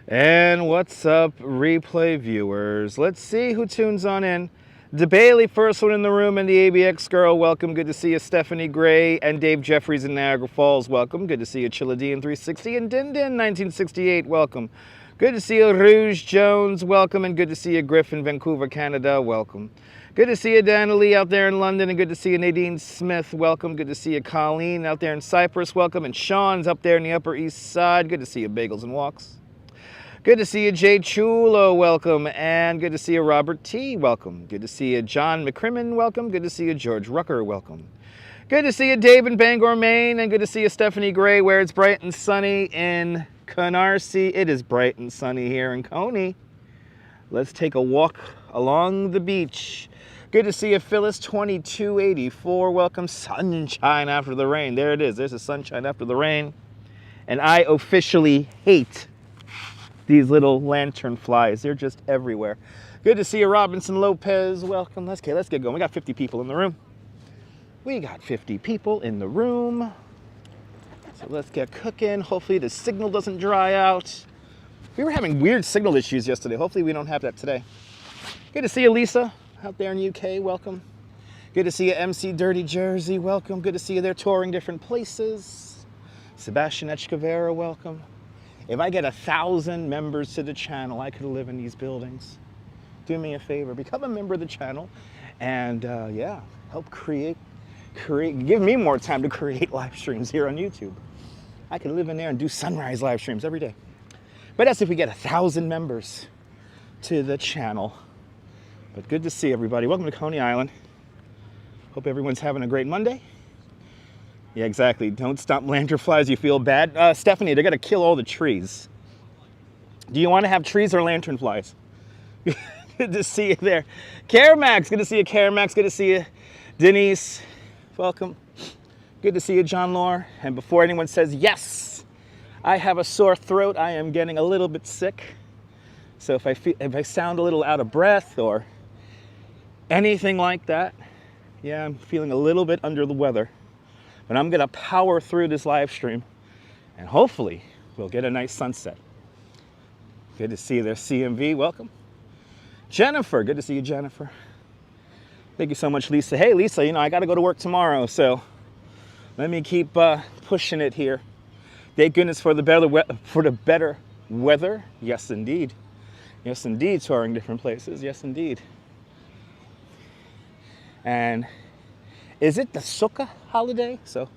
And what's up, replay viewers? Let's see who tunes on in. DeBailey, first one in the room, and the ABX girl, welcome. Good to see you. Stephanie Gray and Dave Jeffries in Niagara Falls, welcome. Good to see you. Chilladine 360 and Din Din 1968, welcome. Good to see you. Rouge Jones, welcome. And good to see you. Griffin, Vancouver, Canada, welcome. Good to see you, Dana Lee, out there in London, and good to see you, Nadine Smith, welcome. Good to see you, Colleen, out there in Cyprus, welcome. And Sean's up there in the Upper East Side. Good to see you, Bagels and Walks. Good to see you, Jay Chulo, welcome. And good to see you, Robert T, welcome. Good to see you, John McCrimmon, welcome. Good to see you, George Rucker, welcome. Good to see you, Dave in Bangor, Maine. And good to see you, Stephanie Gray, where it's bright and sunny in Canarsie. It is bright and sunny here in Coney. Let's take a walk along the beach. Good to see you, Phyllis 2284, welcome. Sunshine after the rain. There it is. There's the sunshine after the rain. And I officially hate these little lantern flies. They're just everywhere. Good to see you, Robinson Lopez. Welcome. Let's get going. We got 50 people in the room. We got 50 people in the room. So let's get cooking. Hopefully the signal doesn't dry out. We were having weird signal issues yesterday. Hopefully we don't have that today. Good to see you, Lisa, out there in UK. Welcome. Good to see you, MC Dirty Jersey. Welcome. Good to see you there touring different places. Sebastian Echkavera, welcome. If I get 1,000 members to the channel, I could live in these buildings. Do me a favor, become a member of the channel, and yeah, help create, give me more time to create live streams here on YouTube. I can live in there and do sunrise live streams every day. But that's if we get 1,000 members to the channel. But good to see everybody. Welcome to Coney Island. Hope everyone's having a great Monday. Yeah, exactly. Don't stop lanternflies. You feel bad. Stephanie, they're going to kill all the trees. Do you want to have trees or lanternflies? Good to see you there. Caramax, good to see you, Caramax. Good to see you, Denise. Welcome. Good to see you, John Lore. And before anyone says, yes, I have a sore throat. I am getting a little bit sick. So if I sound a little out of breath or anything like that, yeah, I'm feeling a little bit under the weather. But I'm going to power through this live stream, and hopefully we'll get a nice sunset. Good to see you there, CMV. Welcome. Jennifer. Good to see you, Jennifer. Thank you so much, Lisa. Hey, Lisa, you know, I got to go to work tomorrow, so let me keep pushing it here. Thank goodness for the better weather. Yes, indeed. Yes, indeed, touring different places. Yes, indeed. And is it the Sukkah holiday? So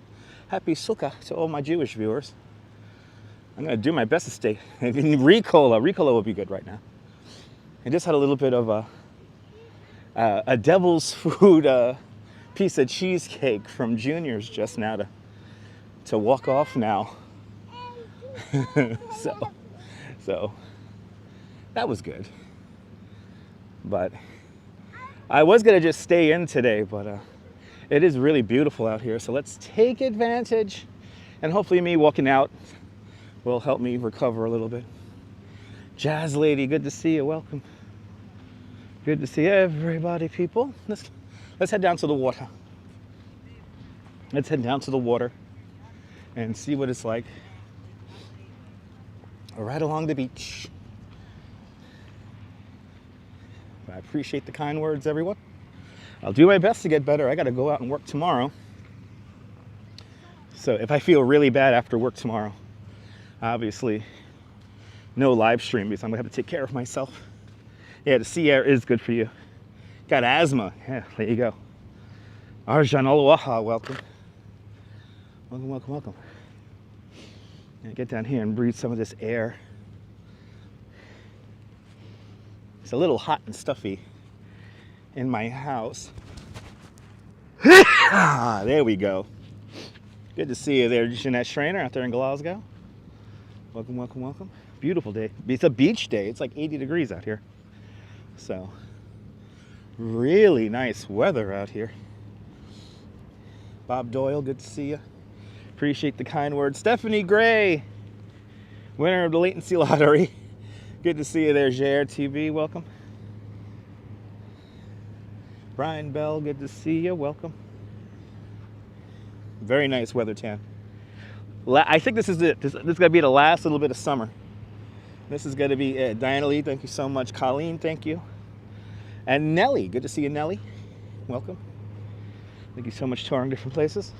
happy Sukkah to all my Jewish viewers. I'm going to do my best to stay. Ricola would be good right now. I just had a little bit of a devil's food piece of cheesecake from Junior's just now to walk off now. so that was good. But I was going to just stay in today, but it is really beautiful out here, so let's take advantage. And hopefully me walking out will help me recover a little bit. Jazz Lady, good to see you. Welcome. Good to see everybody, people. Let's head down to the water. Let's head down to the water and see what it's like right along the beach. I appreciate the kind words, everyone. I'll do my best to get better. I got to go out and work tomorrow. So if I feel really bad after work tomorrow, obviously no live stream because I'm going to have to take care of myself. Yeah, the sea air is good for you. Got asthma. Yeah, there you go. Arjan Oluwaha, welcome. Welcome, welcome, welcome. Yeah, get down here and breathe some of this air. It's a little hot and stuffy in my house. There we go. Good to see you there, Jeanette Schrainer, out there in Glasgow. Welcome, welcome, welcome. Beautiful day. It's a beach day. It's like 80 degrees out here. So, really nice weather out here. Bob Doyle, good to see you. Appreciate the kind words. Stephanie Gray, winner of the latency lottery. Good to see you there, JRTV, welcome. Brian Bell, good to see you, welcome. Very nice weather tan. I think this is it. This is going to be the last little bit of summer. This is going to be it. Diana Lee, thank you so much. Colleen, thank you. And Nellie, good to see you, Nellie. Welcome. Thank you so much, touring different places.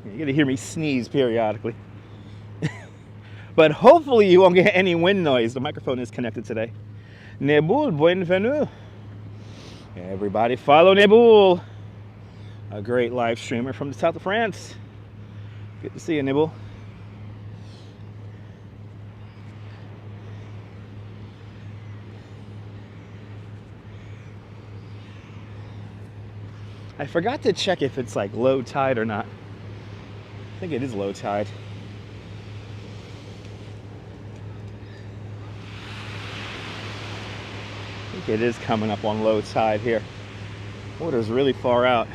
You're going to hear me sneeze periodically. But hopefully you won't get any wind noise. The microphone is connected today. Nebul, bienvenue. Everybody follow Nebul, a great live streamer from the south of France. Good to see you, Nebul. I forgot to check if it's like low tide or not. I think it is low tide. I think it is coming up on low tide here. Water's really far out.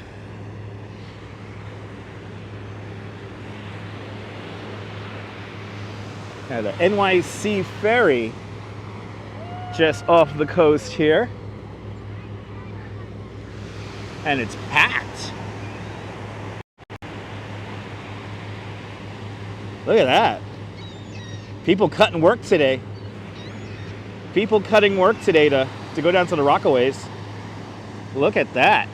Now the NYC ferry just off the coast here. And it's packed. Look at that. People cutting work today. People cutting work today to go down to the Rockaways. Look at that.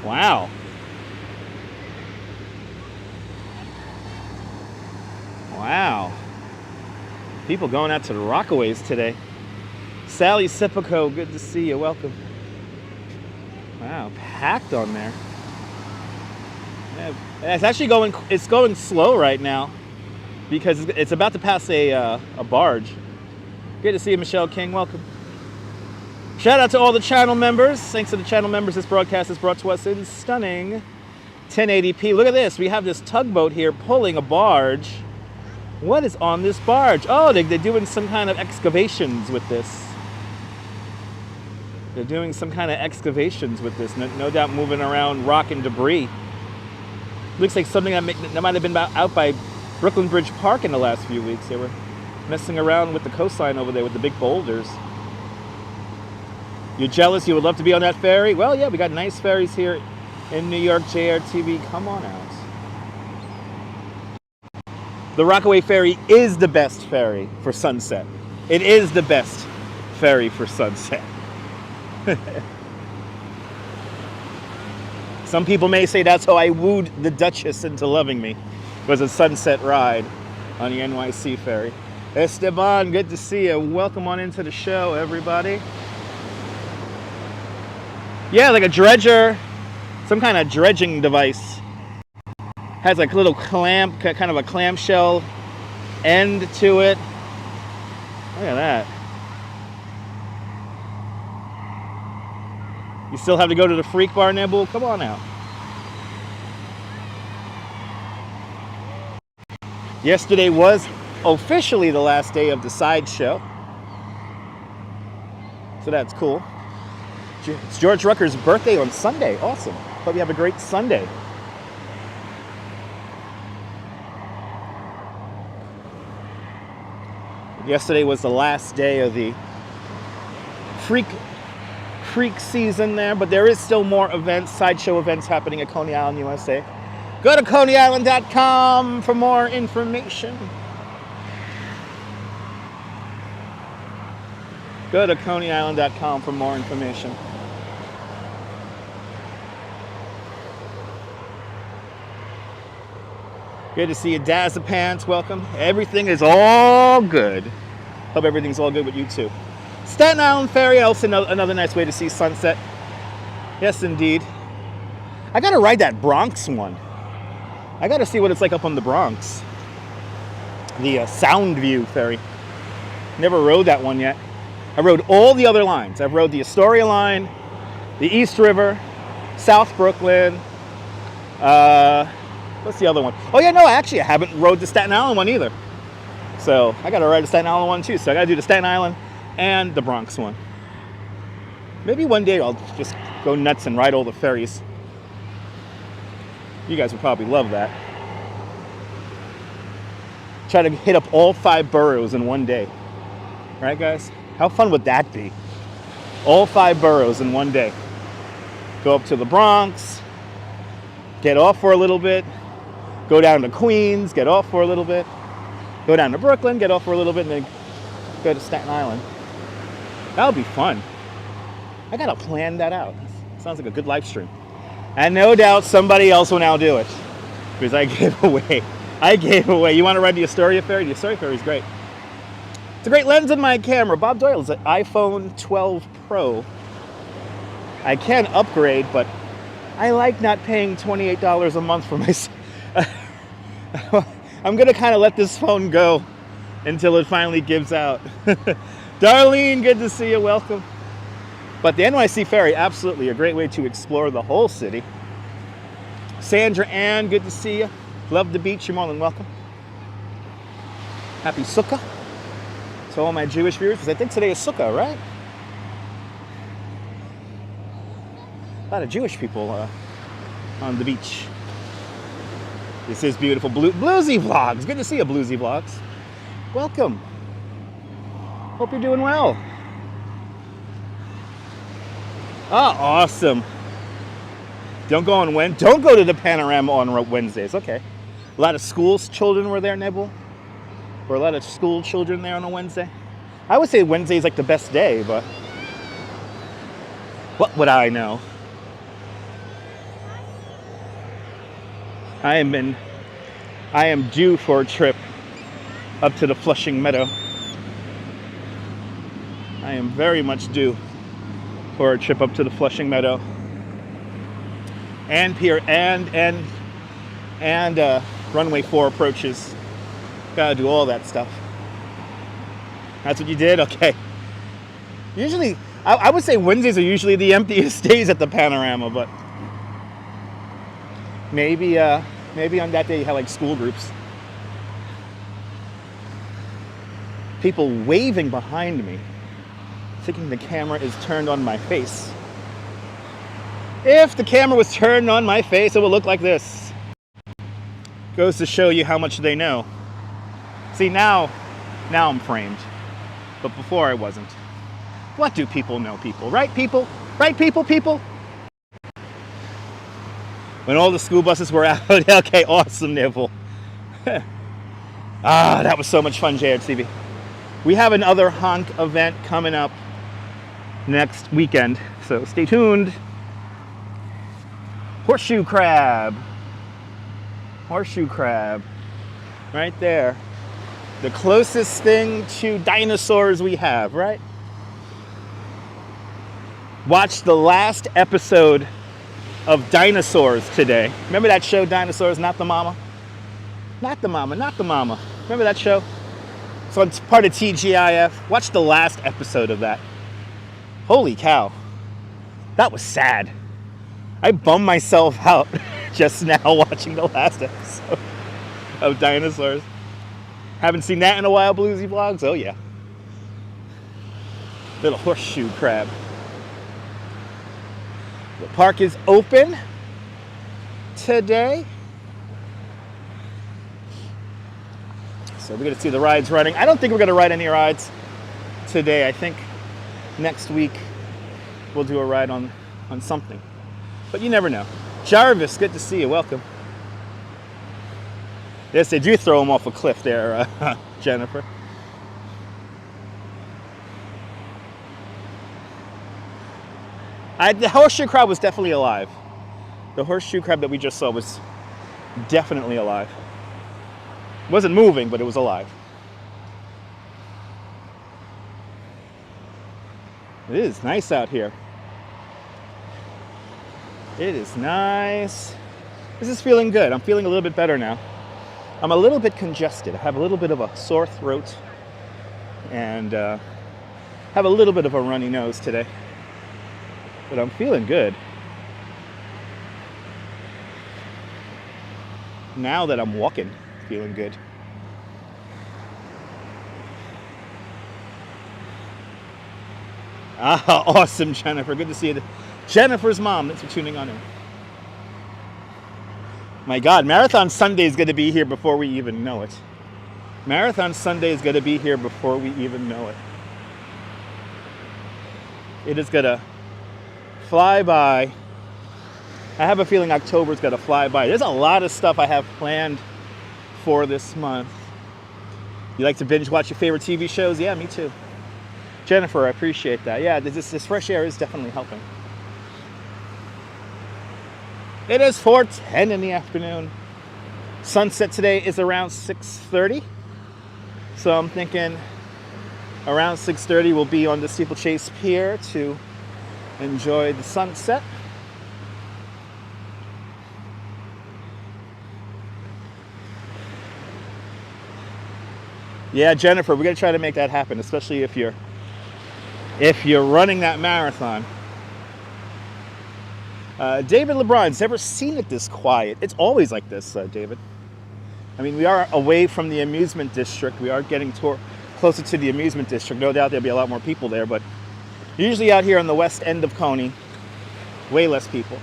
Wow. Wow. People going out to the Rockaways today. Sally Sipico, good to see you. Welcome. Wow, packed on there. Yeah, it's actually going slow right now because it's about to pass a barge. Good to see you, Michelle King. Welcome. Shout out to all the channel members. Thanks to the channel members, this broadcast is brought to us in stunning 1080p. Look at this. We have this tugboat here pulling a barge. What is on this barge? Oh, they're doing some kind of excavations with this. They're doing some kind of excavations with this. No doubt moving around rock and debris. Looks like something that might have been out by Brooklyn Bridge Park in the last few weeks. They were messing around with the coastline over there with the big boulders. You're jealous? You would love to be on that ferry? Well, yeah, we got nice ferries here in New York. JRTV, come on out. The Rockaway Ferry is the best ferry for sunset. It is the best ferry for sunset. Some people may say that's how I wooed the Duchess into loving me, was a sunset ride on the NYC ferry. Esteban, good to see you. Welcome on into the show, everybody. Yeah, like a dredger, some kind of dredging device. Has like a little clamp, kind of a clamshell end to it. Look at that. You still have to go to the Freak Bar, Nebul? Come on out. Yesterday was officially the last day of the sideshow. So that's cool. It's George Rucker's birthday on Sunday. Awesome. Hope you have a great Sunday. Yesterday was the last day of the freak season there, but there is still more events, sideshow events happening at Coney Island, USA. Go to coneyisland.com for more information. Go to coneyisland.com for more information. Good to see you, Dazapants. Welcome. Everything is all good. Hope everything's all good with you too. Staten Island Ferry, also another nice way to see sunset. Yes, indeed. I gotta ride that Bronx one. I gotta see what it's like up on the Bronx. The Soundview Ferry. Never rode that one yet. I rode all the other lines. I've rode the Astoria line, the East River, South Brooklyn. What's the other one? Oh yeah, no, I haven't rode the Staten Island one either. So I gotta ride the Staten Island one too. So I gotta do the Staten Island and the Bronx one. Maybe one day I'll just go nuts and ride all the ferries. You guys would probably love that. Try to hit up all 5 boroughs in one day. Right, guys? How fun would that be? All 5 boroughs in one day. Go up to the Bronx, get off for a little bit, go down to Queens, get off for a little bit, go down to Brooklyn, get off for a little bit, and then go to Staten Island. That would be fun. I gotta plan that out. Sounds like a good live stream. And no doubt somebody else will now do it. Because I gave away. You want to ride the Astoria Ferry? The Astoria Ferry is great. It's a great lens in my camera. Bob Doyle is an iPhone 12 Pro. I can upgrade, but I like not paying $28 a month for my... I'm going to kind of let this phone go until it finally gives out. Darlene, good to see you. Welcome. But the NYC Ferry, absolutely a great way to explore the whole city. Sandra Ann, good to see you. Love the beach, you're more than welcome. Happy Sukkah to all my Jewish viewers, because I think today is Sukkah, right? A lot of Jewish people on the beach. This is beautiful. Bluesy Vlogs, good to see you, Bluesy Vlogs. Welcome. Hope you're doing well. Oh, awesome. Don't go to the panorama on Wednesdays. Okay. A lot of school children were there, Nebel. Were a lot of school children there on a Wednesday? I would say Wednesday is like the best day, but what would I know? I am due for a trip up to the Flushing Meadow. I am very much due for a trip up to the Flushing Meadow and pier and runway 4 approaches. Gotta do all that stuff. That's what you did? Okay. Usually, I would say Wednesdays are usually the emptiest days at the panorama, but maybe on that day you had like school groups. People waving behind me, thinking the camera is turned on my face. If the camera was turned on my face, it would look like this. Goes to show you how much they know. See, now I'm framed. But before I wasn't. What do people know, people? Right, people? Right, people? When all the school buses were out. Okay, awesome, Nibble. That was so much fun, JRTV. We have another honk event coming up next weekend, so stay tuned. Horseshoe crab, right there. The closest thing to dinosaurs we have, right? Watched the last episode of Dinosaurs today. Remember that show, Dinosaurs, Not the Mama? Not the Mama. Remember that show? So it's part of TGIF. Watch the last episode of that. Holy cow. That was sad. I bummed myself out just now watching the last episode of Dinosaurs. Haven't seen that in a while, Bluesy Vlogs? Oh yeah. Little horseshoe crab. The park is open today. So we're going to see the rides running. I don't think we're going to ride any rides today. I think next week we'll do a ride on something. But you never know. Jarvis, good to see you. Welcome. Yes, they do throw them off a cliff there, Jennifer. The horseshoe crab was definitely alive. The horseshoe crab that we just saw was definitely alive. It wasn't moving, but it was alive. It is nice out here. It is nice. This is feeling good. I'm feeling a little bit better now. I'm a little bit congested. I have a little bit of a sore throat and have a little bit of a runny nose today. But I'm feeling good. Now that I'm walking, feeling good. Ah, awesome, Jennifer. Good to see you. Jennifer's mom. Thanks for tuning on in. My God, Marathon Sunday is going to be here before we even know it. Marathon Sunday is going to be here before we even know it. It is going to fly by. I have a feeling October's going to fly by. There's a lot of stuff I have planned for this month. You like to binge watch your favorite TV shows? Yeah, me too. Jennifer, I appreciate that. Yeah, this fresh air is definitely helping. It is 4:10 in the afternoon. Sunset today is around 6:30. So I'm thinking around 6:30 we'll be on the Steeplechase pier to enjoy the sunset. Yeah, Jennifer, we're gonna try to make that happen, especially if you're running that marathon. David LeBron's never seen it this quiet. It's always like this, David. I mean, we are away from the amusement district. We are getting closer to the amusement district. No doubt there'll be a lot more people there, but usually out here on the west end of Coney, way less people.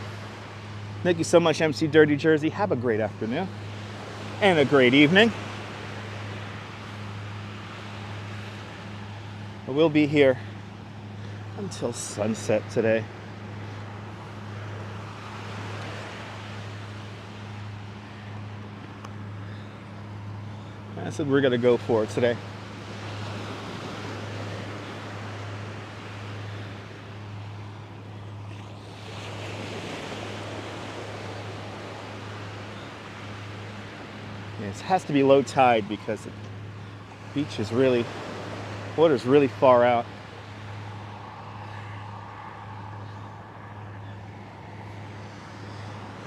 Thank you so much, MC Dirty Jersey. Have a great afternoon and a great evening. We'll be here until sunset today. That's what we're going to go for today. It has to be low tide because the beach is really, water's really far out.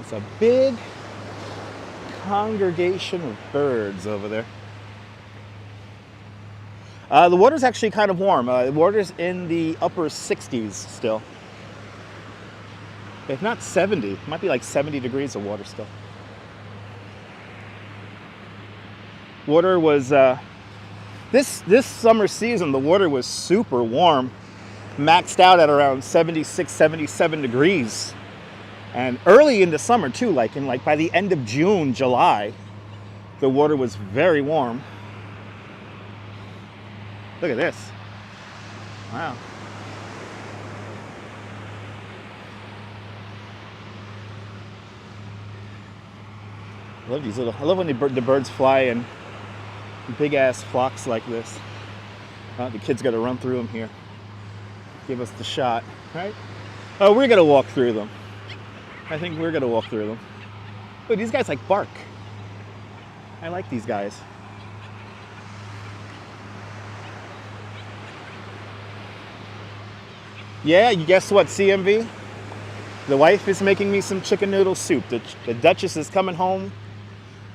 It's a big congregation of birds over there. The water's actually kind of warm. The water's in the upper 60s still. If not 70, it might be like 70 degrees of water still. Water was, this summer season, the water was super warm, maxed out at around 76, 77 degrees. And early in the summer too, like by the end of June, July, the water was very warm. Look at this. Wow. I love these I love when the birds fly in big ass flocks like this. The kids got to run through them here. Give us the shot, right? Oh, we're gonna walk through them. I think we're gonna walk through them. Oh, these guys like bark. I like these guys. Yeah, you guess what, CMV? The wife is making me some chicken noodle soup. The Duchess is coming home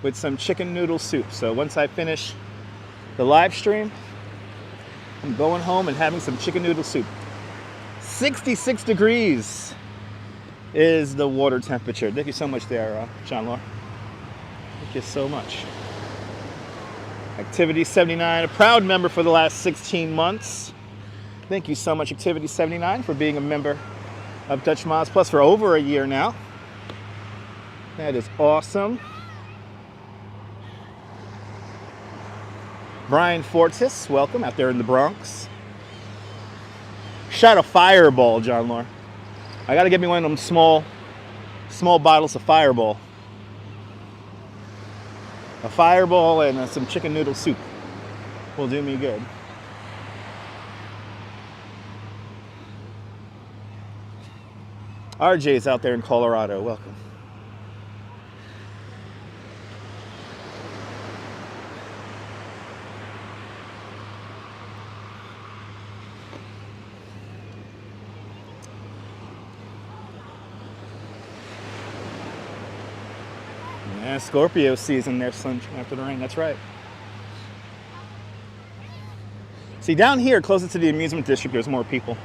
with some chicken noodle soup. So once I finish the live stream, I'm going home and having some chicken noodle soup. 66 degrees is the water temperature. Thank you so much there, John Law. Thank you so much. Activity 79, a proud member for the last 16 months. Thank you so much, Activity 79, for being a member of Dutch Mods Plus for over a year now. That is awesome. Brian Fortis, welcome out there in the Bronx. Shot a Fireball, John Lore. I gotta get me one of them small bottles of Fireball. A Fireball and some chicken noodle soup will do me good. RJ's out there in Colorado, welcome. Yeah, Scorpio season there, sun after the rain, that's right. See, down here, closer to the amusement district, there's more people.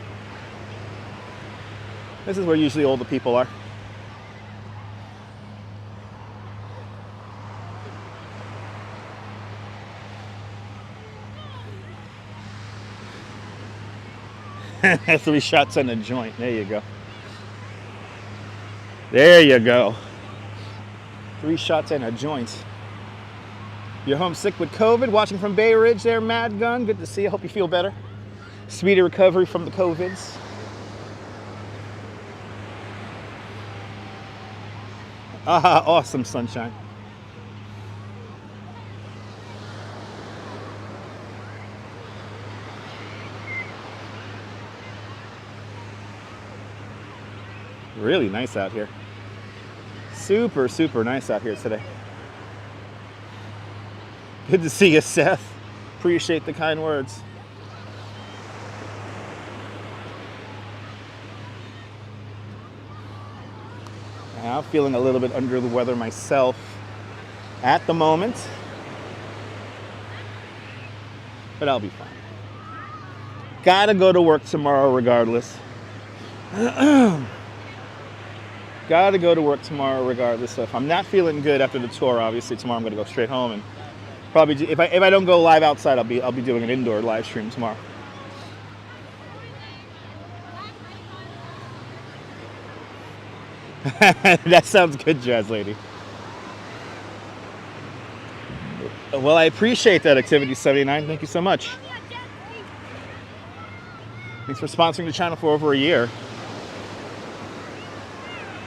This is where usually all the people are. 3 shots and a joint. There you go. There you go. 3 shots and a joint. You're homesick with COVID, watching from Bay Ridge there, Mad Gun. Good to see you. Hope you feel better. Speedy recovery from the COVIDs. Ah, awesome sunshine. Really nice out here. Super, super nice out here today. Good to see you, Seth. Appreciate the kind words. I'm feeling a little bit under the weather myself at the moment, but I'll be fine. Gotta go to work tomorrow regardless. Gotta go to work tomorrow regardless. So if I'm not feeling good after the tour, obviously tomorrow I'm gonna go straight home and probably if I don't go live outside, I'll be doing an indoor live stream tomorrow. That sounds good, Jazz Lady. Well, I appreciate that, Activity 79. Thank you so much. Thanks for sponsoring the channel for over a year.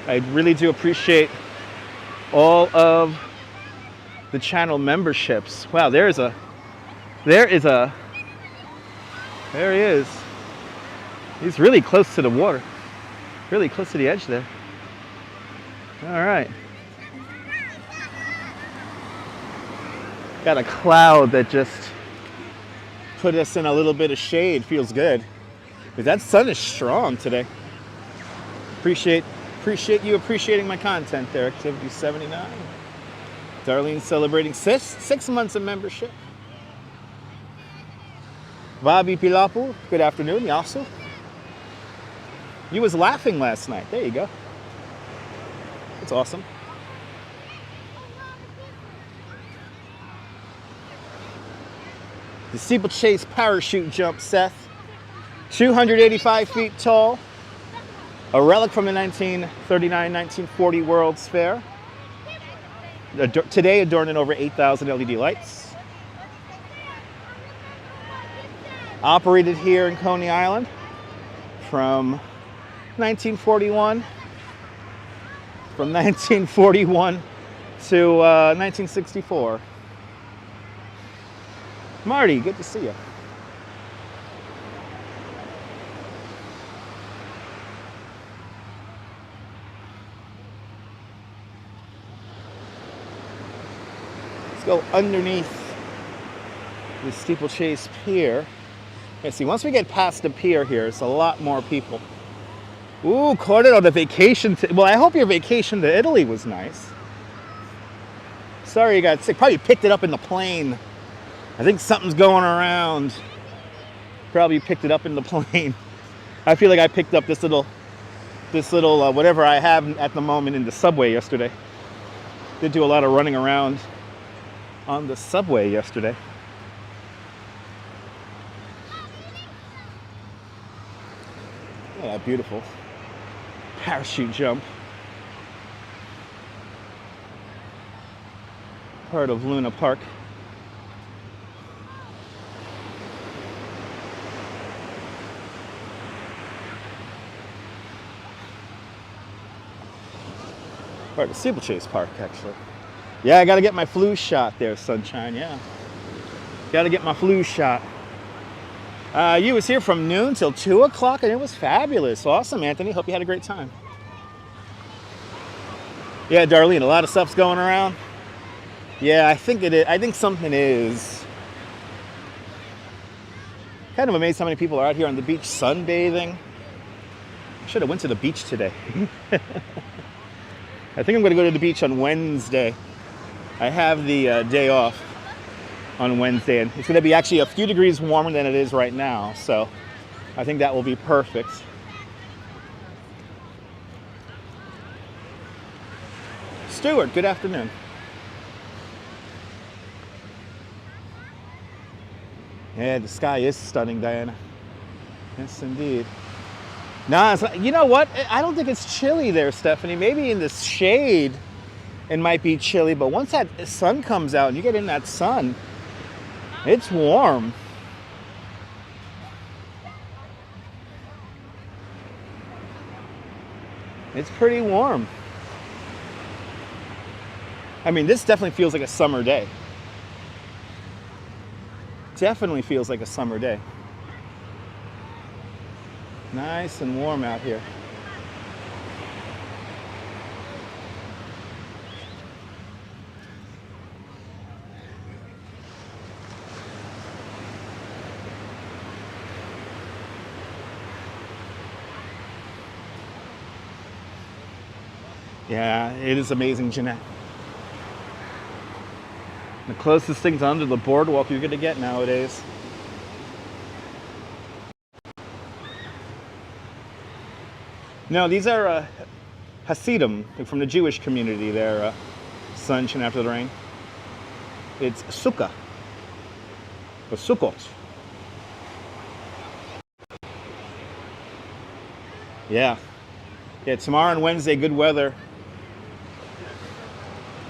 I really do appreciate all of the channel memberships. Wow, there he is. He's really close to the water. Really close to the edge there. All right. Got a cloud that just put us in a little bit of shade. Feels good. But that sun is strong today. Appreciate you appreciating my content there, Activity 79. Darlene celebrating 6 months of membership. Bobby Pilapu, good afternoon, Yasu. You was laughing last night. There you go. That's awesome. The Steeplechase parachute jump, Seth. 285 feet tall. A relic from the 1939-1940 World's Fair. Today adorned in over 8,000 LED lights. Operated here in Coney Island from 1941. From 1941 to 1964. Marty, good to see you. Let's go underneath the Steeplechase pier. Let's see, once we get past the pier here, it's a lot more people. Ooh, caught it on the vacation. Well, I hope your vacation to Italy was nice. Sorry you got sick. Probably picked it up in the plane. I think something's going around. Probably picked it up in the plane. I feel like I picked up this little whatever I have at the moment in the subway yesterday. Did do a lot of running around on the subway yesterday. Yeah, beautiful. Parachute jump. Part of Luna Park. Part of Steeplechase Park, actually. Yeah, I gotta get my flu shot there, Sunshine, yeah. Gotta get my flu shot. You was here from noon till 2 o'clock and it was fabulous. Awesome, Anthony. Hope you had a great time. Yeah, Darlene, a lot of stuff's going around. Yeah, I think it is. I think something is. Kind of amazed how many people are out here on the beach sunbathing. I should have went to the beach today. I think I'm going to go to the beach on Wednesday. I have the day off on Wednesday, and it's going to be actually a few degrees warmer than it is right now, so I think that will be perfect. Stuart, good afternoon. Yeah, the sky is stunning, Diana. Yes, indeed. Nah, you know what? I don't think it's chilly there, Stephanie. Maybe in the shade it might be chilly, but once that sun comes out and you get in that sun, it's warm. It's pretty warm. I mean, this definitely feels like a summer day. Definitely feels like a summer day. Nice and warm out here. Yeah, it is amazing, Jeanette. The closest thing to under the boardwalk you're going to get nowadays. No, these are Hasidim from the Jewish community. They're sunshine after the rain. It's Sukkah, or Sukkot. Yeah, tomorrow and Wednesday, good weather.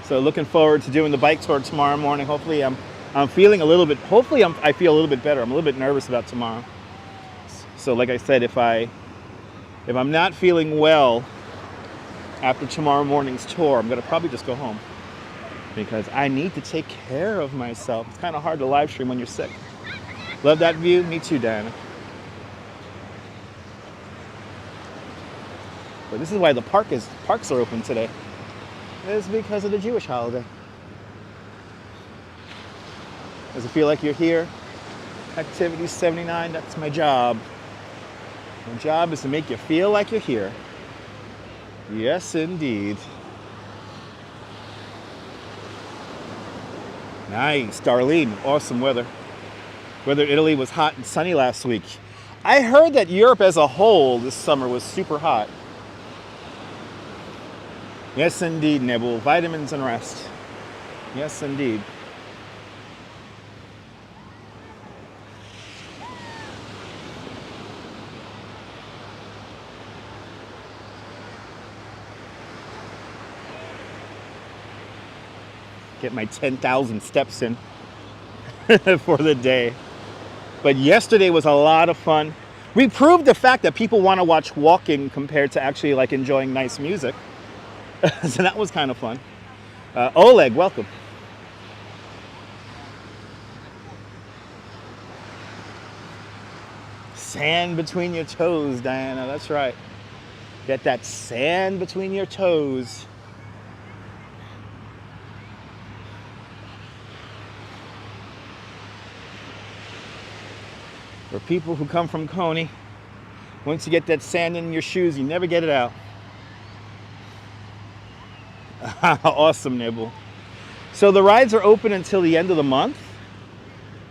So looking forward to doing the bike tour tomorrow morning. Hopefully I'm feeling a little bit, I feel a little bit better. I'm a little bit nervous about tomorrow. So like I said, if I'm not feeling well after tomorrow morning's tour, I'm gonna probably just go home because I need to take care of myself. It's kind of hard to live stream when you're sick. Love that view? Me too, Diana. But this is why the parks are open today. It's because of the Jewish holiday. Does it feel like you're here? Activity 79, that's my job. My job is to make you feel like you're here. Yes, indeed. Nice, Darlene, awesome weather. Weather in Italy was hot and sunny last week. I heard that Europe as a whole this summer was super hot. Yes, indeed, Nebul. Vitamins and rest. Yes, indeed. Get my 10,000 steps in for the day. But yesterday was a lot of fun. We proved the fact that people want to watch walking compared to actually like enjoying nice music. So that was kind of fun. Oleg, welcome. Sand between your toes, Diana, that's right. Get that sand between your toes. For people who come from Coney, once you get that sand in your shoes, you never get it out. Awesome, Nibble. So the rides are open until the end of the month.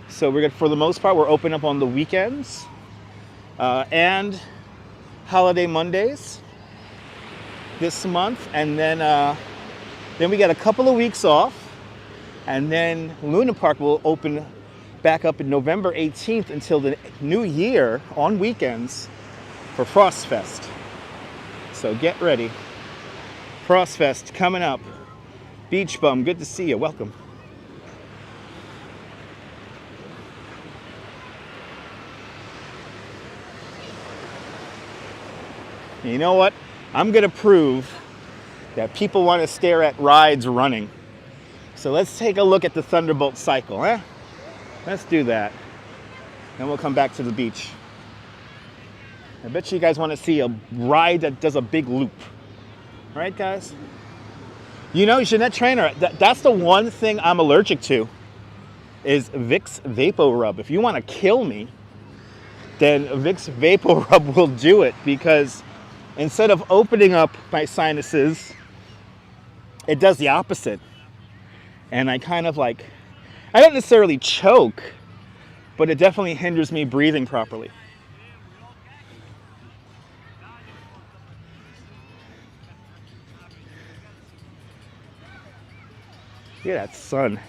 So we're for the most part, we're open up on the weekends and holiday Mondays this month, and then we get a couple of weeks off, and then Luna Park will open back up in November 18th until the new year on weekends for Frost Fest. So get ready. Frost Fest coming up. Beach Bum, good to see you. Welcome. You know what? I'm going to prove that people want to stare at rides running. So let's take a look at the Thunderbolt cycle, eh? Let's do that. Then we'll come back to the beach. I bet you guys want to see a ride that does a big loop. Right, guys? You know, Jeanette Trainer, that's the one thing I'm allergic to, is Vicks Vapo Rub. If you want to kill me, then Vicks Vapo Rub will do it, because instead of opening up my sinuses, it does the opposite. And I kind of like, I don't necessarily choke, but it definitely hinders me breathing properly. Look at that sun.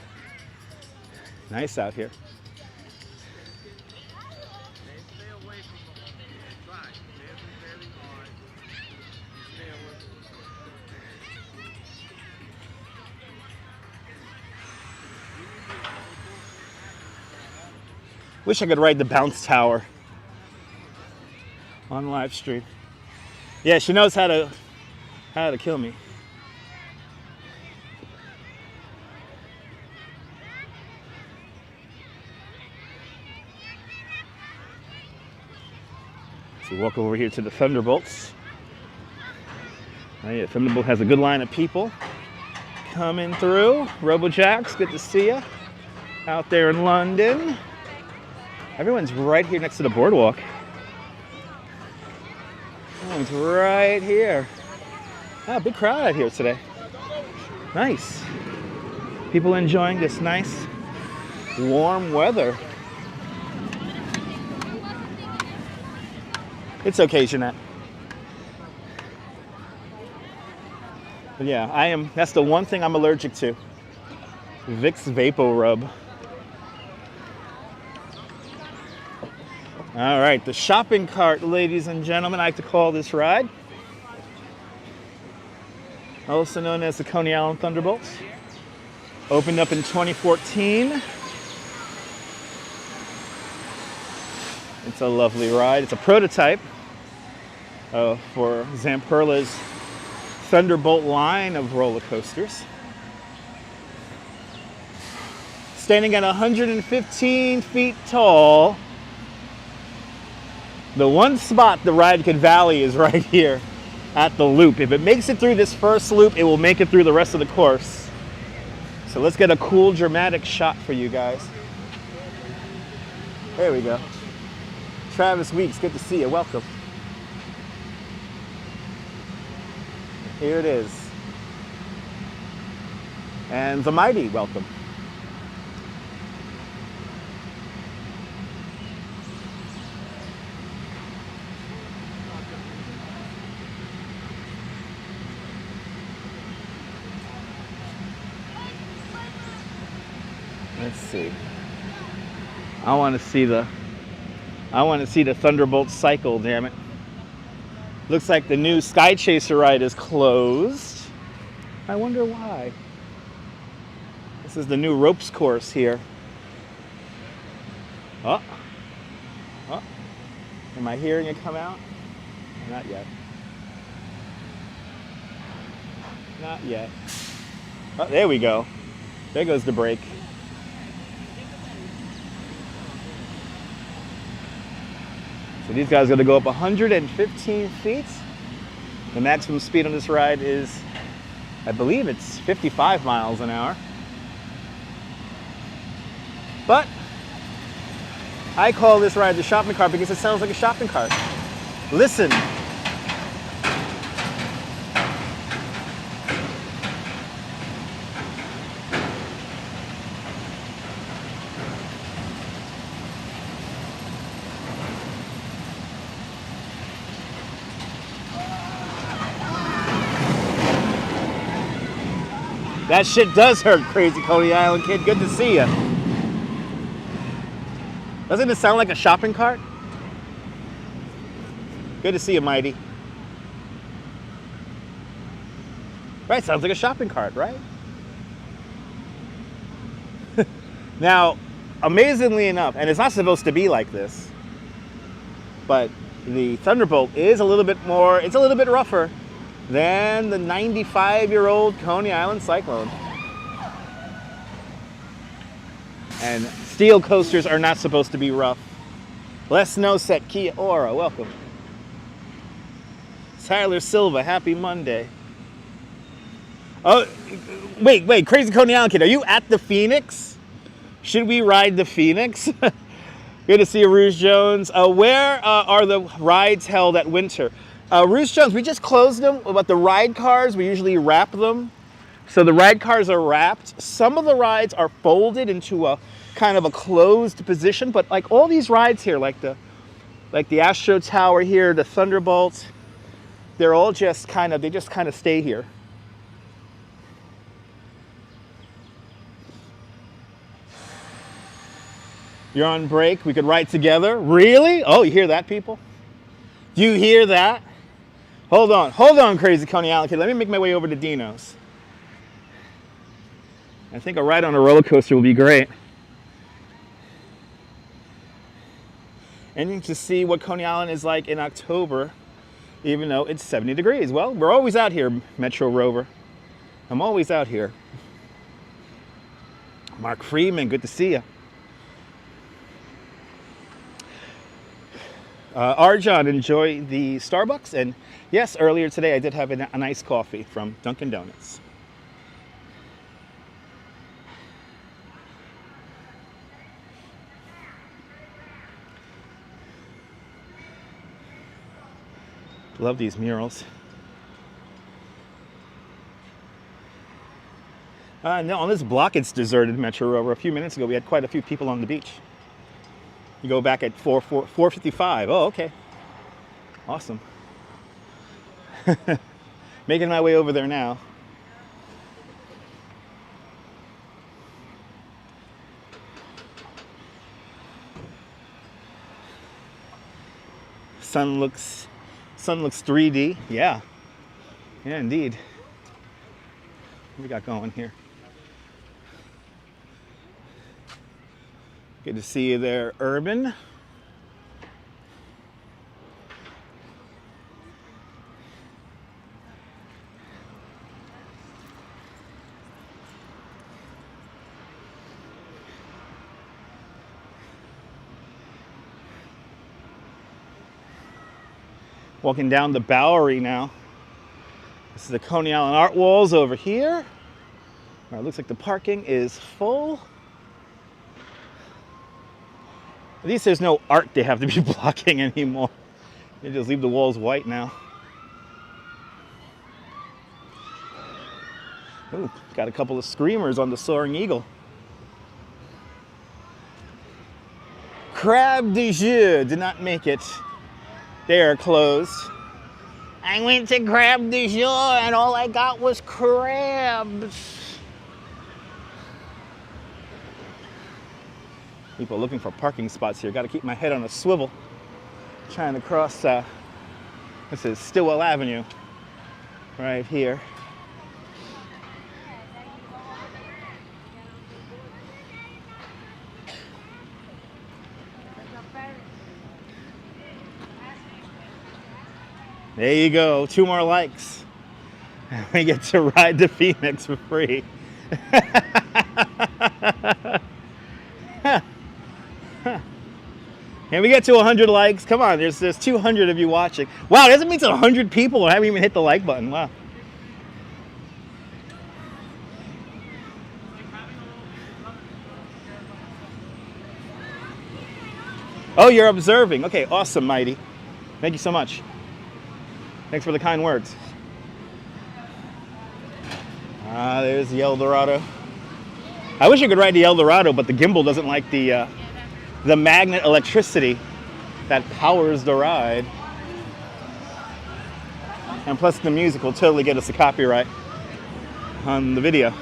Nice out here. Wish I could ride the bounce tower on live stream. Yeah, she knows how to kill me. So walk over here to the Thunderbolts. Oh yeah, Thunderbolt has a good line of people coming through. Robojacks, good to see you out there in London. Everyone's right here next to the boardwalk. Everyone's right here. Ah, big crowd out here today. Nice. People enjoying this nice, warm weather. It's okay, Jeanette. But yeah, that's the one thing I'm allergic to. Vicks Vapo Rub. All right, the shopping cart, ladies and gentlemen, I like to call this ride. Also known as the Coney Island Thunderbolts. Opened up in 2014. It's a lovely ride. It's a prototype for Zamperla's Thunderbolt line of roller coasters. Standing at 115 feet tall, the one spot the ride could valley is right here at the loop. If it makes it through this first loop, it will make it through the rest of the course. So let's get a cool, dramatic shot for you guys. There we go. Travis Weeks, good to see you. Welcome. Here it is. And the Mighty, welcome. Let's see. I want to see the Thunderbolt cycle, damn it. Looks like the new Sky Chaser ride is closed. I wonder why. This is the new ropes course here. Oh. Oh. Am I hearing it come out? Not yet. Not yet. Oh, there we go. There goes the brake. So these guys are going to go up 115 feet. The maximum speed on this ride is, I believe it's 55 miles an hour. But I call this ride the shopping cart because it sounds like a shopping cart. Listen. That shit does hurt, crazy Coney Island kid. Good to see you. Doesn't it sound like a shopping cart? Good to see you, Mighty. Right, sounds like a shopping cart, right? Now, amazingly enough, and it's not supposed to be like this, but the Thunderbolt is a little bit more, it's a little bit rougher than the 95-year-old Coney Island Cyclone. And steel coasters are not supposed to be rough. Les Noset, Kia Ora, welcome. Tyler Silva, happy Monday. Oh, wait, crazy Coney Island kid, are you at the Phoenix? Should we ride the Phoenix? Good to see you, Rouge Jones. Where are the rides held at winter? Rouge Jones, we just closed them, but the ride cars, we usually wrap them. So the ride cars are wrapped. Some of the rides are folded into a kind of a closed position, but like all these rides here, like the Astro Tower here, the Thunderbolt, they're all just kind of, they just kind of stay here. You're on break, we could ride together. Really? Oh, you hear that, people? Do you hear that? Hold on, crazy Coney Island kid. Let me make my way over to Dino's. I think a ride on a roller coaster will be great. and you can see what Coney Island is like in October, even though it's 70 degrees. Well, we're always out here, Metro Rover. I'm always out here. Mark Freeman, good to see you. Arjan, enjoy the Starbucks. And yes, earlier today I did have a nice coffee from Dunkin' Donuts. Love these murals. No, on this block it's deserted, Metro Rover. A few minutes ago we had quite a few people on the beach. You go back at 4:55. Oh, okay. Awesome. Making my way over there now. Sun looks 3D. Yeah. Yeah, indeed. What we got going here? Good to see you there, Urban. Walking down the Bowery now. This is the Coney Island art walls over here. All right, looks like the parking is full. At least there's no art they have to be blocking anymore. They just leave the walls white now. Ooh, got a couple of screamers on the Soaring Eagle. Crab de Jeu did not make it. They are closed. I went to Crab de Jeu and all I got was crabs. People looking for parking spots here. Got to keep my head on a swivel. Trying to cross, this is Stillwell Avenue, right here. There you go, 2 more likes. We get to ride the Phoenix for free. And we get to 100 likes. Come on, there's 200 of you watching. Wow, doesn't mean it's 100 people haven't even hit the like button. Wow. Oh, you're observing. Okay, awesome, Mighty. Thank you so much. Thanks for the kind words. There's the Eldorado. I wish I could ride the Eldorado, but the Gimble doesn't like the magnet electricity that powers the ride. And plus the music will totally get us a copyright on the video.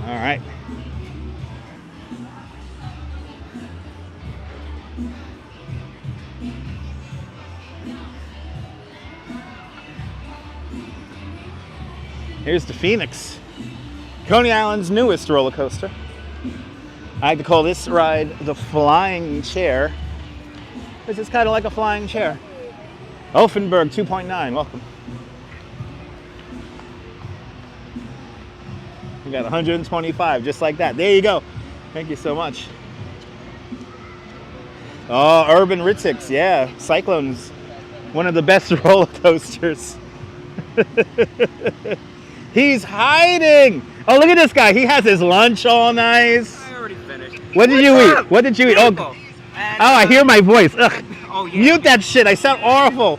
All right. Here's the Phoenix, Coney Island's newest roller coaster. I like to call this ride the flying chair. This is kind of like a flying chair. Elfenberg 2.9, welcome. We got 125, just like that. There you go. Thank you so much. Oh, Urban Ritix, yeah. Cyclone's one of the best roller coasters. He's hiding. Oh, look at this guy. He has his lunch all nice. I already finished. What did you eat? What did you eat? Oh, I hear my voice. Ugh. Oh, yeah. Mute that shit. I sound awful.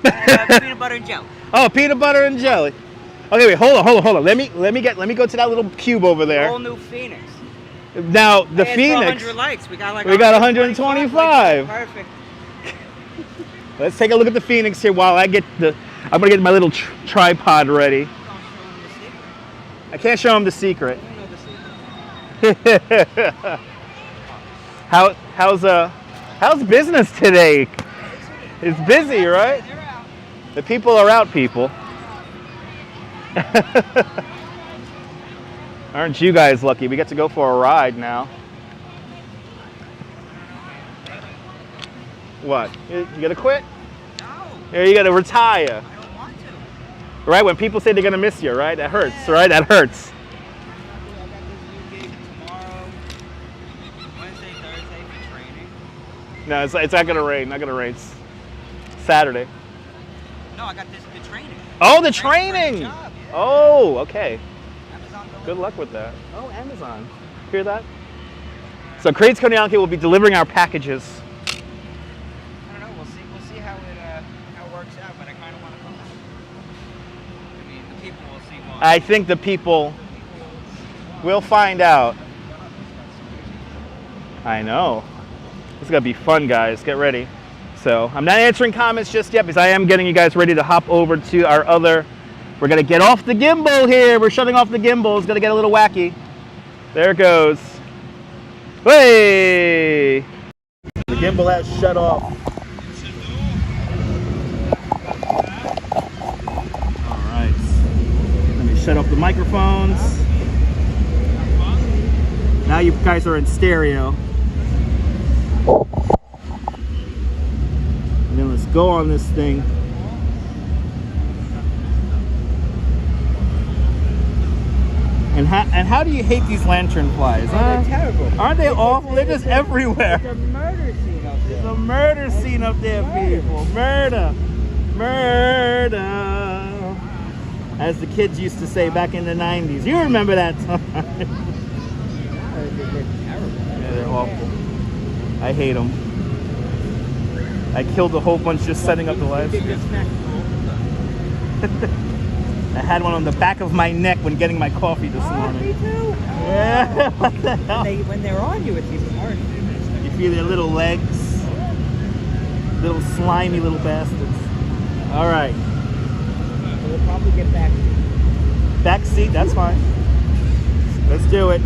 Peanut butter and jelly. Oh, peanut butter and jelly. Okay, wait. Hold on. Let me go to that little cube over there. Whole new Phoenix. Now the Phoenix. 100 likes. We got 125. Perfect. Let's take a look at the Phoenix here while I'm gonna get my little tripod ready. I can't show him the secret. How's business today? It's busy, right? The people are out, people. Aren't you guys lucky? We get to go for a ride now. What? You gonna quit? No. Yeah, you gotta retire. I don't want to. Right? When people say they're gonna miss you, right? That hurts, right? That hurts. I got this new gig tomorrow, Wednesday, Thursday for training. No, it's not gonna rain. Not gonna rain. It's Saturday. No, I got the training. Oh, the Training for training. the job, yeah. Oh, okay. Amazon delivery. Good luck with that. Oh, Amazon. Hear that? So Crates Coney Island will be delivering our packages. I don't know. We'll see how it works out. But I kind of want to come out. I mean, the people will see why. I think the people will find out. I know. It's gonna be fun, guys. Get ready. So I'm not answering comments just yet because I am getting you guys ready to hop over to our other. We're gonna get off the gimbal here. We're shutting off the gimbal. It's gonna get a little wacky. There it goes. Hey! The gimbal has shut off. All right. Let me shut off the microphones. Now you guys are in stereo. And then let's go on this thing. And how do you hate these lantern flies, huh? They're terrible. Aren't they awful? They're just everywhere. It's a murder scene up there. It's a murder scene up there, people. Murder. Murder. As the kids used to say back in the 90s. You remember that time. Yeah, they're awful. I hate them. I killed a whole bunch just setting up the live stream. I had one on the back of my neck when getting my coffee this morning. Me too. Yeah, what the hell? When they're on you, it's even worse. You feel their little legs. Little slimy little bastards. All right. We'll probably get back. Back seat, that's fine. Let's do it.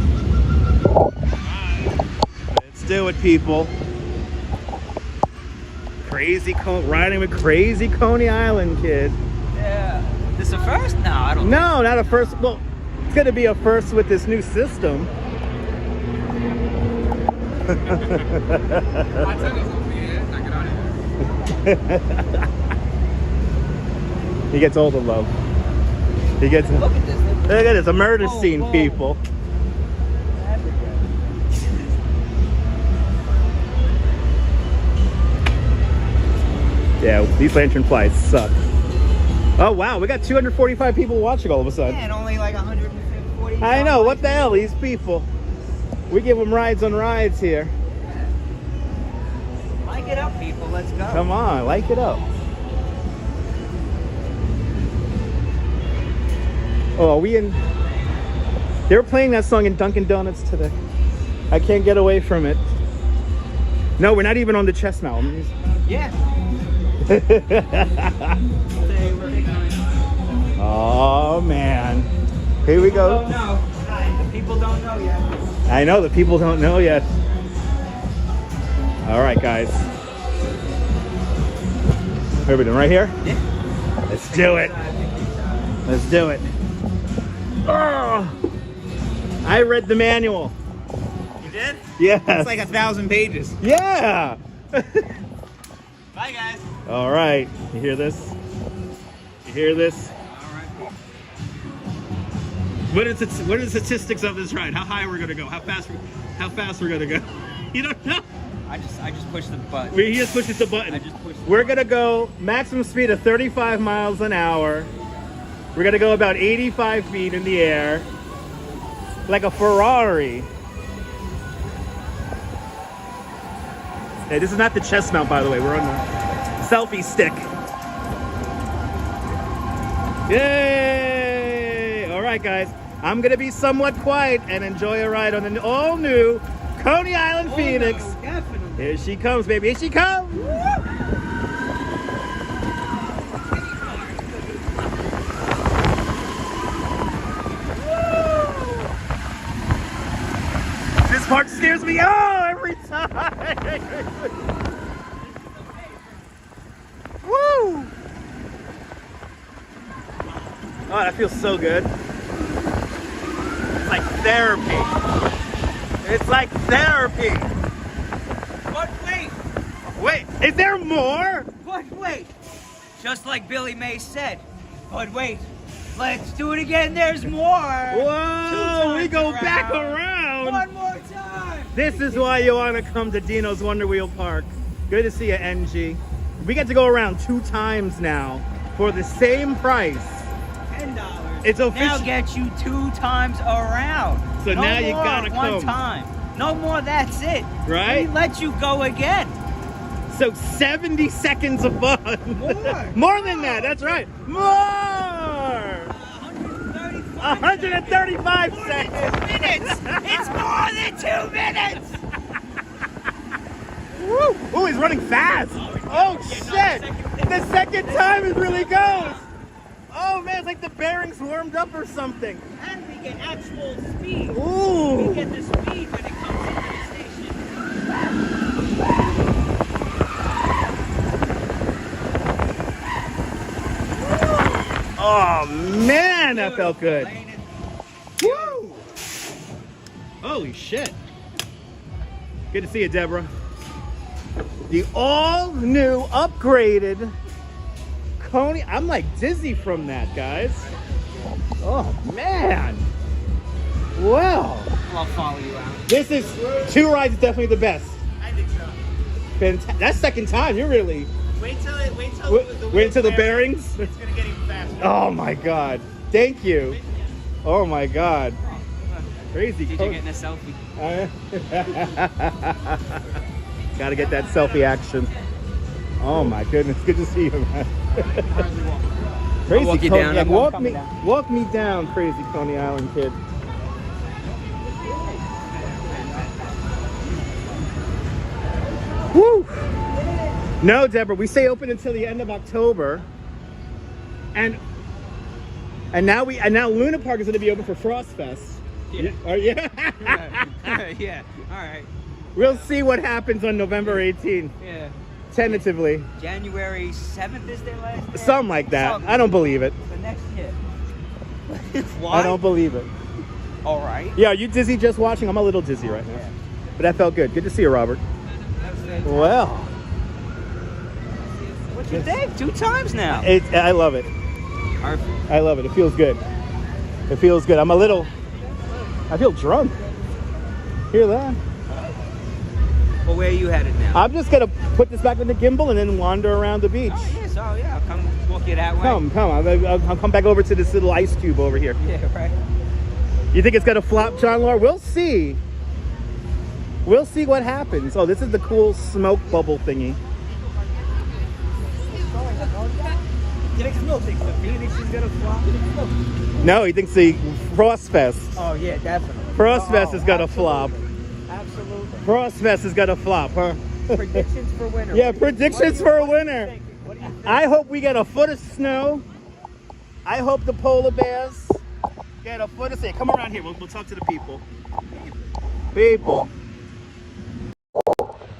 Let's do it, people. Riding with crazy Coney Island kid. Yeah. This is a first? No, I don't. No, not a first. Well, it's going to be a first with this new system. He gets all the love. He gets. Look at this. Look at this, a murder scene, whoa. people. Yeah, these lantern flies suck. Oh wow, we got 245 people watching all of a sudden. Yeah, and only like 140. I know, what the hell, these people. We give them rides on rides here. Like it up, people. Let's go. Come on, like it up. Oh, are we in? They were playing that song in Dunkin' Donuts today. I can't get away from it. No, we're not even on the Chestnut. Yeah. Oh man, here we go. No, the people don't know yet. I know the people don't know yet. All right, guys. Where are we doing? Right here? Yeah. Let's do it. Let's do it. Oh, I read the manual. You did? Yes. It's like 1,000 pages. Yeah. Bye, guys. All right. You hear this? You hear this? All right. What are the statistics of this ride? How high we're gonna go? How fast we're gonna go? You don't know. I just pushed the button. He just pushes the button. I just pushed the We're gonna go maximum speed of 35 miles an hour. We're gonna go about 85 feet in the air, like a Ferrari. Hey, this is not the chest mount, by the way. We're on the selfie stick. Yay! All right, guys. I'm gonna be somewhat quiet and enjoy a ride on the all-new Coney Island Phoenix. No, definitely. Here she comes, baby. Here she comes. This part scares me every time. Woo! Oh, that feels so good. It's like therapy. It's like therapy. But wait! Wait, is there more? But wait! Just like Billy May said. But wait, let's do it again. There's more. Whoa, we go back around. One more time. This is why you want to come to Dino's Wonder Wheel Park. Good to see you, NG. We get to go around 2 times now for the same price. $10. It's official. Now get you 2 times around. So no now you more gotta come. one time. No more. That's it. Right? We let you go again. So 70 seconds of fun. More. More than that. That's right. More. 135 seconds. 2 minutes. It's more than 2 minutes. Woo! Oh, he's running fast. Oh shit! The second time it really goes. Oh man, it's like the bearings warmed up or something. And we get actual speed. Ooh! We get the speed when it comes into the station. Oh man, that felt good. Laying it- Woo! Holy shit! Good to see you, Deborah. The all-new, upgraded Coney. I'm like dizzy from that, guys. Oh man! Well, I'll follow you out. this is 2 rides is definitely the best. I think so. That's second time. You're really Wait till wait until the bearings. It's gonna get even faster. Oh my god! Thank you. Oh my god! Crazy. Did you get in a selfie? Gotta get that selfie action. Oh my goodness, good to see you, man. Crazy walk you Coney- down. yeah, I'm coming down. walk me down, crazy Coney Island kid. Woo! No, Deborah, we stay open until the end of October, and now Luna Park is going to be open for Frost Fest. Yeah. Yeah. Yeah. All right. We'll see what happens on November 18th, Yeah. tentatively. January 7th is their last day? Something like that. Something. I don't believe it. The next year. I don't believe it. All right. Yeah, are you dizzy just watching? I'm a little dizzy right now. Yeah. But that felt good. Good to see you, Robert. That was fantastic. Well, What you think? 2 times now. I love it. Perfect. I love it. It feels good. It feels good. I feel drunk. Hear that? Well, where are you headed now? I'm just going to put this back in the Gimble and then wander around the beach. Oh, yes. Oh, yeah. I'll come walk you that way. Come. I'll come back over to this little ice cube over here. Yeah, right. You think it's going to flop, John Law? We'll see. We'll see what happens. Oh, this is the cool smoke bubble thingy. No, he thinks the Frost Fest. Oh, yeah, definitely. Frost Fest is gonna flop. Absolutely. Frost Fest is gonna flop, huh? Predictions for winter. Yeah, predictions for a winner. What do you think? I hope we get a foot of snow. I hope the polar bears get a foot of snow. Come around here. We'll talk to the people. People.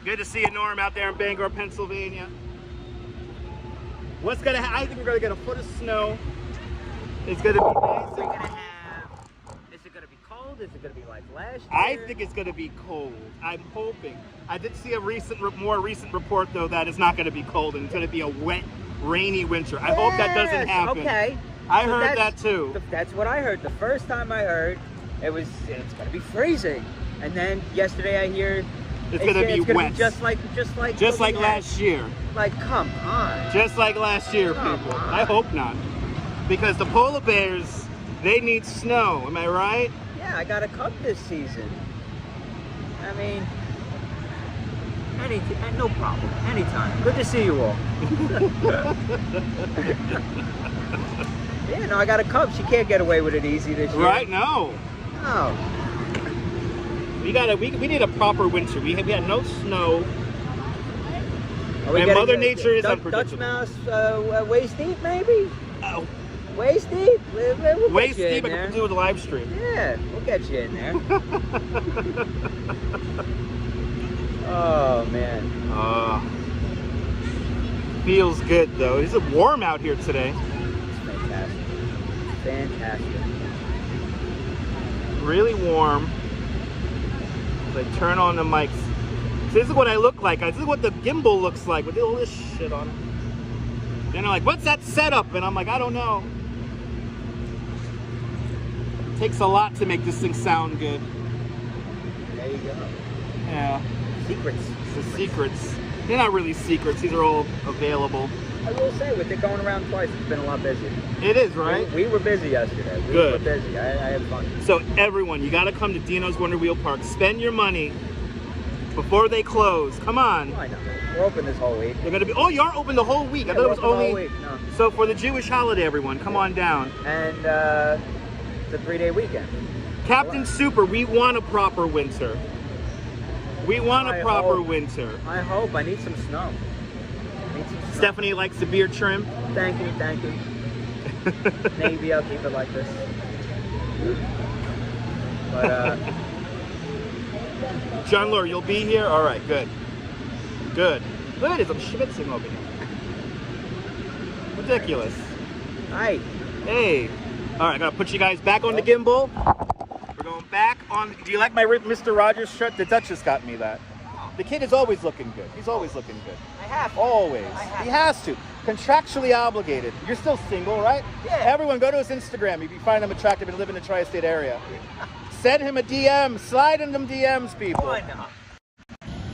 Good to see you, Norm, out there in Bangor, Pennsylvania. What's gonna happen? I think we're gonna get a foot of snow. It's gonna be nice. We're gonna have. Is it gonna be cold? Is it gonna be like last year? I think it's going to be cold. I'm hoping. I did see a more recent report, though, that it's not going to be cold and it's going to be a wet, rainy winter. I hope that doesn't happen. Okay. I So heard that too. That's what I heard. The first time I heard, it's gonna be freezing, and then yesterday I hear It's going to be wet. Just like Just like looking at- last year. Like, come on. Just like last year, Come people. on. I hope not. Because the polar bears, they need snow. Am I right? Yeah, I got a cup this season. I mean, no problem. Anytime. Good to see you all. Yeah, no, I got a cup. She can't get away with it easy this year. Right? No. No. We need a proper winter. We had no snow. Are we And getting Mother a Nature is Dutch unpredictable. mouse waist deep, maybe? Oh, Waist deep? We'll waist get you deep, I in there. can do with a live stream. Yeah, we'll get you in there. Oh, man. Feels good though. It's warm out here today. It's fantastic. Fantastic. Really warm. Like turn on the mics. So this is what I look like. This is what the gimbal looks like with all this shit on it. And they're like, what's that setup? And I'm like, I don't know. It takes a lot to make this thing sound good. There you go. Yeah. Secrets. The secrets. They're not really secrets. These are all available. I will say, with it going around twice, it's been a lot busier. It is, right? We were busy yesterday. We Good. were busy. I had fun. So everyone, you got to come to Dino's Wonder Wheel Park. Spend your money before they close. Come on. Why not? We're open this whole week. They're gonna be. Oh, you are open the whole week. Yeah, I thought it was we're open the only. whole week. No. So for the Jewish holiday, everyone, come on down. And it's a 3-day weekend. Captain Super, we want a proper winter. We want a proper winter. I hope. I need some snow. Stephanie likes the beard trim. Thank you, thank you. Maybe I'll keep it like this. But John Lure, you'll be here? All right, good. Good. Look at this, I'm schwitzing over here. Ridiculous. hi. Hey. All right, I gotta put you guys back on the gimbal. We're going back on. Do you like my Mr. Rogers shirt? The Duchess got me that. The kid is always looking good. He's always looking good. I have. Always. I have. He has to. Contractually obligated. You're still single, right? Yeah. Everyone, go to his Instagram if you find him attractive and live in the tri-state area. Send him a DM. Slide in them DMs, people. Why not?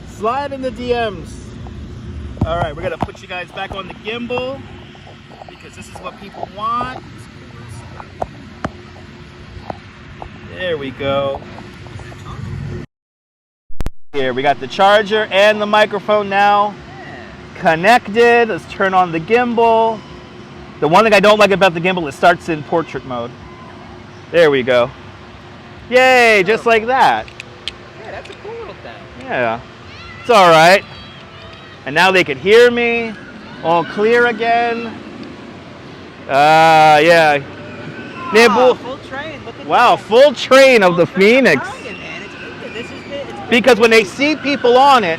Slide in the DMs. All right, we're gonna put you guys back on the gimbal because this is what people want. There we go. Here, we got the charger and the microphone now connected. Let's turn on the gimbal. The one thing I don't like about the gimbal, it starts in portrait mode. There we go. Yay, just like that. Yeah, that's a cool little thing. Yeah, it's all right. And now they can hear me, all clear again. Yeah. Wow, full train. Look at Wow, that. full train of the Phoenix. I'm telling you, man, it's Because when they see people on it,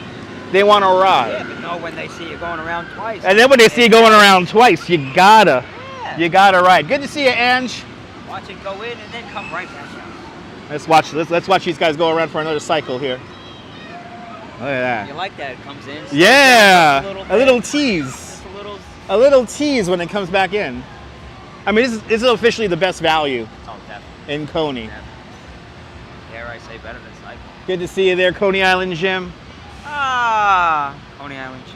they want to ride. Yeah, but no, when they see you going around twice. And then when they see you going around twice, you gotta ride. Good to see you, Ange. Watch it go in and then come right back out. Let's watch these guys go around for another cycle here. Look at that. You like that? It comes in. Yeah, a little tease. Just A little tease when it comes back in. I mean, this is officially the best value Oh, definitely. in Coney. Definitely. Dare I say better than cycle. Good to see you there, Coney Island Jim. Coney Island Gym.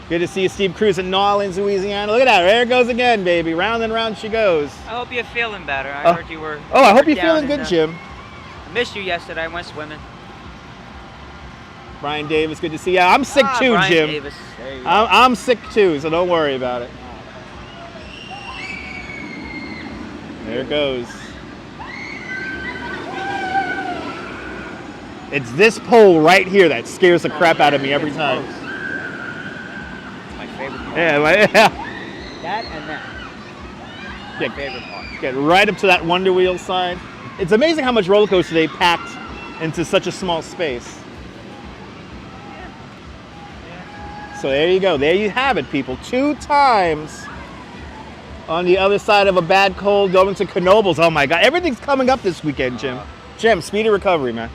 Good to see you, Steve Cruz in New Orleans, Louisiana. Look at that, there it goes again, baby. Round and round she goes. I hope you're feeling better. I heard you were. Oh, I hope you're down feeling in good, Jim. I missed you yesterday. I went swimming. Brian Davis, good to see you. I'm sick too, Brian Jim. Davis. There you go. I'm sick too, so don't worry about it. There it goes. It's this pole right here that scares the crap out of me every time. It's my favorite part. Yeah, That and that. My favorite part. Get right up to that Wonder Wheel side. It's amazing how much roller coaster they packed into such a small space. So there you go. There you have it, people. 2 times on the other side of a bad cold going to Knoebels. Oh my God. Everything's coming up this weekend, Jim. Jim, speedy recovery, man.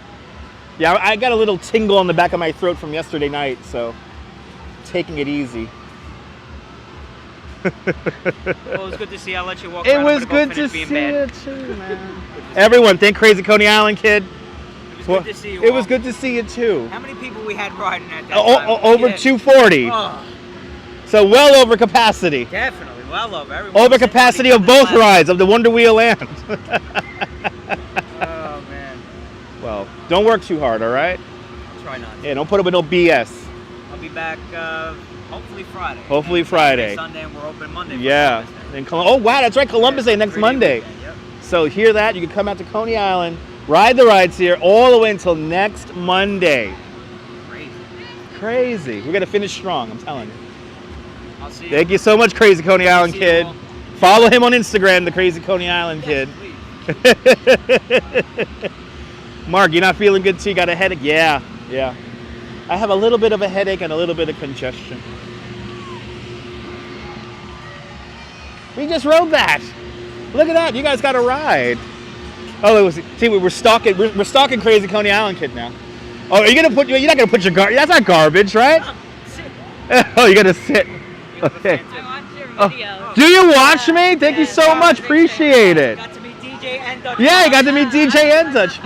Yeah, I got a little tingle on the back of my throat from yesterday night, so taking it easy. Well, it was good to see you. I'll let you walk It around. was I'm gonna good go to finish see being bad. you too, man. Everyone, thank Crazy Coney Island Kid. It was good to see you. It was all. good to see you too. How many people we had riding at that time? Over Yeah. 240. Oh, So well over capacity. definitely. Well over. Everyone Over was sitting on capacity each of other's both laps. rides of the Wonder Wheel and. Oh, man. Well, don't work too hard, all right? I'll try not to. Yeah, don't put up with no BS. I'll be back hopefully Friday. Hopefully And Friday. Sunday, and we're open Monday. For Yeah. Columbus Day. And oh wow, that's right, Columbus Day next 3-day Monday. weekend, yep. So hear that? You can come out to Coney Island, ride the rides here all the way until next Monday. Crazy. Crazy. We're gonna finish strong, I'm telling you. I'll see you. Thank you so much, Crazy Coney Island See you Kid. all. Follow him on Instagram, the Crazy Coney Island Yes, Kid. please. Mark, you're not feeling good too? You got a headache? Yeah. I have a little bit of a headache and a little bit of congestion. We just rode that. Look at that. You guys got a ride. Oh, it was. See, we're stalking. We're stalking crazy Coney Island kid now. Oh, are you gonna put? You're not gonna put your garbage. That's not garbage, right? Oh, you gotta sit. Okay. I watch your videos. Do you watch me? Thank you so much. Appreciate it. Got to meet DJ and Dutch. Yeah, you got to meet DJ and Dutch.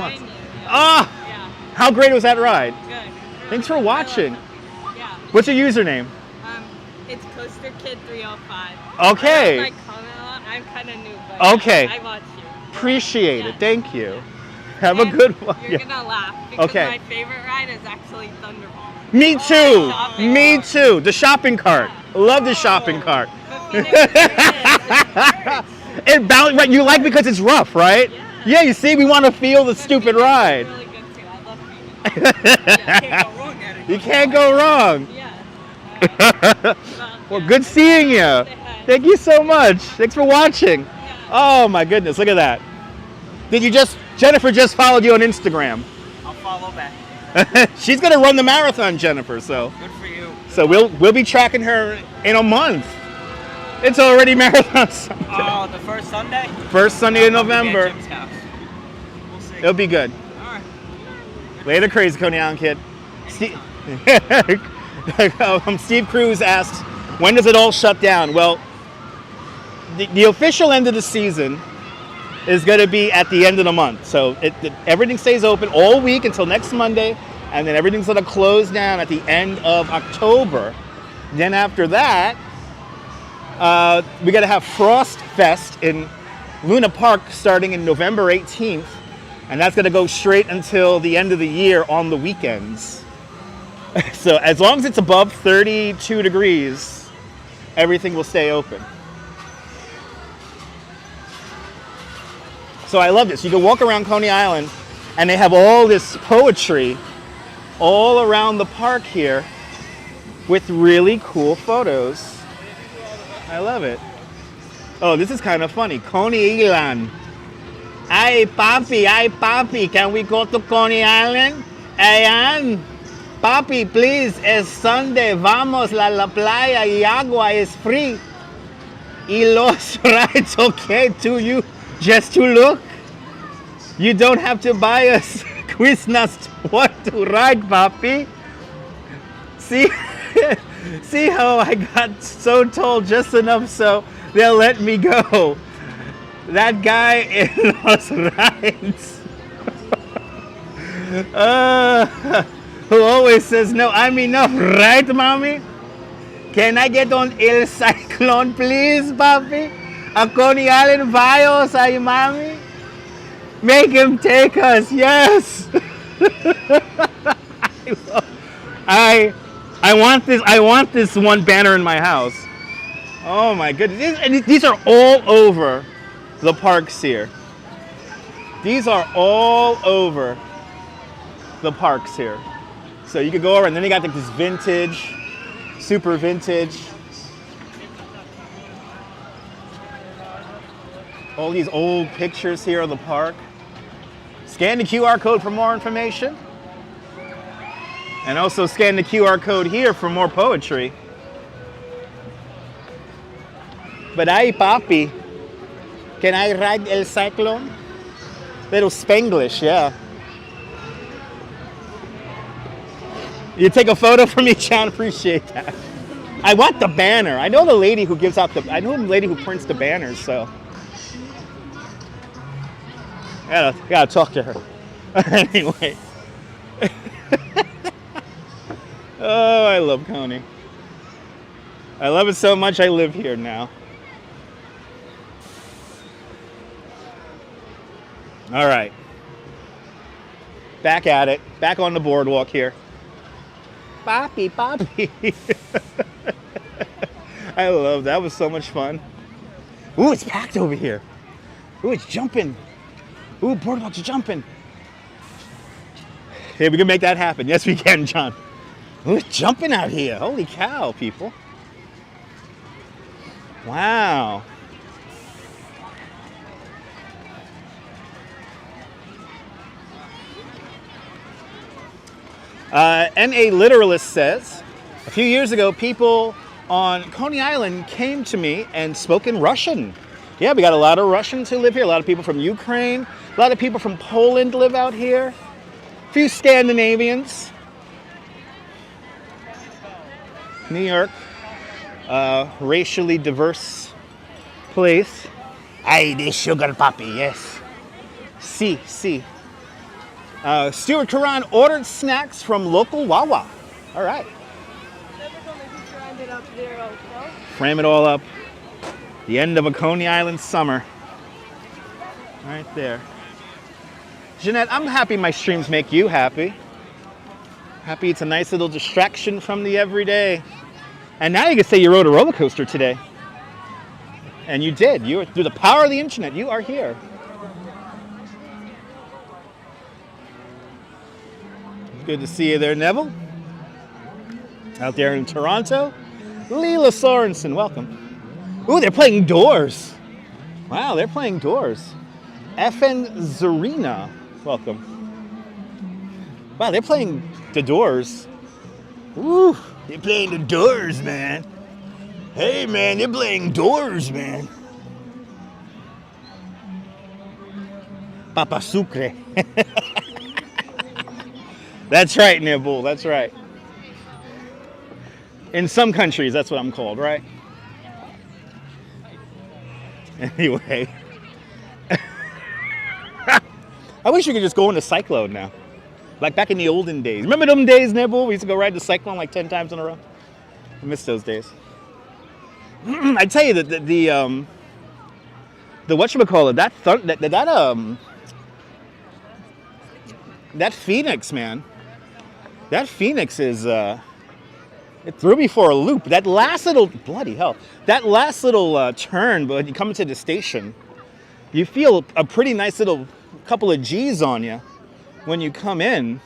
Ah, how great was that ride? Good. Thanks for watching. Yeah. What's your username? It's Coaster Kid 305. Okay. I don't, like, comment a lot. I'm kind of new, but Okay. I watch you. Appreciate it. Yeah. Thank you. Have a And good one. You're gonna laugh because Okay. my favorite ride is actually Thunderbolt. Me too. shopping Me cart. too. The shopping cart. Love the shopping cart. But Phoenix is It bounce. Right, you like because it's rough, right? Yeah. You see, we want to feel the stupid ride. really good too. I love Phoenix. You can't go wrong. Yeah. Well, good seeing you. Thank you so much. Thanks for watching. Oh my goodness, look at that. Jennifer just followed you on Instagram. I'll follow back. She's gonna run the marathon, Jennifer, so. Good for you. So we'll be tracking her in a month. It's already Marathon Sunday. Oh, the first Sunday? First Sunday in I'll be at November. Jim's house. We'll see. It'll be good. All right. Later, crazy Coney Island kid. Steve Cruz asked, when does it all shut down? Well, the official end of the season is going to be at the end of the month. So everything stays open all week until next Monday, and then everything's going to close down at the end of October. Then after that, we got to have Frost Fest in Luna Park starting in November 18th, and that's going to go straight until the end of the year on the weekends. So as long as it's above 32 degrees, everything will stay open. So I love this. You can walk around Coney Island, and they have all this poetry all around the park here with really cool photos. I love it. Oh, this is kind of funny. Coney Island. Ay, papi, can we go to Coney Island? Ayan. Papi, please, es Sunday. Vamos a la playa y agua es free. Y los rides okay to you just to look. You don't have to buy us Quiznas what to ride, papi. See? See how I got so told just enough so they'll let me go. That guy in los rides. Who always says no. I'm enough, right, mommy? Can I get on El Cyclone, please, papi? A Coney Island Bios, ay, mommy? Make him take us, yes. I want this one banner in my house. Oh my goodness. These are all over the parks here. These are all over the parks here. So you could go over, and then they got like this vintage, super vintage. All these old pictures here of the park. Scan the QR code for more information. And also scan the QR code here for more poetry. But ay, papi, can I ride El Cyclone? Little Spanglish, yeah. You take a photo for me, John? Appreciate that. I want the banner. I know the lady who gives out I know the lady who prints the banners, so. I gotta talk to her. Anyway. Oh, I love Coney. I love it so much I live here now. All right. Back at it. Back on the boardwalk here. Papi, papi. I love that. That was so much fun. Ooh, it's packed over here. Ooh, it's jumping. Ooh, boardwalk's jumping. Hey, we can make that happen. Yes, we can, John. Ooh, it's jumping out here. Holy cow, people. Wow. N.A. Literalist says, a few years ago, people on Coney Island came to me and spoke in Russian. Yeah, we got a lot of Russians who live here, a lot of people from Ukraine, a lot of people from Poland live out here, a few Scandinavians. New York, racially diverse place. Aye, the sugar puppy, yes. Si. Stuart Karan ordered snacks from local Wawa. All right. Frame it all up. The end of a Coney Island summer. Right there. Jeanette, I'm happy my streams make you happy. Happy it's a nice little distraction from the everyday. And now you can say you rode a roller coaster today. And you did. You, through the power of the internet, you are here. Good to see you there, Neville. Out there in Toronto. Leela Sorensen, welcome. Ooh, they're playing Doors. Wow, they're playing Doors. FN Zarina, welcome. Wow, they're playing the Doors. Woo, they're playing the Doors, man. Hey, man, they're playing Doors, man. Papa Sucre. That's right, Nibble, that's right. In some countries, that's what I'm called, right? Anyway. I wish we could just go into Cyclone now. Like back in the olden days. Remember them days, Nibble? We used to go ride the Cyclone like 10 times in a row. I miss those days. I tell you that the whatchamacallit, that Phoenix, man. That Phoenix is it threw me for a loop. That last little, bloody hell, that last little turn, but when you come into the station, you feel a pretty nice little couple of G's on you when you come in.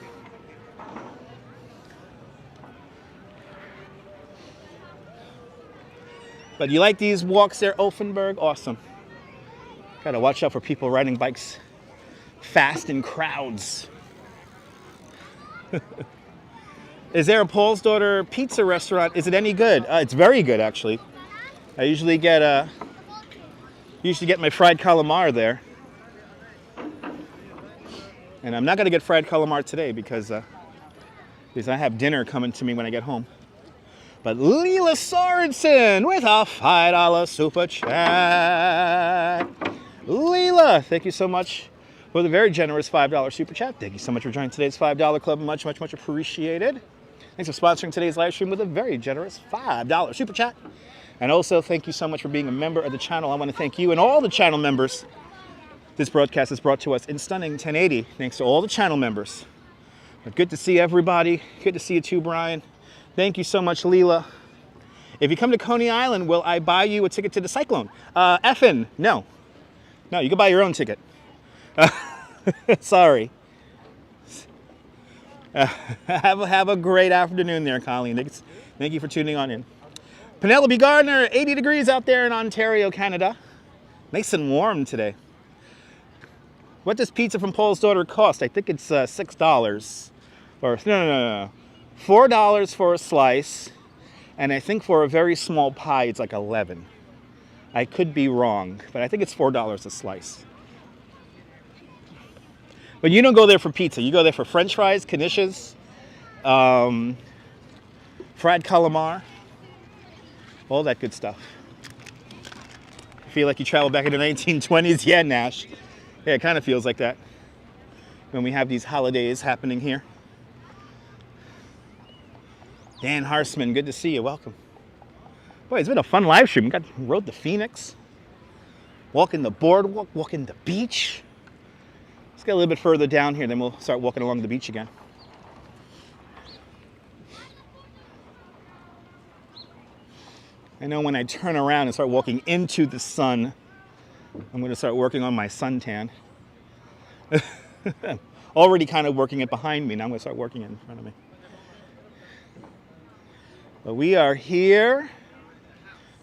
But you like these walks there, Offenburg? Awesome. Gotta watch out for people riding bikes fast in crowds. Is there a Paul's Daughter pizza restaurant? Is it any good? It's very good, actually. I usually get my fried calamar there. And I'm not gonna get fried calamar today because I have dinner coming to me when I get home. But Leela Sorensen with a $5 super chat. Leela, thank you so much for the very generous $5 super chat. Thank you so much for joining today's $5 club. Much, much, much appreciated. Thanks for sponsoring today's live stream with a very generous $5 super chat. And also, thank you so much for being a member of the channel. I want to thank you and all the channel members. This broadcast is brought to us in stunning 1080. Thanks to all the channel members. But good to see everybody. Good to see you too, Brian. Thank you so much, Leela. If you come to Coney Island, will I buy you a ticket to the Cyclone? Effin, no. No, you can buy your own ticket. Sorry. Have a great afternoon there, Colleen. Thank you for tuning on in. Penelope Gardner, 80 degrees out there in Ontario, Canada. Nice and warm today. What does pizza from Paul's Daughter cost? I think it's $6. Or no. $4 for a slice. And I think for a very small pie, it's like $11. I could be wrong, but I think it's $4 a slice. But you don't go there for pizza. You go there for French fries, knishes, fried calamar, all that good stuff. Feel like you travel back in the 1920s? Yeah, Nash. Yeah, it kind of feels like that when we have these holidays happening here. Dan Harsman, good to see you. Welcome. Boy, it's been a fun live stream. Rode the Phoenix, walking the boardwalk, walking the beach. Let's get a little bit further down here, then we'll start walking along the beach again. I know when I turn around and start walking into the sun, I'm going to start working on my suntan. Already kind of working it behind me. Now I'm going to start working it in front of me. But we are here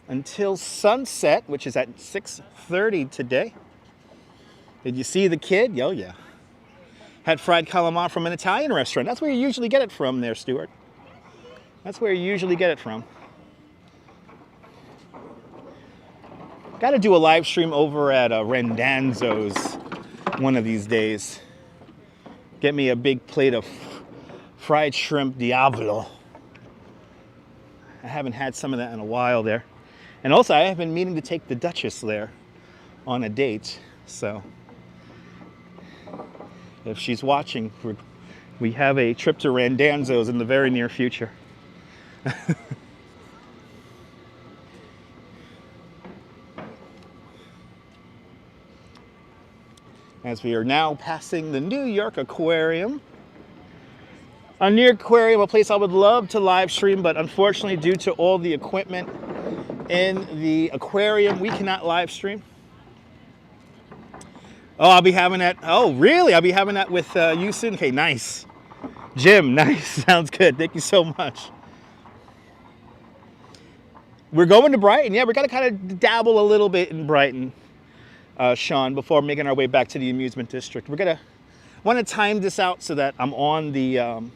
until sunset, which is at 6:30 today. Did you see the kid? Oh, yeah. Had fried calamar from an Italian restaurant. That's where you usually get it from there, Stuart. That's where you usually get it from. Got to do a live stream over at Rendanzo's one of these days. Get me a big plate of fried shrimp Diavolo. I haven't had some of that in a while there. And also, I have been meaning to take the Duchess there on a date. So, if she's watching, we have a trip to Rendanzo's in the very near future. As we are now passing the New York Aquarium. A New York Aquarium, a place I would love to live stream, but unfortunately, due to all the equipment in the aquarium, we cannot live stream. Oh, I'll be having that. Oh, really? I'll be having that with you soon. Okay, nice. Jim, nice. Sounds good. Thank you so much. We're going to Brighton. Yeah, we're going to kind of dabble a little bit in Brighton, Sean, before making our way back to the amusement district. We're going to want to time this out so that I'm on the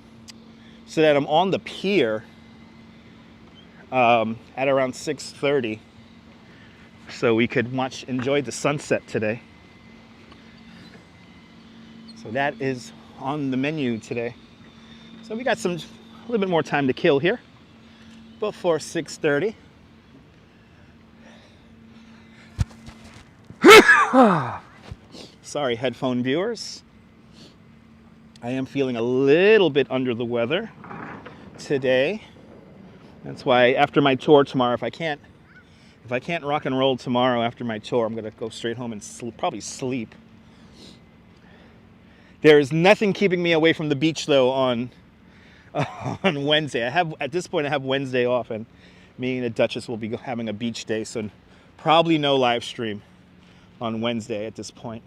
pier at around 6:30, so we could enjoy the sunset today. So that is on the menu today. So we got a little bit more time to kill here before 6:30. Sorry, headphone viewers. I am feeling a little bit under the weather today. That's why after my tour tomorrow, if I can't rock and roll tomorrow after my tour, I'm gonna go straight home and probably sleep. There is nothing keeping me away from the beach though on Wednesday. At this point I have Wednesday off, and me and the Duchess will be having a beach day, so probably no live stream on Wednesday at this point.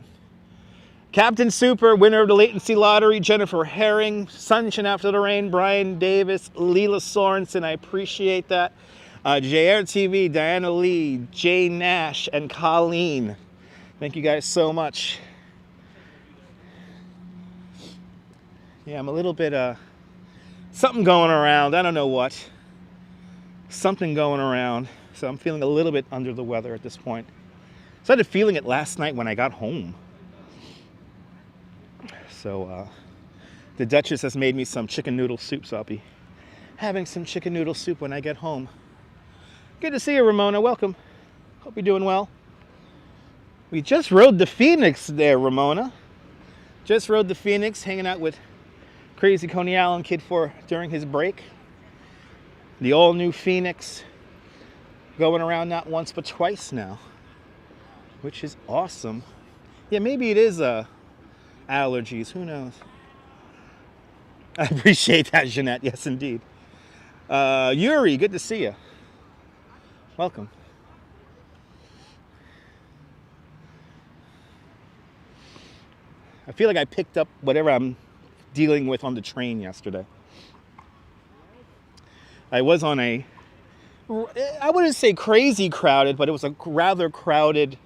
Captain Super, winner of the Latency Lottery, Jennifer Herring, Sunshine After the Rain, Brian Davis, Leela Sorensen, I appreciate that. JR TV, Diana Lee, Jay Nash, and Colleen. Thank you guys so much. Yeah, I'm a little bit, something going around, I don't know what. Something going around, so I'm feeling a little bit under the weather at this point. I started feeling it last night when I got home. So the Duchess has made me some chicken noodle soup, so I'll be having some chicken noodle soup when I get home. Good to see you, Ramona. Welcome. Hope you're doing well. We just rode the Phoenix there, Ramona. Just rode the Phoenix, hanging out with crazy Coney Island kid during his break. The all-new Phoenix, going around not once but twice now, which is awesome. Yeah, maybe it is allergies, who knows? I appreciate that, Jeanette. Yes, indeed. Yuri, good to see you. Welcome. I feel like I picked up whatever I'm dealing with on the train yesterday. I was on I wouldn't say crazy crowded, but it was a rather crowded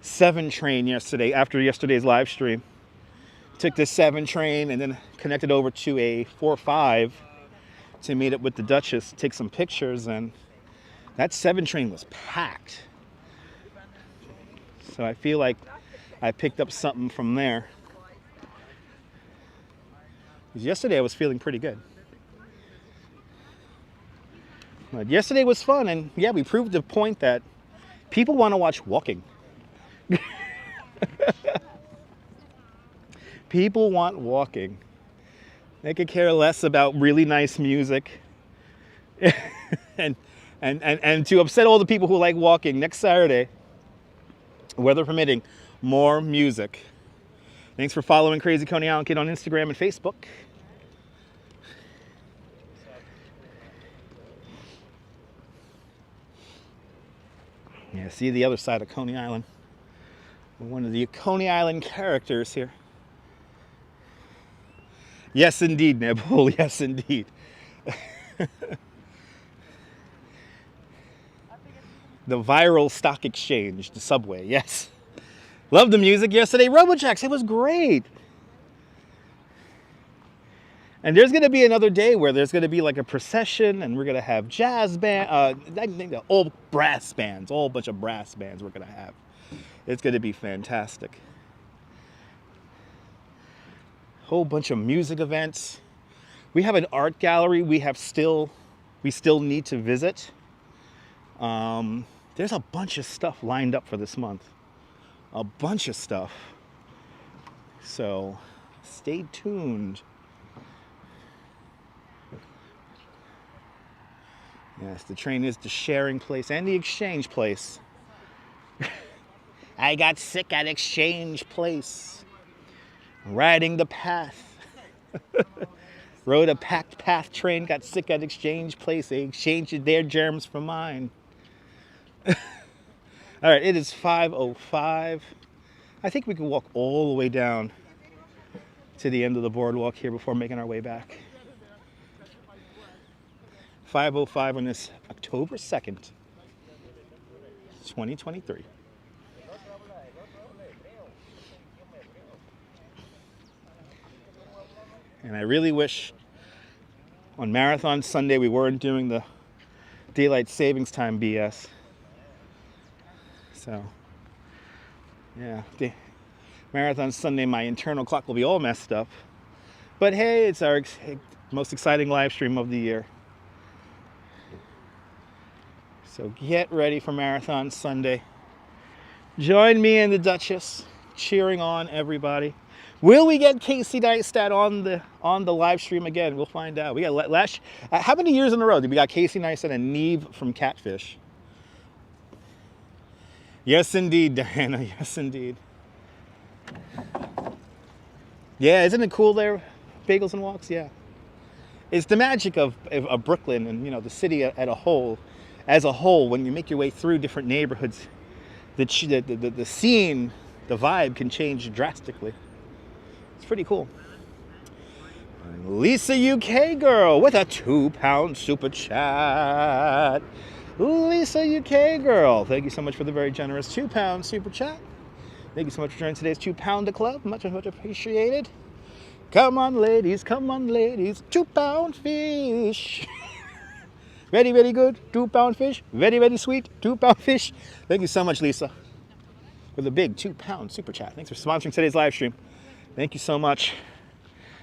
7 train yesterday after yesterday's live stream. Took the 7 train and then connected over to a 4-5 to meet up with the Duchess, take some pictures, and that 7 train was packed. So I feel like I picked up something from there. Because yesterday I was feeling pretty good. But yesterday was fun, and yeah, we proved the point that people want to watch walking. People want walking. They could care less about really nice music. and to upset all the people who like walking, next Saturday, weather permitting, more music. Thanks for following Crazy Coney Island Kid on Instagram and Facebook. Yeah, see the other side of Coney Island. One of the Coney Island characters here. Yes, indeed, Nebul. Yes, indeed. The viral stock exchange, the subway. Yes. Loved the music yesterday. RoboJax, it was great. And there's going to be another day where there's going to be like a procession, and we're going to have jazz band, all brass bands, all bunch of brass bands we're going to have. It's going to be fantastic. Whole bunch of music events. We have an art gallery we still need to visit. There's a bunch of stuff lined up for this month. A bunch of stuff. So stay tuned. Yes, the train is the sharing place and the exchange place. I got sick at exchange place. Riding the path. Rode a packed path train, got sick at exchange place. They exchanged their germs for mine. All right, it is 5:05. I think we can walk all the way down to the end of the boardwalk here before making our way back. 5:05 on this October 2nd, 2023. And I really wish on Marathon Sunday we weren't doing the daylight savings time BS. So, yeah, Marathon Sunday, my internal clock will be all messed up. But hey, it's our most exciting live stream of the year. So get ready for Marathon Sunday. Join me and the Duchess cheering on everybody. Will we get Casey Neistat on the live stream again? We'll find out. We got how many years in a row did we got Casey Neistat and Neve from Catfish? Yes, indeed, Diana. Yes, indeed. Yeah, isn't it cool there? Bagels and walks, yeah. It's the magic of Brooklyn and the city as a whole. When you make your way through different neighborhoods, the scene, the vibe can change drastically. It's pretty cool. Lisa UK girl with a £2 super chat. Lisa UK girl, thank you so much for the very generous £2 super chat. Thank you so much for joining today's £2 club. Much appreciated. Come on, ladies, £2 fish. Very, very good, £2 fish. Very, very sweet, £2 fish. Thank you so much, Lisa, for the big £2 super chat. Thanks for sponsoring today's live stream. Thank you so much.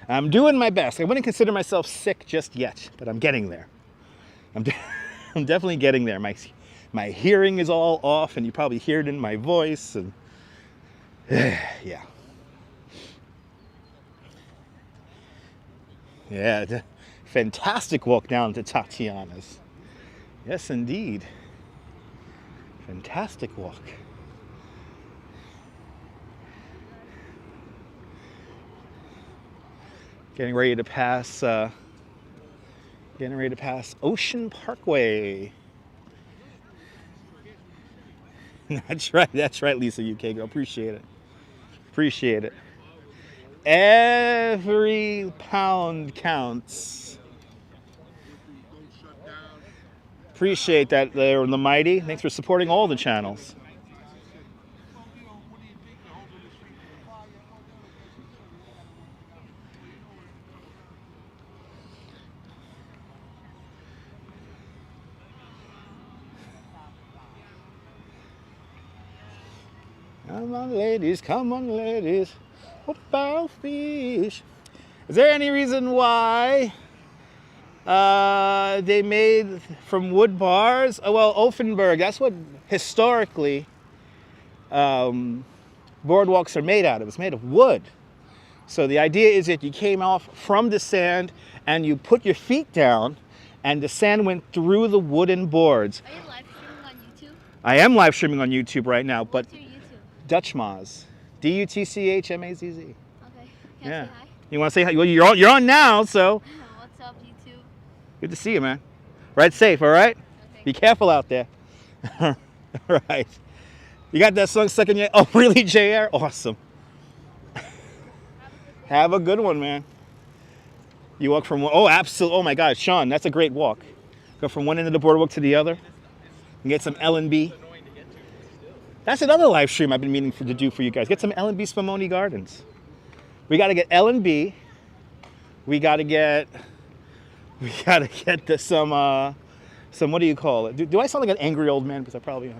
I'm doing my best. I wouldn't consider myself sick just yet, but I'm getting there. I'm definitely getting there. My hearing is all off, and you probably hear it in my voice. And yeah. Yeah, fantastic walk down to Tatiana's. Yes, indeed. Fantastic walk. Getting ready to pass Ocean Parkway. That's right, Lisa UK girl. Appreciate it. Every pound counts. Appreciate that there in the mighty. Thanks for supporting all the channels. Come on, ladies. What about fish? Is there any reason why they made from wood bars? Oh, well, Offenburg, that's what historically boardwalks are made out of. It's made of wood. So the idea is that you came off from the sand and you put your feet down and the sand went through the wooden boards. Are you live streaming on YouTube? I am live streaming on YouTube right now, but What's your YouTube? Dutchmaz. DUTCHMAZZ. Okay. Can I say hi? You want to say hi? Well, you're on now, so. What's up, YouTube? Good to see you, man. Ride safe, all right? Okay. Be careful out there. All right. You got that song stuck in your... Oh, really, JR? Awesome. Have a good one, man. You walk from one... Oh, absolutely. Oh, my God. Sean, that's a great walk. Go from one end of the boardwalk to the other. And get some L&B. That's another live stream I've been meaning to do for you guys. Get some L&B Spumoni Gardens. We got to get L&B. we gotta get some what do you call it? Do I sound like an angry old man? Because I probably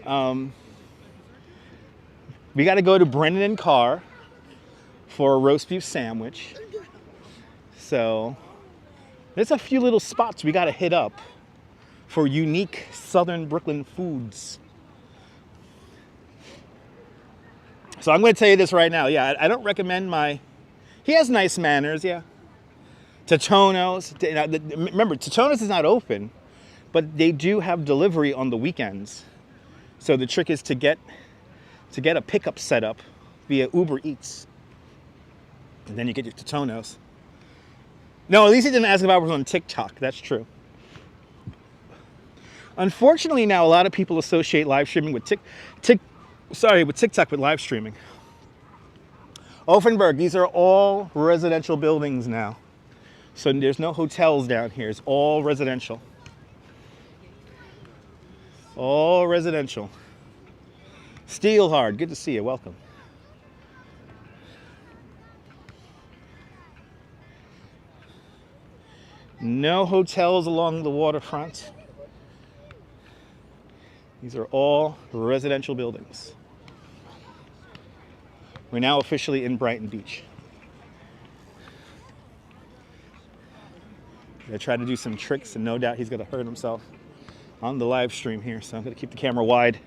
am. We gotta go to Brennan and Carr for a roast beef sandwich. So there's a few little spots we gotta hit up for unique Southern Brooklyn foods. So I'm gonna tell you this right now. Yeah, I don't recommend he has nice manners, yeah. Totono's, remember, Totono's is not open, but they do have delivery on the weekends. So the trick is to get a pickup set up via Uber Eats. And then you get your Totono's. No, at least he didn't ask if I was on TikTok. That's true. Unfortunately, now a lot of people associate live streaming with TikTok with live streaming. Offenburg, these are all residential buildings now. So there's no hotels down here. It's all residential. All residential. Steelhard, good to see you. Welcome. No hotels along the waterfront. These are all residential buildings. We're now officially in Brighton Beach. I tried to do some tricks, and no doubt he's going to hurt himself on the live stream here, so I'm going to keep the camera wide.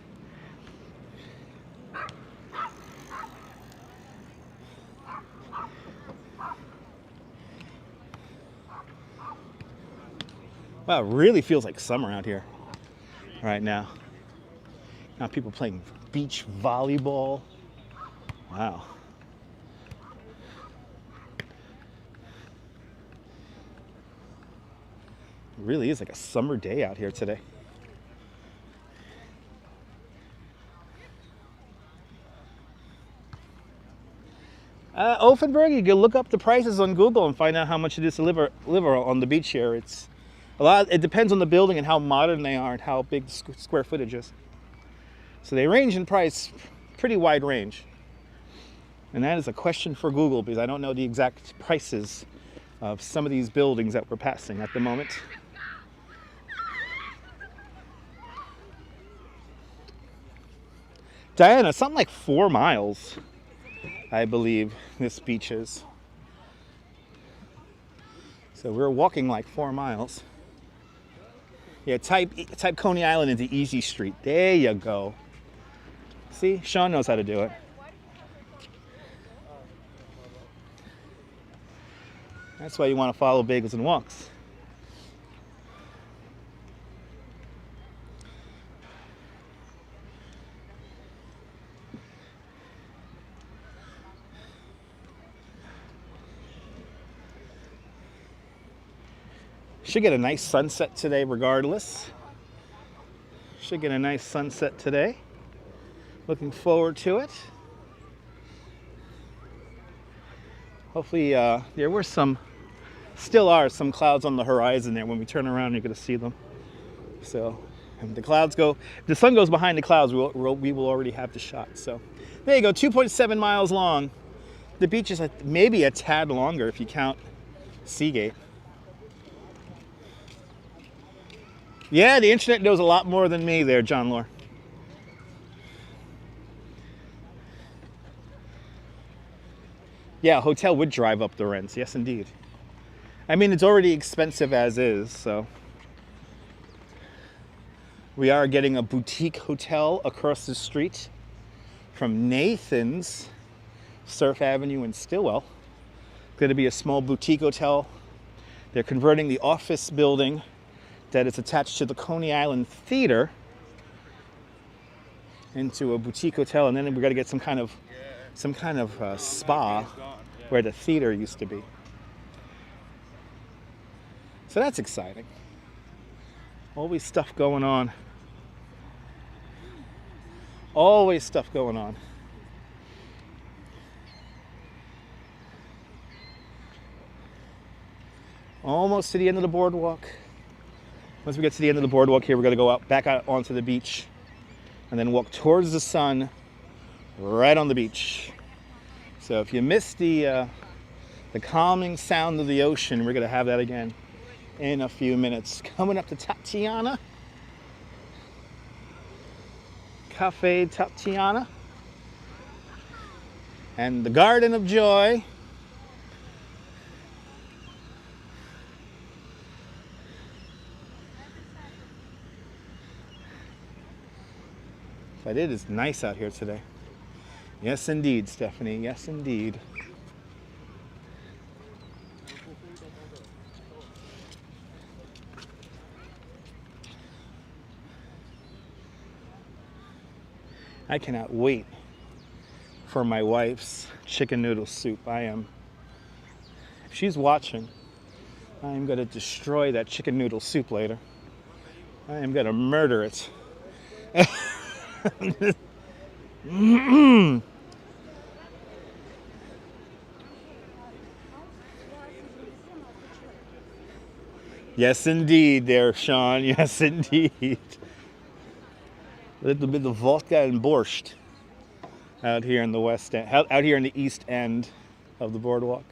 Wow, it really feels like summer out here right now. Now people playing beach volleyball. Wow. It really is like a summer day out here today. Offenburg, you can look up the prices on Google and find out how much it is to live on the beach here. It's a lot. It depends on the building and how modern they are and how big the square footage is. So they range in price, pretty wide range. And that is a question for Google because I don't know the exact prices of some of these buildings that we're passing at the moment. Diana, something like 4 miles, I believe this beach is. So we're walking like 4 miles. Yeah, type Coney Island into Easy Street. There you go. See, Sean knows how to do it. That's why you want to follow Bagels and Walks. Should get a nice sunset today regardless. Should get a nice sunset today. Looking forward to it. Hopefully there were still are some clouds on the horizon there. When we turn around you're going to see them. So if the sun goes behind the clouds, we will already have the shot. So there you go, 2.7 miles long. The beach is maybe a tad longer if you count Seagate. Yeah, the internet knows a lot more than me there, John Lore. Yeah, a hotel would drive up the rents. Yes, indeed. I mean, it's already expensive as is, so. We are getting a boutique hotel across the street from Nathan's, Surf Avenue in Stillwell. It's going to be a small boutique hotel. They're converting the office building that is attached to the Coney Island Theater into a boutique hotel, and then we got to get some kind of spa where the theater used to be. So that's exciting. Always stuff going on. Always stuff going on. Almost to the end of the boardwalk. Once we get to the end of the boardwalk here, we're going to go back out onto the beach and then walk towards the sun right on the beach. So if you missed the The calming sound of the ocean. We're going to have that again in a few minutes. Coming up to Tatiana. Cafe Tatiana. And the Garden of Joy. But it is nice out here today. Yes, indeed, Stephanie. Yes, indeed. I cannot wait for my wife's chicken noodle soup. If she's watching, I am going to destroy that chicken noodle soup later. I am going to murder it. Yes, indeed, there, Sean. Yes, indeed. A little bit of vodka and borscht out here in the west end, out here in the east end of the boardwalk.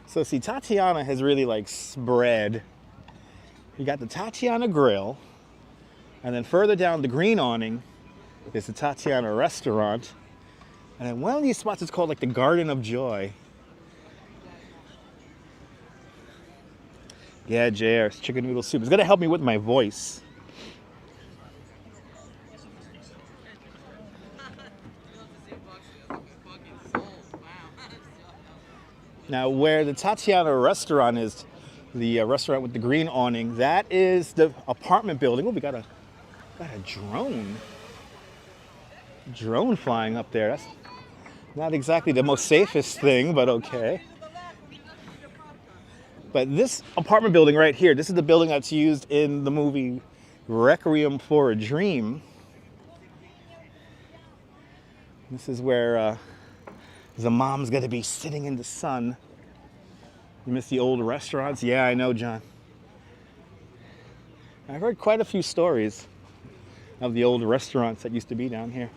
So see, Tatiana has really like spread. You got the Tatiana Grill, and then further down the green awning is the Tatiana Restaurant, and then one of these spots is called like the Garden of Joy. Yeah, JR's chicken noodle soup. It's gonna help me with my voice. Now, where the Tatiana Restaurant is, the restaurant with the green awning, that is the apartment building. Oh, we got a drone flying up there. That's not exactly the most safest thing, but okay. But this apartment building right here, this is the building that's used in the movie Requiem for a Dream. This is where the mom's gonna be sitting in the sun. You miss the old restaurants? Yeah, I know, John. I've heard quite a few stories of the old restaurants that used to be down here.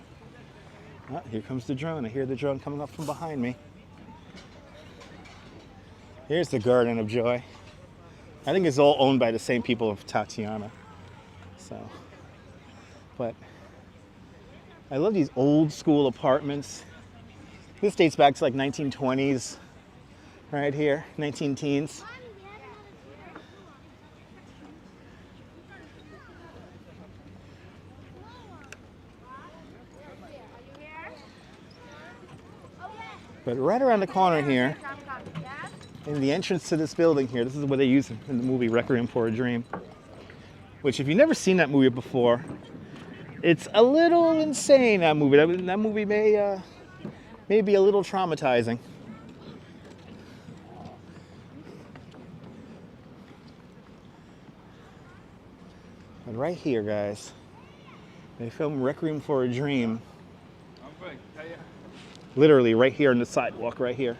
Oh, here comes the drone. I hear the drone coming up from behind me. Here's the Garden of Joy. I think it's all owned by the same people of Tatiana. So, but I love these old school apartments. This dates back to like 1920s, right here, 19-teens. But right around the corner here, in the entrance to this building here, this is what they use in the movie Requiem for a Dream. Which, if you've never seen that movie before, it's a little insane, that movie. That movie may be a little traumatizing. But right here, guys, they filmed Requiem for a Dream. Literally right here on the sidewalk, right here.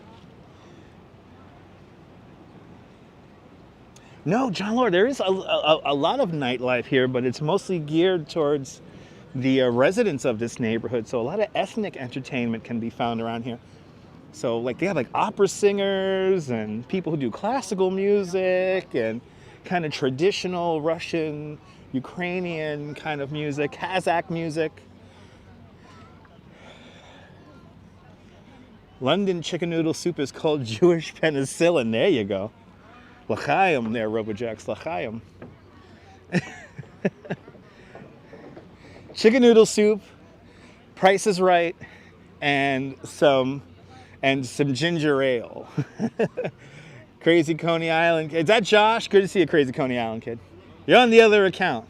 No, John Lord, there is a lot of nightlife here, but it's mostly geared towards the residents of this neighborhood. So a lot of ethnic entertainment can be found around here. So like they have like opera singers and people who do classical music and kind of traditional Russian, Ukrainian kind of music, Kazakh music. London chicken noodle soup is called Jewish penicillin. There you go. L'chaim there, Robojacks, l'chaim. Chicken noodle soup, Price is Right, and some ginger ale. Crazy Coney Island. Is that Josh? Good to see you, Crazy Coney Island kid. You're on the other account.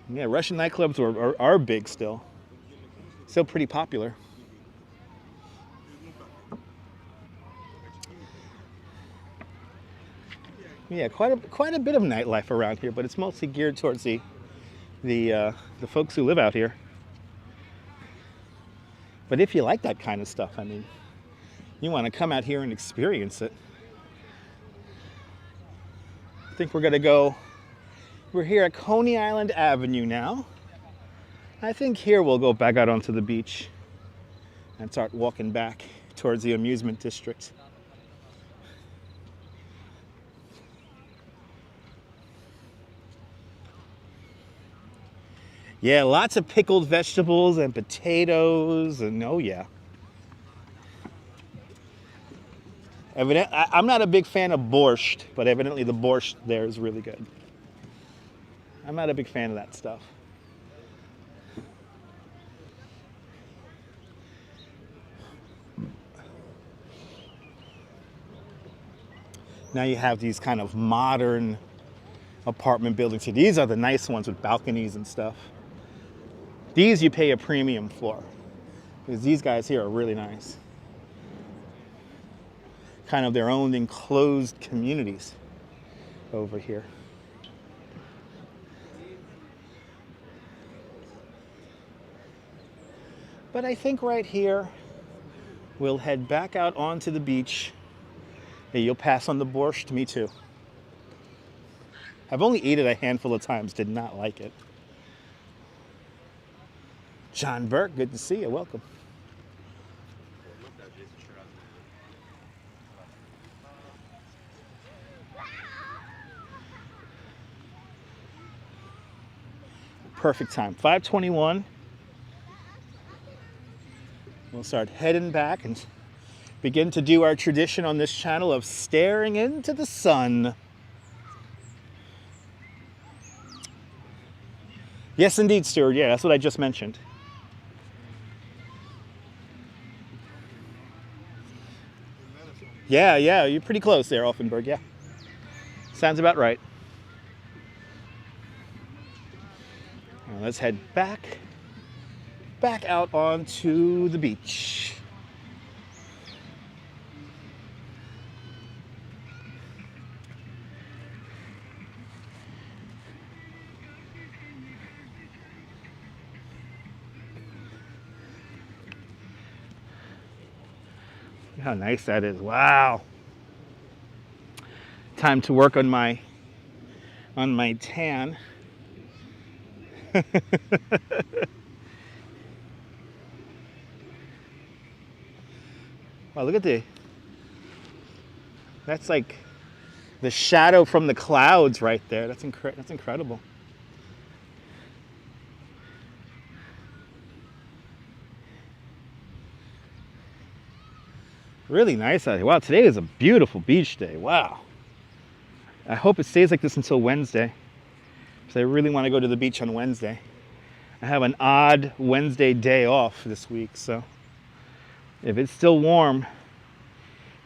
Yeah, Russian nightclubs are big still. Still pretty popular. Yeah, quite a bit of nightlife around here, but it's mostly geared towards the folks who live out here. But if you like that kind of stuff, I mean, you want to come out here and experience it. I think we're gonna go. We're here at Coney Island Avenue now. I think here we'll go back out onto the beach. and start walking back towards the amusement district. Yeah, lots of pickled vegetables and potatoes, and oh yeah. I'm not a big fan of borscht, but evidently the borscht there is really good. I'm not a big fan of that stuff. Now you have these kind of modern apartment buildings here. These are the nice ones with balconies and stuff. These you pay a premium for, because these guys here are really nice. Kind of their own enclosed communities over here. But I think right here, we'll head back out onto the beach. Hey, you'll pass on the borscht, me too. I've only eaten it a handful of times, did not like it. John Burke, good to see you, welcome. Perfect time, 5:21. We'll start heading back and begin to do our tradition on this channel of staring into the sun. Yes, indeed, Stuart. Yeah, that's what I just mentioned. Yeah, you're pretty close there, Offenberg, yeah. Sounds about right. Now let's head back out onto the beach. How nice that is. Wow. Time to work on my tan. Wow, look at that's like the shadow from the clouds right there. That's incredible. Really nice out here. Wow, today is a beautiful beach day. Wow. I hope it stays like this until Wednesday, because I really want to go to the beach on Wednesday. I have an odd Wednesday day off this week, so if it's still warm,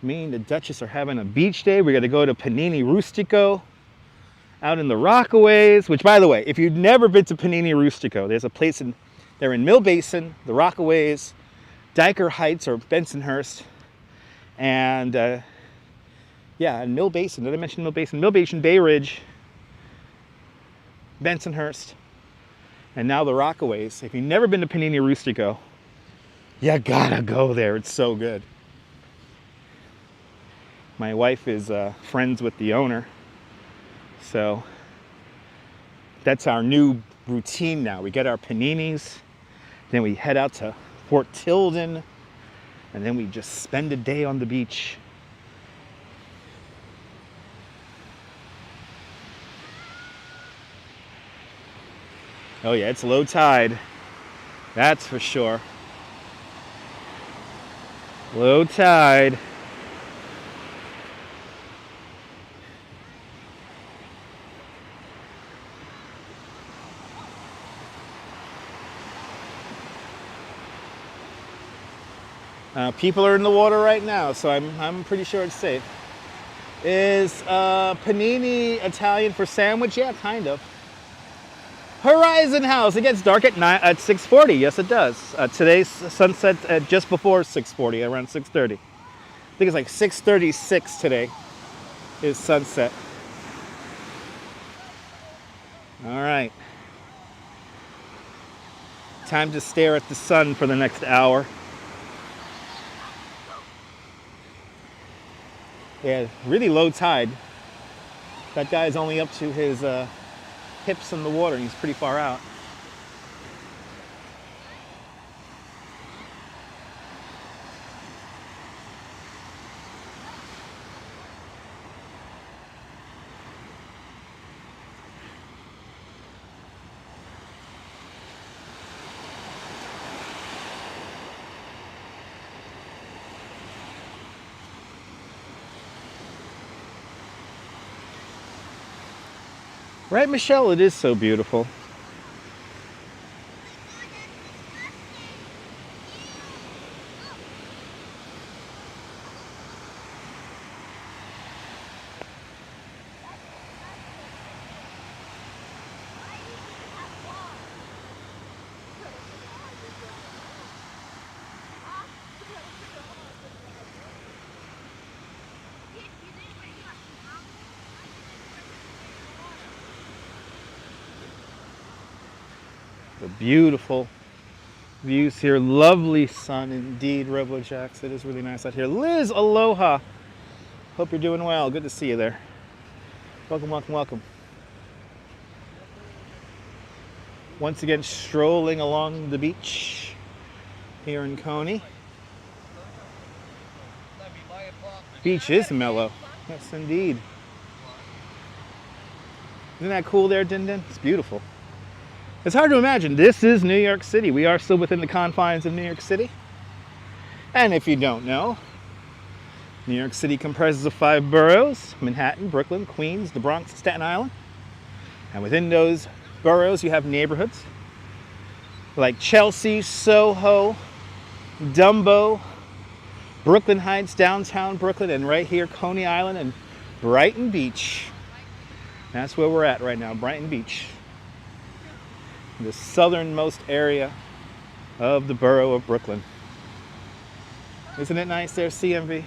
me and the Duchess are having a beach day. We're going to go to Panini Rustico out in the Rockaways, which, by the way, if you've never been to Panini Rustico, there's a place they're in Mill Basin, the Rockaways, Dyker Heights or Bensonhurst, and yeah, and Mill Basin. Did I mention Mill Basin? Mill Basin, Bay Ridge, Bensonhurst, and now the Rockaways. If you've never been to Panini Rustico, you gotta go there. It's so good. My wife is friends with the owner, so that's our new routine now. We get our paninis, then we head out to Fort Tilden, and then we just spend a day on the beach. Oh yeah, it's low tide. That's for sure. Low tide. People are in the water right now, so I'm pretty sure it's safe. Is panini Italian for sandwich? Yeah, kind of. Horizon House. It gets dark at 6:40. Yes, it does. Today's sunset at just before 6:40, around 6:30. I think it's like 6:36 today is sunset. All right. Time to stare at the sun for the next hour. Yeah, really low tide. That guy's only up to his hips in the water, and he's pretty far out. Right, Michelle? It is so beautiful. The beautiful views here. Lovely sun indeed, RoboJax. It is really nice out here. Liz, aloha. Hope you're doing well. Good to see you there. Welcome, welcome, welcome. Once again, strolling along the beach here in Coney. Beach is mellow. Yes, indeed. Isn't that cool there, Din Din? It's beautiful. It's hard to imagine. This is New York City. We are still within the confines of New York City. And if you don't know, New York City comprises of 5 boroughs: Manhattan, Brooklyn, Queens, the Bronx, and Staten Island. And within those boroughs, you have neighborhoods like Chelsea, Soho, Dumbo, Brooklyn Heights, downtown Brooklyn, and right here, Coney Island and Brighton Beach. That's where we're at right now, Brighton Beach. The southernmost area of the borough of Brooklyn. Isn't it nice there, CMV?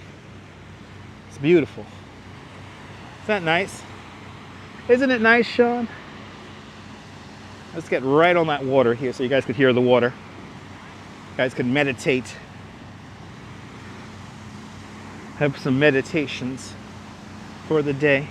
It's beautiful. Isn't that nice? Isn't it nice, Sean? Let's get right on that water here so you guys could hear the water. You guys could meditate. Have some meditations for the day.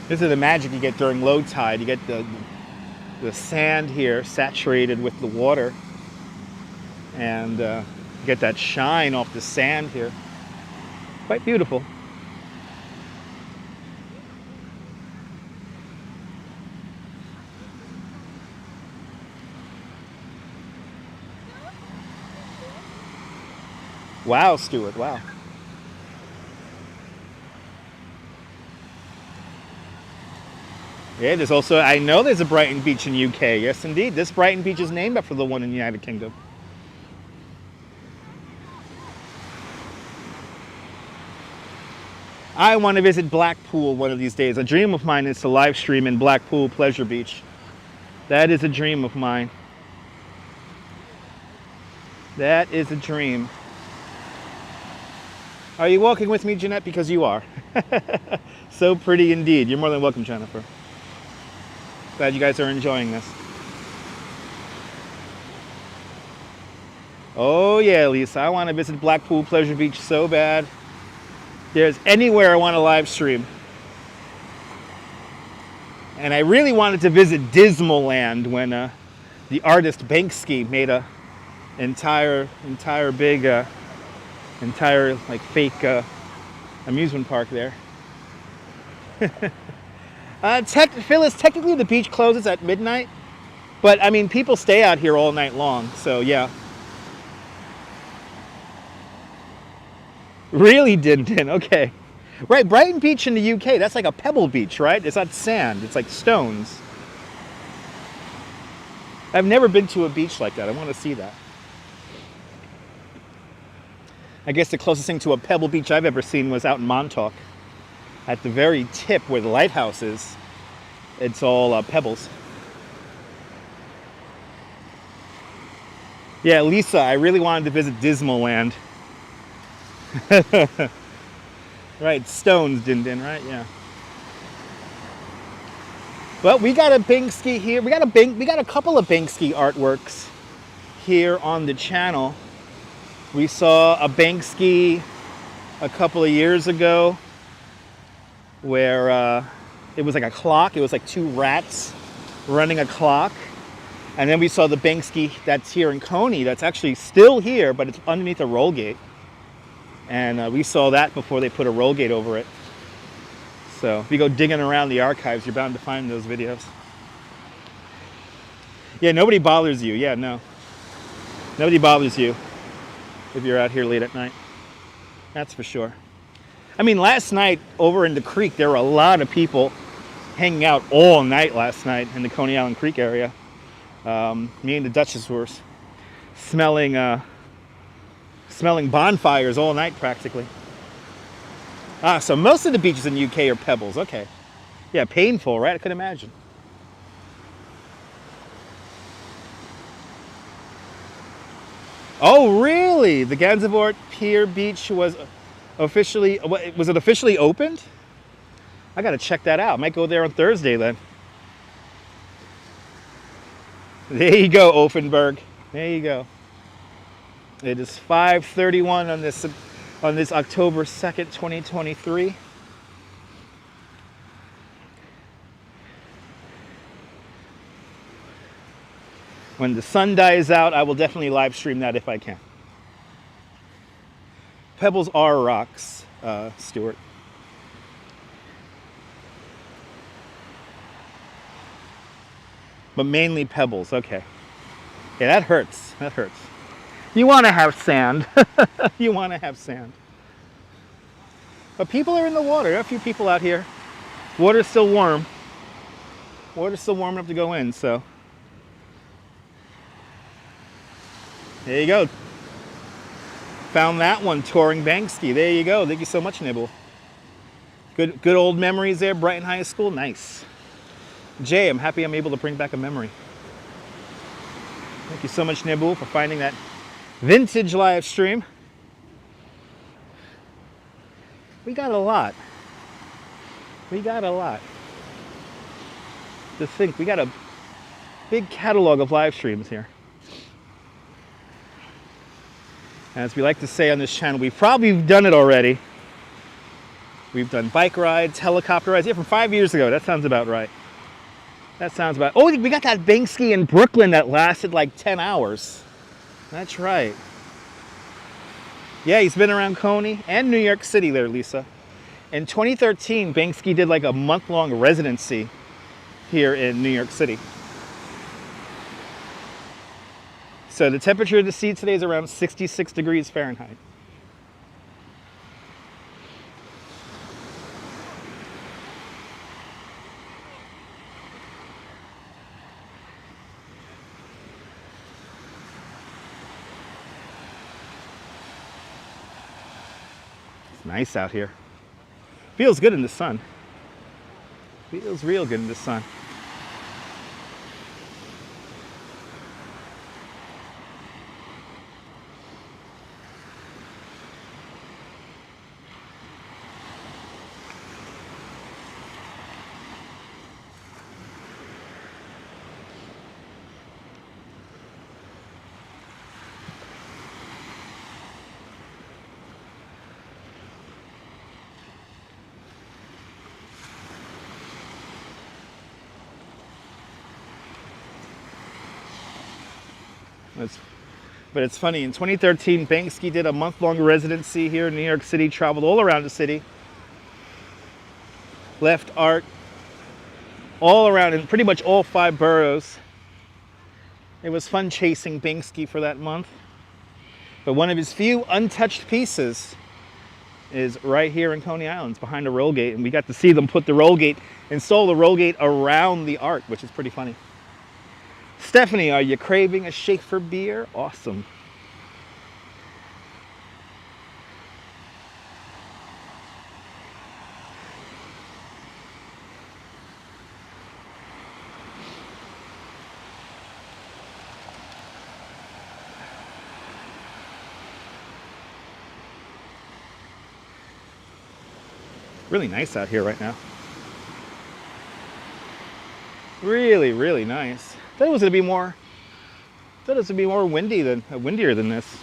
This is the magic you get during low tide. You get the sand here saturated with the water, and you get that shine off the sand here. Quite beautiful. Wow, Stuart, wow. Yeah, there's also, I know there's a Brighton Beach in UK. Yes, indeed. This Brighton Beach is named after the one in the United Kingdom. I want to visit Blackpool one of these days. A dream of mine is to live stream in Blackpool Pleasure Beach. That is a dream of mine. That is a dream. Are you walking with me, Jeanette? Because you are. So pretty indeed. You're more than welcome, Jennifer. Glad you guys are enjoying this. Oh yeah, Lisa, I want to visit Blackpool Pleasure Beach so bad. There's anywhere I want to live stream. And I really wanted to visit Dismaland when the artist Banksy made a entire big like fake amusement park there. Phyllis, technically the beach closes at midnight, but I mean people stay out here all night long, so yeah. Really, Din? Okay. Right, Brighton Beach in the UK, that's like a pebble beach, right? It's not sand, it's like stones. I've never been to a beach like that. I want to see that. I guess the closest thing to a pebble beach I've ever seen was out in Montauk. At the very tip where the lighthouse is, it's all pebbles. Yeah, Lisa, I really wanted to visit Dismaland. Right, stones, Din, right? Yeah. Well, we got a Banksy here. We got a couple of Banksy artworks here on the channel. We saw a Banksy a couple of years ago. where it was like a clock. It was like two rats running a clock. And then we saw the Banksy that's here in Coney that's actually still here, but it's underneath a roll gate. And we saw that before they put a roll gate over it. So if you go digging around the archives, you're bound to find those videos. Yeah, nobody bothers you. Yeah, no. Nobody bothers you if you're out here late at night. That's for sure. I mean, last night over in the creek, there were a lot of people hanging out all night last night in the Coney Island Creek area. Me and the Duchess were smelling bonfires all night practically. So most of the beaches in the UK are pebbles. Okay. Yeah, painful, right? I could imagine. Oh, really? The Gansevoort Pier Beach was officially, was it officially opened? I gotta check that out. Might go there on Thursday then. There you go, Offenberg. There you go. It is 5:31 on this October 2nd, 2023. When the sun dies out, I will definitely live stream that if I can. Pebbles are rocks, Stuart. But mainly pebbles, okay. Yeah, that hurts, that hurts. You want to have sand. You want to have sand. But people are in the water. There are a few people out here. Water's still warm. Water's still warm enough to go in, so. There you go. Found that one, touring Banksy. There you go. Thank you so much, Nibble. Good old memories there, Brighton High School. Nice. Jay, I'm happy I'm able to bring back a memory. Thank you so much, Nibble, for finding that vintage live stream. We got a lot. We got a lot. To think, we got a big catalog of live streams here. As we like to say on this channel, we've probably done it already. We've done bike rides, helicopter rides. Yeah, from 5 years ago. That sounds about right. That sounds about... Oh, we got that Banksy in Brooklyn that lasted like 10 hours. That's right. Yeah, he's been around Coney and New York City there, Lisa. In 2013, Banksy did like a month-long residency here in New York City. So the temperature of the sea today is around 66 degrees Fahrenheit. It's nice out here. Feels good in the sun. Feels real good in the sun. But it's funny, in 2013, Banksy did a month-long residency here in New York City, traveled all around the city, left art all around in pretty much all 5 boroughs. It was fun chasing Banksy for that month. But one of his few untouched pieces is right here in Coney Island, behind a roll gate, and we got to see them put the roll gate, install the roll gate around the art, which is pretty funny. Stephanie, are you craving a Schaefer beer? Awesome. Really nice out here right now. Really, really nice. I thought it was gonna be more windier than this.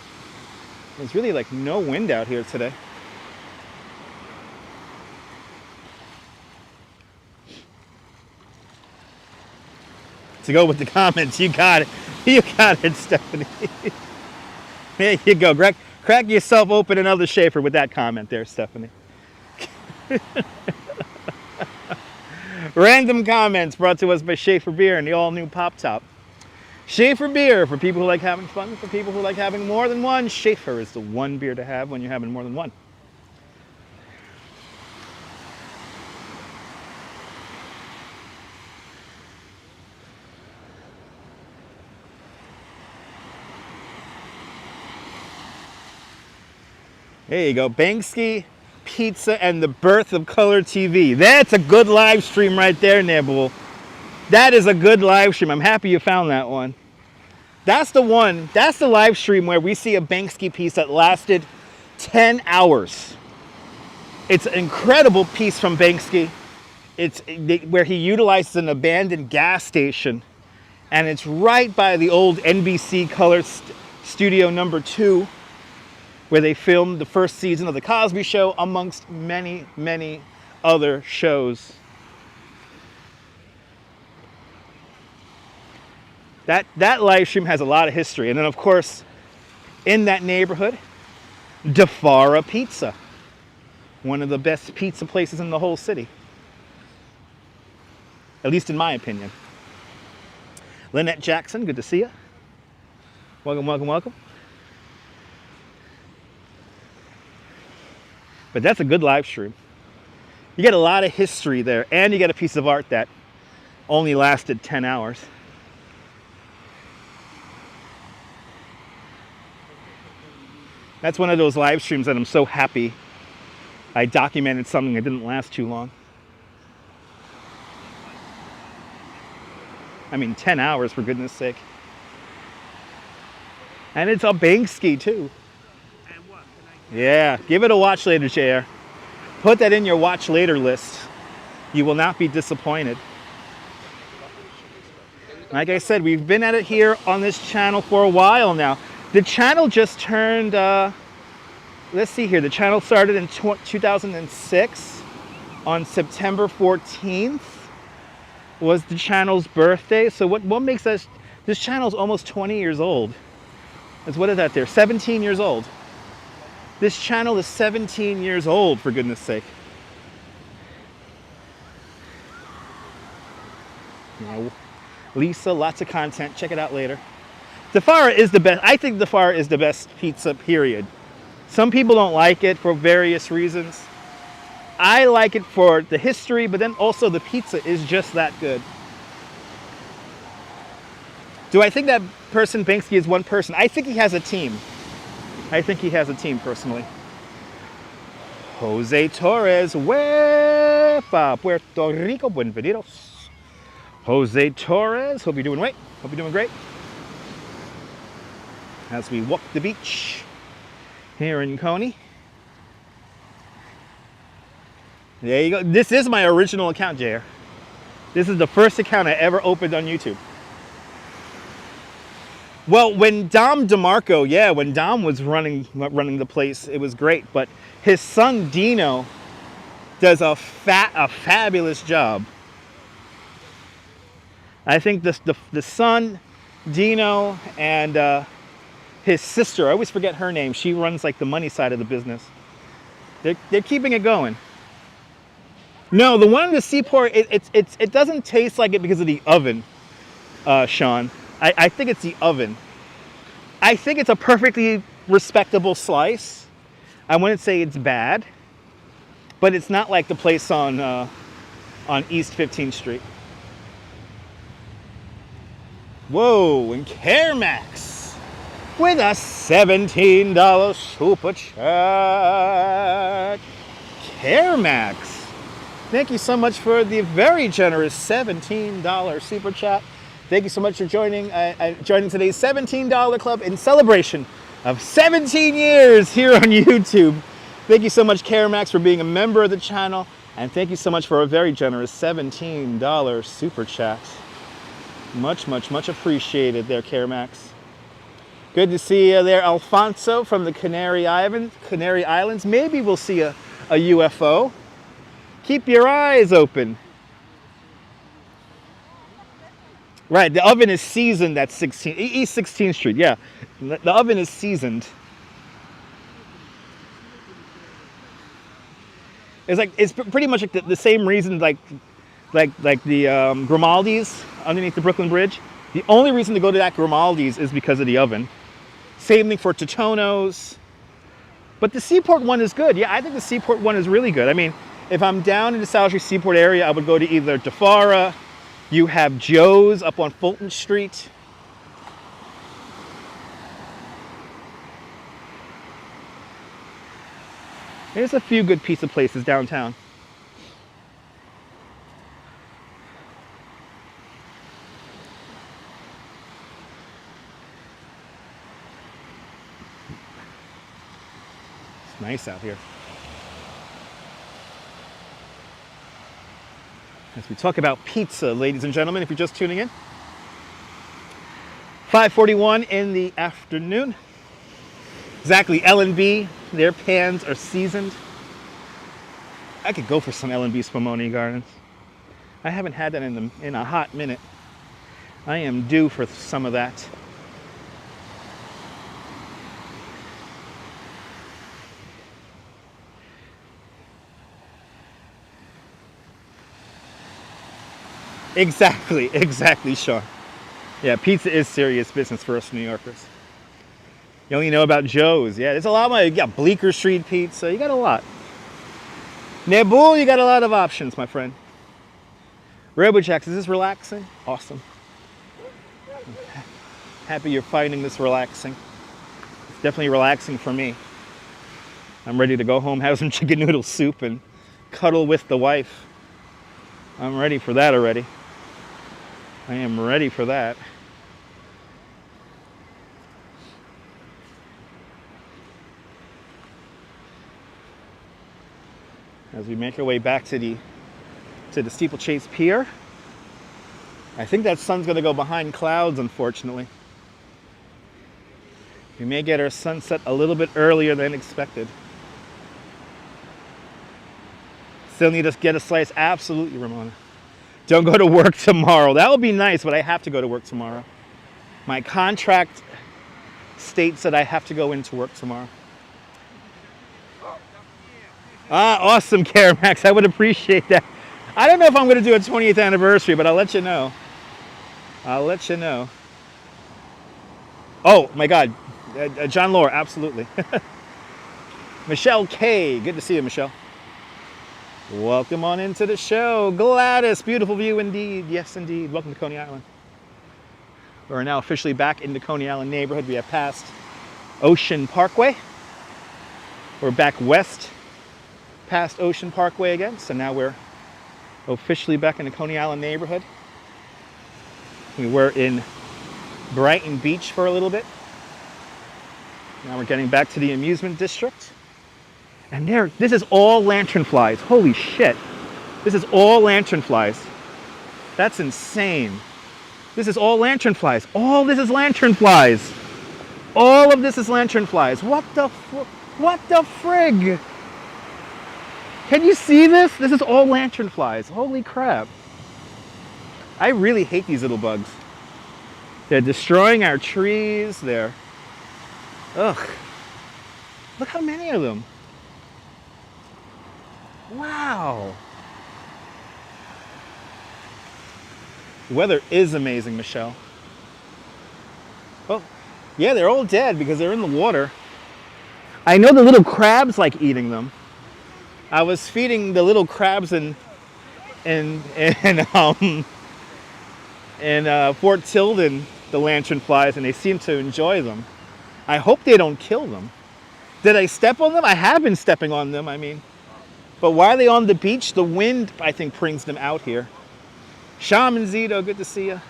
There's really like no wind out here today. to go with the comments. You got it. You got it, Stephanie. There you go. Crack yourself open another Schaefer with that comment there, Stephanie. Random comments brought to us by Schaefer Beer and the all-new Pop Top. Schaefer Beer for people who like having fun, for people who like having more than one. Schaefer is the one beer to have when you're having more than one. There you go. Banksy, pizza, and the birth of color TV. That's a good live stream right there, Nebul. That is a good live stream. I'm happy you found that one. That's the one. That's the live stream where we see a Banksy piece that lasted 10 hours. It's an incredible piece from Banksy. It's where he utilizes an abandoned gas station. And it's right by the old NBC Color Studio number 2. Where they filmed the first season of The Cosby Show, amongst many, many other shows. That live stream has a lot of history. And then, of course, in that neighborhood, FOR Pizza. One of the best pizza places in the whole city. At least in my opinion. Lynette Jackson, good to see you. Welcome, welcome, welcome. But that's a good live stream. You get a lot of history there, and you get a piece of art that only lasted 10 hours. That's one of those live streams that I'm so happy I documented something that didn't last too long. I mean, 10 hours, for goodness sake. And it's a Banksy, too. Yeah, give it a watch later, JR. Put that in your watch later list. You will not be disappointed. Like I said, we've been at it here on this channel for a while now. The channel just turned, let's see here. The channel started in 2006. On September 14th was the channel's birthday. So what makes us, this channel's almost 20 years old. What is that there? 17 years old. This channel is 17 years old, for goodness sake. You know, Lisa, lots of content. Check it out later. FOR is the best. I think FOR is the best pizza, period. Some people don't like it for various reasons. I like it for the history, but then also the pizza is just that good. Do I think that person, Banksy, is one person? I think he has a team. I think he has a team, personally. Jose Torres, Huepa, Puerto Rico, buenvenidos. Jose Torres, hope you're doing great. Hope you're doing great. As we walk the beach here in Coney. There you go. This is my original account, JR. This is the first account I ever opened on YouTube. Well, when Dom DeMarco, yeah, when Dom was running the place, it was great. But his son Dino does a fabulous job. I think the son, Dino, and his sister, I always forget her name. She runs like the money side of the business. They're keeping it going. No, the one in the Seaport, it doesn't taste like it because of the oven, Sean. I think it's the oven. I think it's a perfectly respectable slice. I wouldn't say it's bad, but it's not like the place on East 15th Street. Whoa, and CareMax with a $17 super chat. CareMax, thank you so much for the very generous $17 super chat. Thank you so much for joining today's $17 club in celebration of 17 years here on YouTube. Thank you so much, CareMax, for being a member of the channel, and thank you so much for a very generous $17 super chat. Much, much, much appreciated there, CareMax. Good to see you there, Alfonso from the Canary Islands. Maybe we'll see a UFO. Keep your eyes open. Right, the oven is seasoned at 16 East 16th Street. Yeah, the oven is seasoned. It's pretty much like the same reason like the Grimaldi's underneath the Brooklyn Bridge. The only reason to go to that Grimaldi's is because of the oven. Same thing for Totono's. But the Seaport one is good. Yeah, I think the Seaport one is really good. I mean, if I'm down in the South Street Seaport area, I would go to either DeFara. You have Joe's up on Fulton Street. There's a few good pizza places downtown. It's nice out here. As we talk about pizza, ladies and gentlemen, if you're just tuning in. 5:41 in the afternoon. Exactly, L&B, their pans are seasoned. I could go for some L&B Spumoni Gardens. I haven't had that in a hot minute. I am due for some of that. Exactly, Sean. Yeah, pizza is serious business for us New Yorkers. You only know about Joe's. Yeah, there's a lot more. You got Bleecker Street Pizza. You got a lot. Nebul, you got a lot of options, my friend. Railroad Jacks, is this relaxing? Awesome. Happy you're finding this relaxing. It's definitely relaxing for me. I'm ready to go home, have some chicken noodle soup, and cuddle with the wife. I'm ready for that already. I am ready for that. As we make our way back to the Steeplechase Pier. I think that sun's going to go behind clouds, unfortunately. We may get our sunset a little bit earlier than expected. Still need to get a slice. Absolutely, Ramona. Don't go to work tomorrow. That would be nice, but I have to go to work tomorrow. My contract states that I have to go into work tomorrow. Ah, awesome, Caramax. I would appreciate that. I don't know if I'm going to do a 20th anniversary, but I'll let you know. I'll let you know. Oh, my God. John Lore, absolutely. Michelle K. Good to see you, Michelle. Welcome on into the show. Gladys, beautiful view indeed. Yes, indeed. Welcome to Coney Island. We're now officially back in the Coney Island neighborhood. We have passed Ocean Parkway. We're back west past Ocean Parkway again. So now we're officially back in the Coney Island neighborhood. We were in Brighton Beach for a little bit. Now we're getting back to the Amusement District. And this is all lanternflies. Holy shit. This is all lanternflies. That's insane. This is all lanternflies. All this is lanternflies. All of this is lanternflies. What the frig? Can you see this? This is all lanternflies. Holy crap. I really hate these little bugs. They're destroying our trees. Ugh. Look how many of them. Wow. The weather is amazing, Michelle. Oh, yeah, they're all dead because they're in the water. I know the little crabs like eating them. I was feeding the little crabs in Fort Tilden the lanternflies, and they seem to enjoy them. I hope they don't kill them. Did I step on them? I have been stepping on them, I mean. But why are they on the beach? The wind, I think, brings them out here. Shaman Zito, good to see you.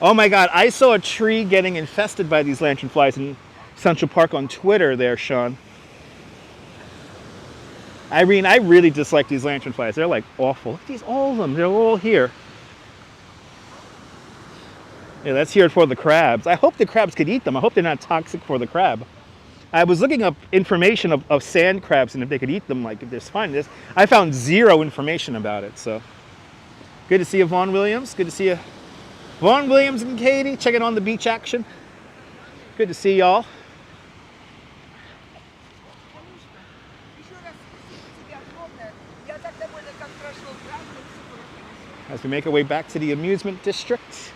Oh my God, I saw a tree getting infested by these lanternflies in Central Park on Twitter there, Sean. Irene, I really dislike these lanternflies. They're like awful. Look at all of them. They're all here. Yeah, let's hear it for the crabs. I hope the crabs could eat them. I hope they're not toxic for the crab. I was looking up information of sand crabs and if they could eat them, like if there's fine. I found zero information about it. So good to see you, Vaughn Williams. Good to see you, Vaughn, Williams, and Katie checking on the beach action. Good to see y'all. As we make our way back to the amusement district.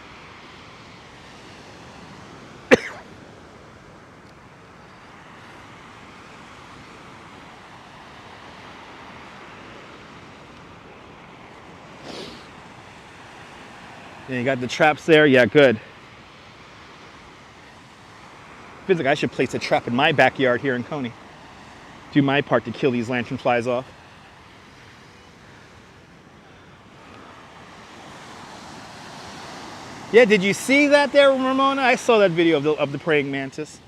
And you got the traps there. Yeah, good. Feels like I should place a trap in my backyard here in Coney. Do my part to kill these lanternflies off. Yeah, did you see that there, Ramona? I saw that video of the praying mantis.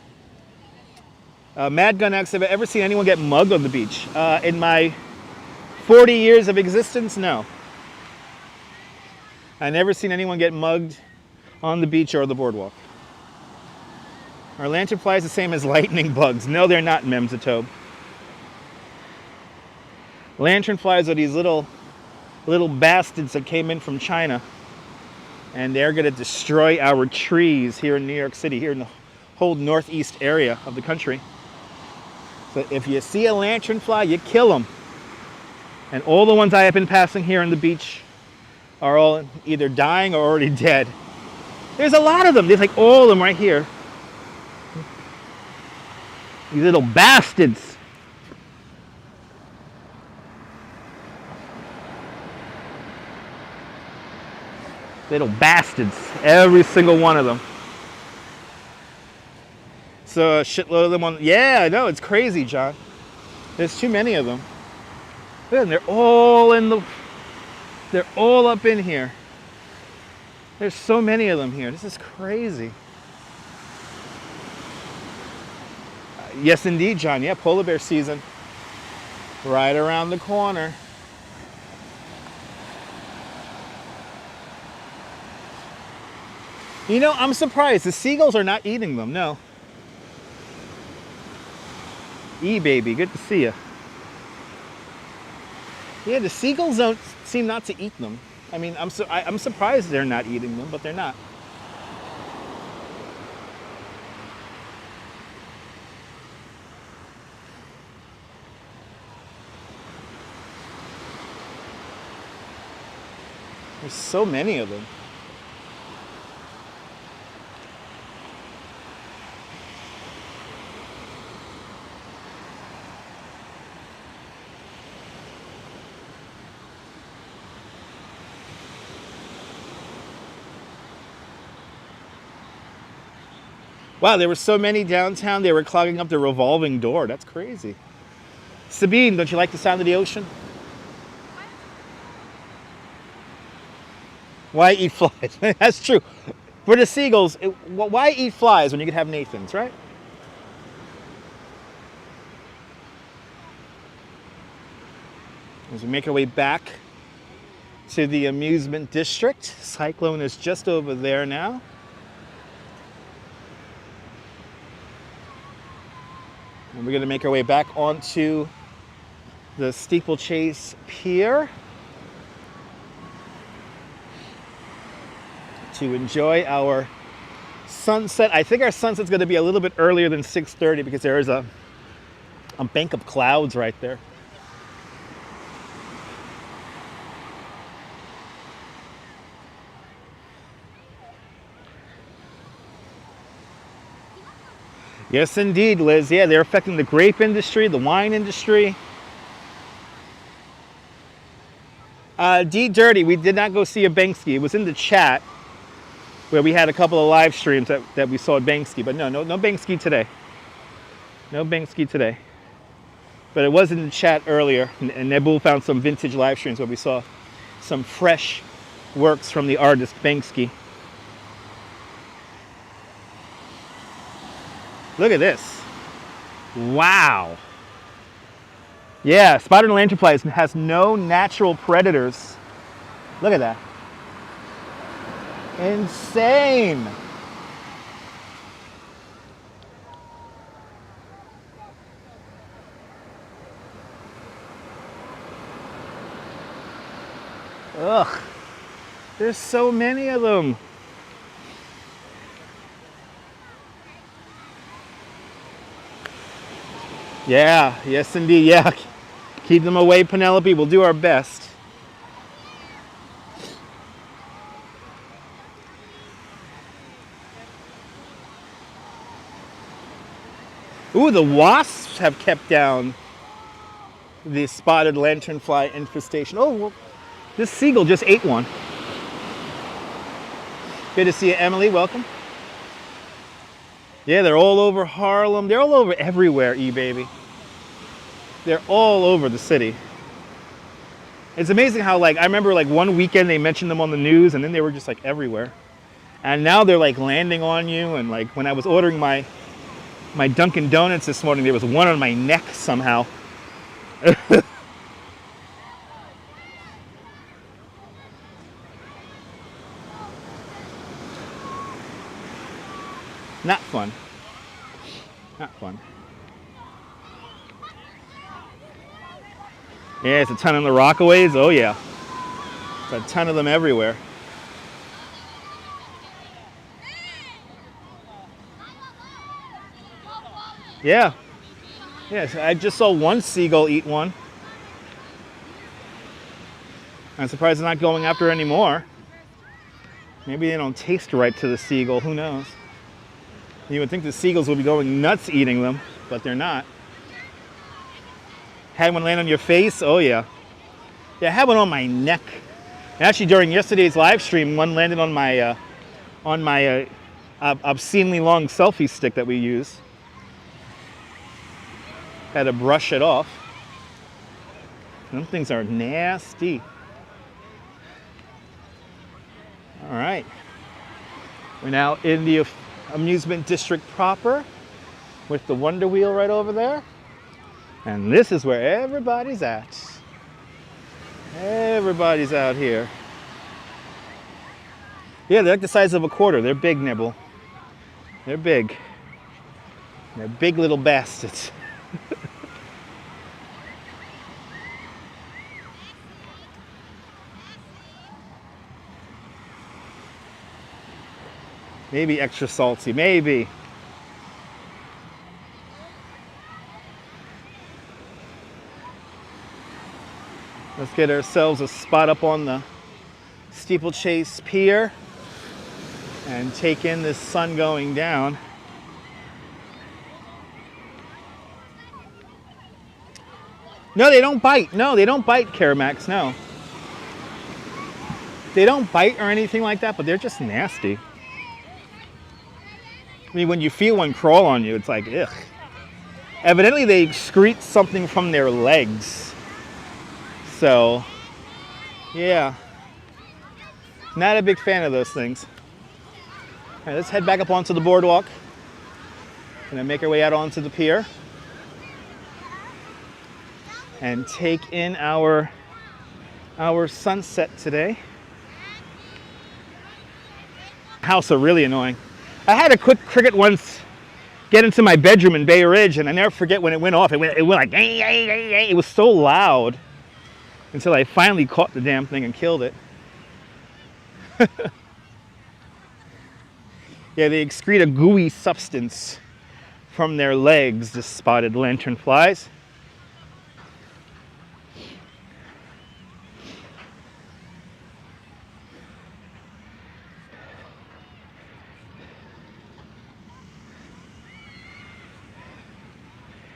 Mad Gun X, have I ever seen anyone get mugged on the beach? In my 40 years of existence, no. I've never seen anyone get mugged on the beach or the boardwalk. Are lanternflies the same as lightning bugs? No, they're not, Memzatobe. Lanternflies are these little bastards that came in from China. And they're going to destroy our trees here in New York City, here in the whole northeast area of the country. So if you see a lanternfly, you kill them. And all the ones I have been passing here on the beach are all either dying or already dead. There's a lot of them. There's like all of them right here. These little bastards. Little bastards. Every single one of them. So a shitload of them on. Yeah, I know. It's crazy, John. There's too many of them. And they're all in the. They're all up in here. There's so many of them here. This is crazy. Yes, indeed, John. Yeah, polar bear season. Right around the corner. You know, I'm surprised. The seagulls are not eating them. No. Baby, good to see you. Yeah, the seagulls don't seem not to eat them. I mean, I'm surprised they're not eating them, but they're not. There's so many of them. Wow, there were so many downtown, they were clogging up the revolving door. That's crazy. Sabine, don't you like the sound of the ocean? Why eat flies? That's true. For the seagulls, why eat flies when you could have Nathans, right? As we make our way back to the amusement district, Cyclone is just over there now. And we're going to make our way back onto the Steeplechase pier to enjoy our sunset. I think our sunset's going to be a little bit earlier than 6:30 because there is a bank of clouds right there. Yes, indeed, Liz. Yeah, they're affecting the grape industry, the wine industry. D Dirty, we did not go see a Banksy. It was in the chat where we had a couple of live streams that we saw at Banksy, but no Banksy today. No Banksy today. But it was in the chat earlier, and Nebul found some vintage live streams where we saw some fresh works from the artist Banksy. Look at this. Wow. Yeah, spotted lanternflies has no natural predators. Look at that. Insane. Ugh. There's so many of them. Yeah, yes indeed, yeah. Keep them away, Penelope. We'll do our best. Ooh, the wasps have kept down the spotted lanternfly infestation. Oh, well, this seagull just ate one. Good to see you, Emily. Welcome. Yeah, they're all over Harlem. They're all over everywhere, E-baby. They're all over the city. It's amazing how, like, I remember, like, one weekend they mentioned them on the news, and then they were just, like, everywhere. And now they're, like, landing on you. And, like, when I was ordering my Dunkin' Donuts this morning, there was one on my neck somehow. Not fun. Not fun. Yeah, it's a ton on the Rockaways. Oh, yeah. It's a ton of them everywhere. Yeah. Yes, I just saw one seagull eat one. I'm surprised they're not going after any more. Maybe they don't taste right to the seagull. Who knows? You would think the seagulls would be going nuts eating them, but they're not. Had one land on your face? Oh, yeah. Yeah, I had one on my neck. And actually, during yesterday's live stream, one landed on my obscenely long selfie stick that we use. Had to brush it off. Them things are nasty. All right. We're now in the amusement district proper with the Wonder Wheel right over there. And this is where everybody's at. Everybody's out here. Yeah, they're like the size of a quarter. They're big, Nibble. They're big. They're big little bastards. Maybe extra salty, maybe. Let's get ourselves a spot up on the Steeplechase pier and take in this sun going down. No, they don't bite. No, they don't bite, Caramax, no. They don't bite or anything like that, but they're just nasty. I mean, when you feel one crawl on you, it's like, ugh. Evidently, they excrete something from their legs. So, yeah. Not a big fan of those things. All right, let's head back up onto the boardwalk. And then make our way out onto the pier. And take in our sunset today. House are really annoying. I had a quick cricket once get into my bedroom in Bay Ridge, and I never forget when it went off. It went like, it was so loud until I finally caught the damn thing and killed it. Yeah, they excrete a gooey substance from their legs, the spotted lanternflies.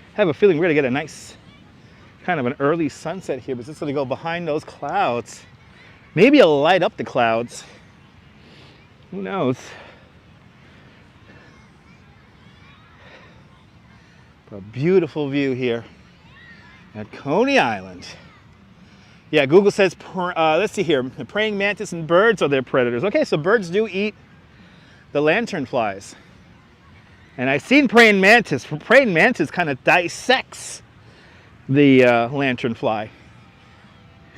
I have a feeling we're gonna get a nice kind of an early sunset here, but it's gonna go behind those clouds. Maybe it'll light up the clouds. Who knows? A beautiful view here at Coney Island. Yeah, Google says, let's see here, the praying mantis and birds are their predators. Okay, so birds do eat the lanternflies. And I've seen praying mantis. Praying mantis kind of dissects the lanternfly.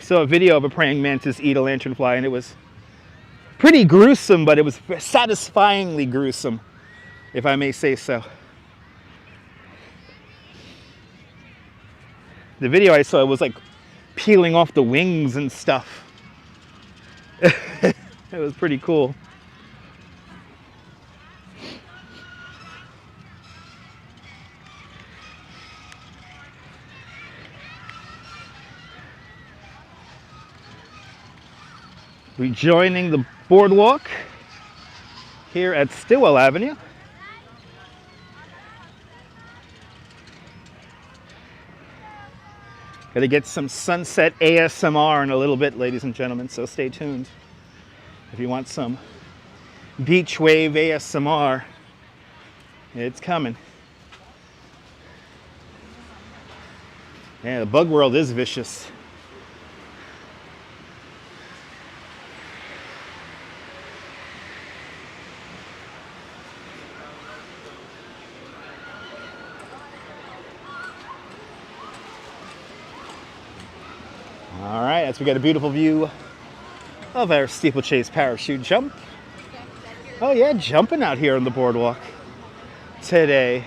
Saw a video of a praying mantis eat a lanternfly, and it was pretty gruesome, but it was satisfyingly gruesome, if I may say so. The video I saw was like peeling off the wings and stuff. It was pretty cool. Rejoining the boardwalk here at Stillwell Avenue. Got to get some sunset ASMR in a little bit, ladies and gentlemen, so stay tuned. If you want some beach wave ASMR, it's coming. Yeah, the bug world is vicious. All right, as we got a beautiful view of our steeplechase parachute jump. Oh yeah, jumping out here on the boardwalk today.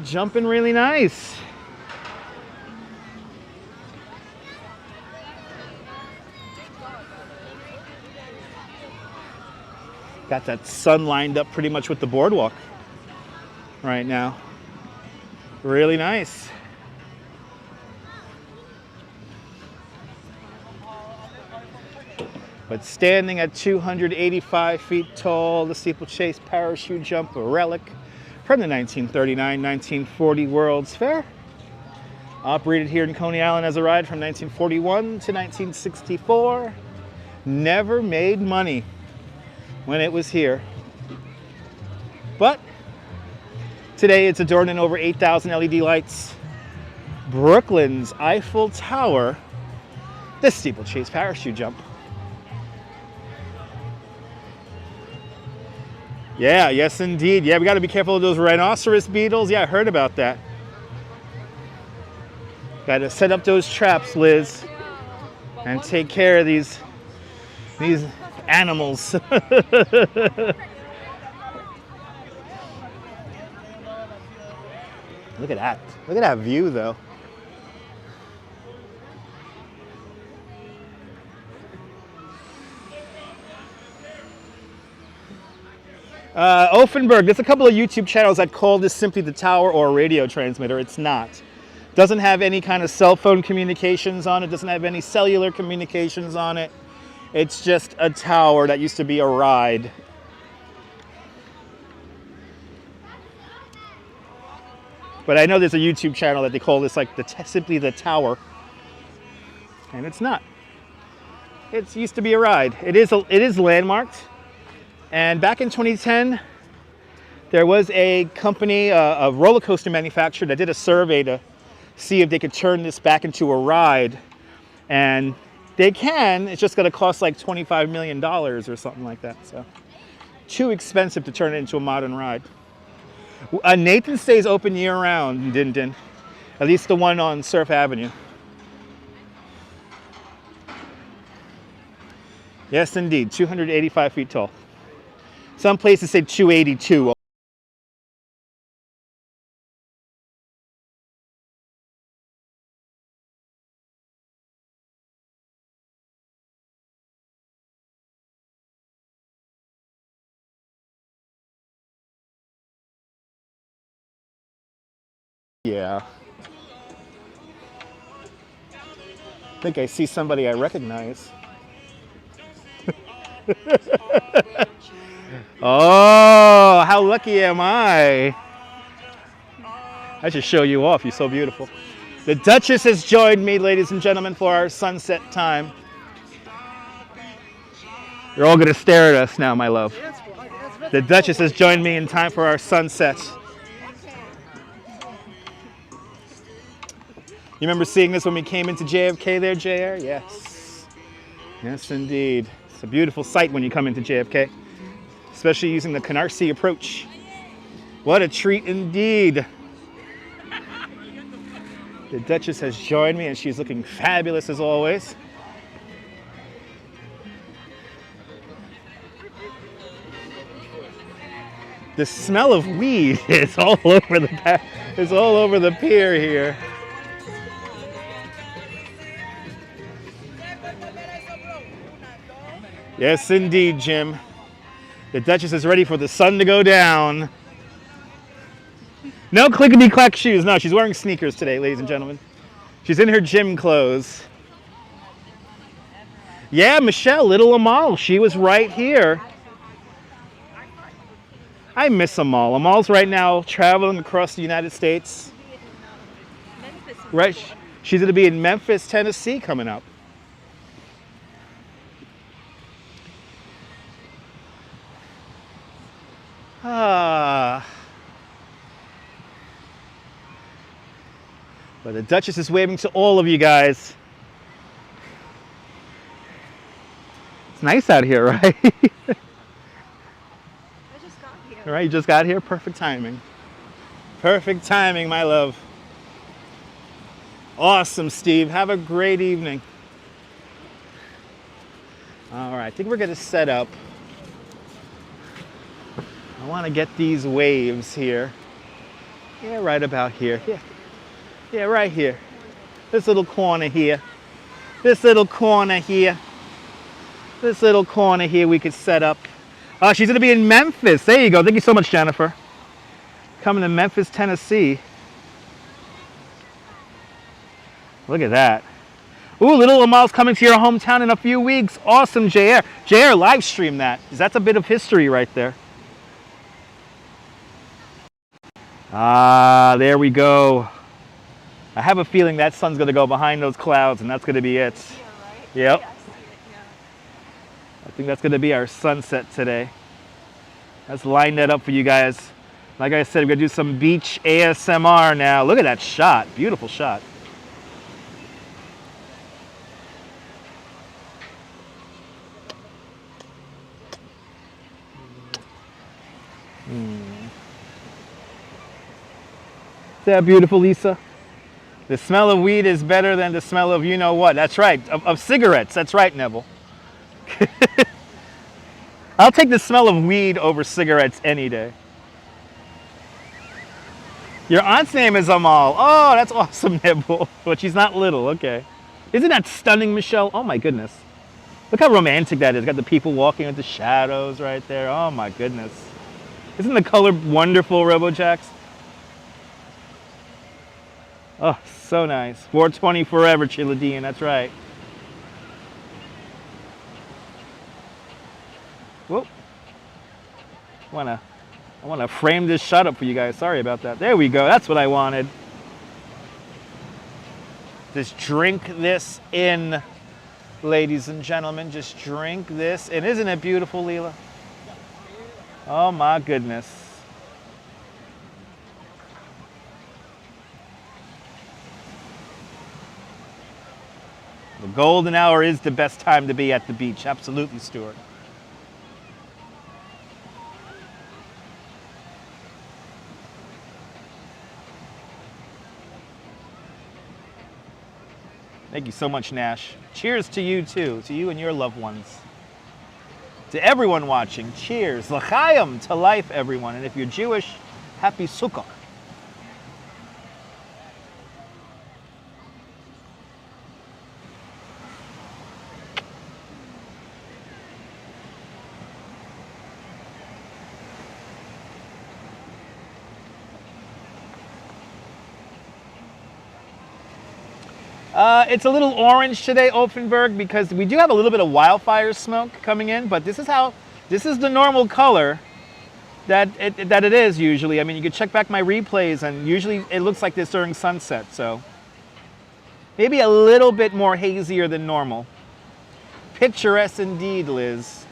Jumping really nice. Got that sun lined up pretty much with the boardwalk right now. Really nice. But standing at 285 feet tall, the steeplechase parachute jump, a relic from the 1939-1940 World's Fair. Operated here in Coney Island as a ride from 1941 to 1964. Never made money when it was here. But today it's adorned in over 8,000 LED lights. Brooklyn's Eiffel Tower, the steeplechase parachute jump. Yeah, yes indeed. Yeah, we got to be careful of those rhinoceros beetles. Yeah, I heard about that. Got to set up those traps, Liz, and take care of these animals. Look at that. Look at that view, though. Offenberg, there's a couple of YouTube channels that call this simply the tower or a radio transmitter. It's not. Doesn't have any kind of cell phone communications on it. Doesn't have any cellular communications on it. It's just a tower that used to be a ride. But I know there's a YouTube channel that they call this like simply the tower. And it's not. It used to be a ride. It is landmarked. And back in 2010, there was a company, a roller coaster manufacturer, that did a survey to see if they could turn this back into a ride. And they can, it's just going to cost like $25 million or something like that. So too expensive to turn it into a modern ride. Nathan stays open year round in Din Din, at least the one on Surf Avenue. Yes, indeed, 285 feet tall. Some places say 282. Yeah. I think I see somebody I recognize. Oh, how lucky am I? I should show you off. You're so beautiful. The Duchess has joined me, ladies and gentlemen, for our sunset time. You're all going to stare at us now, my love. The Duchess has joined me in time for our sunset. You remember seeing this when we came into JFK there, JR? Yes. Yes, indeed. It's a beautiful sight when you come into JFK, especially using the Canarsie approach. What a treat indeed. The Duchess has joined me and she's looking fabulous as always. The smell of weed is all over the pier here. Yes, indeed, Jim. The Duchess is ready for the sun to go down. No clickety-clack shoes. No, she's wearing sneakers today, ladies and gentlemen. She's in her gym clothes. Yeah, Michelle, little Amal, she was right here. I miss Amal. Amal's right now traveling across the United States. Right, she's going to be in Memphis, Tennessee coming up. Ah. But the Duchess is waving to all of you guys. It's nice out here, right? I just got here. All right, you just got here? Perfect timing. Perfect timing, my love. Awesome, Steve. Have a great evening. All right, I think we're going to set up. I want to get these waves here. Yeah, right about here. Yeah, right here. This little corner here. This little corner here. This little corner here we could set up. She's going to be in Memphis. There you go. Thank you so much, Jennifer. Coming to Memphis, Tennessee. Look at that. Ooh, little Amal's coming to your hometown in a few weeks. Awesome, JR. JR, live stream that. That's a bit of history right there. Ah, there we go. I have a feeling that sun's going to go behind those clouds, and that's going to be it. Yeah, right? Yep. Yeah, I see it, yeah. I think that's going to be our sunset today. Let's line that up for you guys. Like I said, we're going to do some beach ASMR now. Look at that shot. Beautiful shot. Is that beautiful, Lisa? The smell of weed is better than the smell of you know what. That's right. Of cigarettes. That's right, Neville. I'll take the smell of weed over cigarettes any day. Your aunt's name is Amal. Oh, that's awesome, Neville. But she's not little. Okay. Isn't that stunning, Michelle? Oh, my goodness. Look how romantic that is. Got the people walking with the shadows right there. Oh, my goodness. Isn't the color wonderful, RoboJax? Oh, so nice. 420 forever, Chiladine. That's right. Whoop. I wanna frame this shot up for you guys. Sorry about that. There we go. That's what I wanted. Just drink this in, ladies and gentlemen. Just drink this in. Isn't it beautiful, Leela? Oh my goodness. The golden hour is the best time to be at the beach. Absolutely, Stuart. Thank you so much, Nash. Cheers to you too, to you and your loved ones. To everyone watching, cheers. L'chaim, to life, everyone. And if you're Jewish, happy Sukkot. It's a little orange today, Offenberg, because we do have a little bit of wildfire smoke coming in, but this is the normal color that it is usually. I mean, you can check back my replays, and usually it looks like this during sunset, so maybe a little bit more hazier than normal. Picturesque indeed, Liz.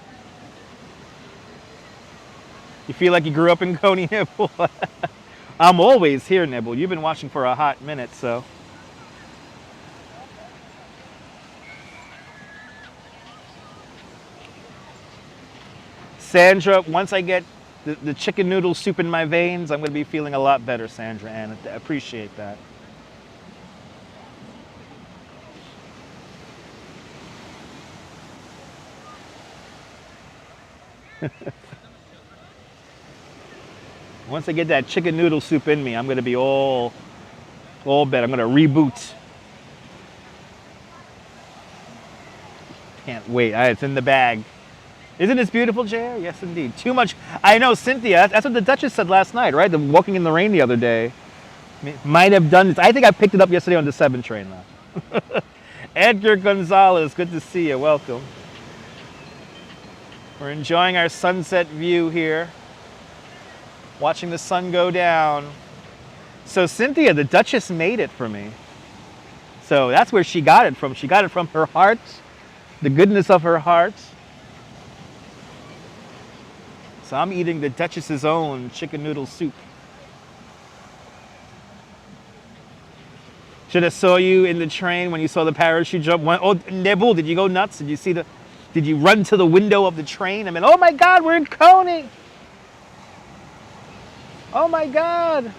You feel like you grew up in Coney, Nibble? I'm always here, Nibble. You've been watching for a hot minute, so. Sandra, once I get the chicken noodle soup in my veins, I'm going to be feeling a lot better, Sandra, and I appreciate that. Once I get that chicken noodle soup in me, I'm going to be all better. I'm going to reboot. Can't wait. It's in the bag. Isn't this beautiful, JR? Yes, indeed. Too much. I know, Cynthia. That's what the Duchess said last night, right? The walking in the rain the other day. Might have done this. I think I picked it up yesterday on the 7 train, though. Edgar Gonzalez, good to see you. Welcome. We're enjoying our sunset view here, watching the sun go down. So Cynthia, the Duchess made it for me. So that's where she got it from. She got it from her heart, the goodness of her heart. So I'm eating the Duchess's own chicken noodle soup. Should have saw you in the train when you saw the parachute jump. Oh, Nebul, did you go nuts? Did you see the? Did you run to the window of the train? I mean, oh my God, we're in Coney. Oh my God.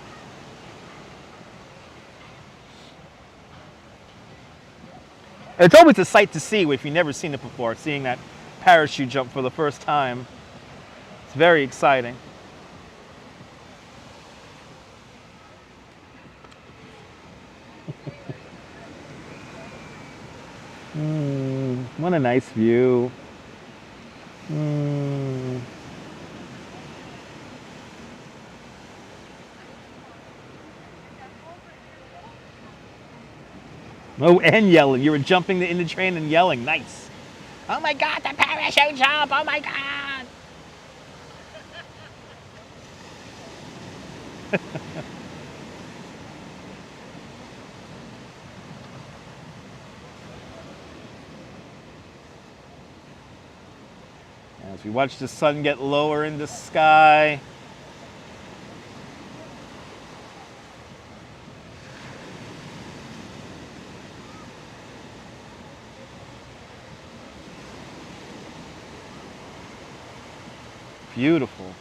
It's always a sight to see if you've never seen it before, seeing that parachute jump for the first time. It's very exciting. What a nice view. Oh, and yelling. You were jumping in the train and yelling. Nice. Oh my God, the parachute jump. Oh my God. As we watch the sun get lower in the sky. Beautiful.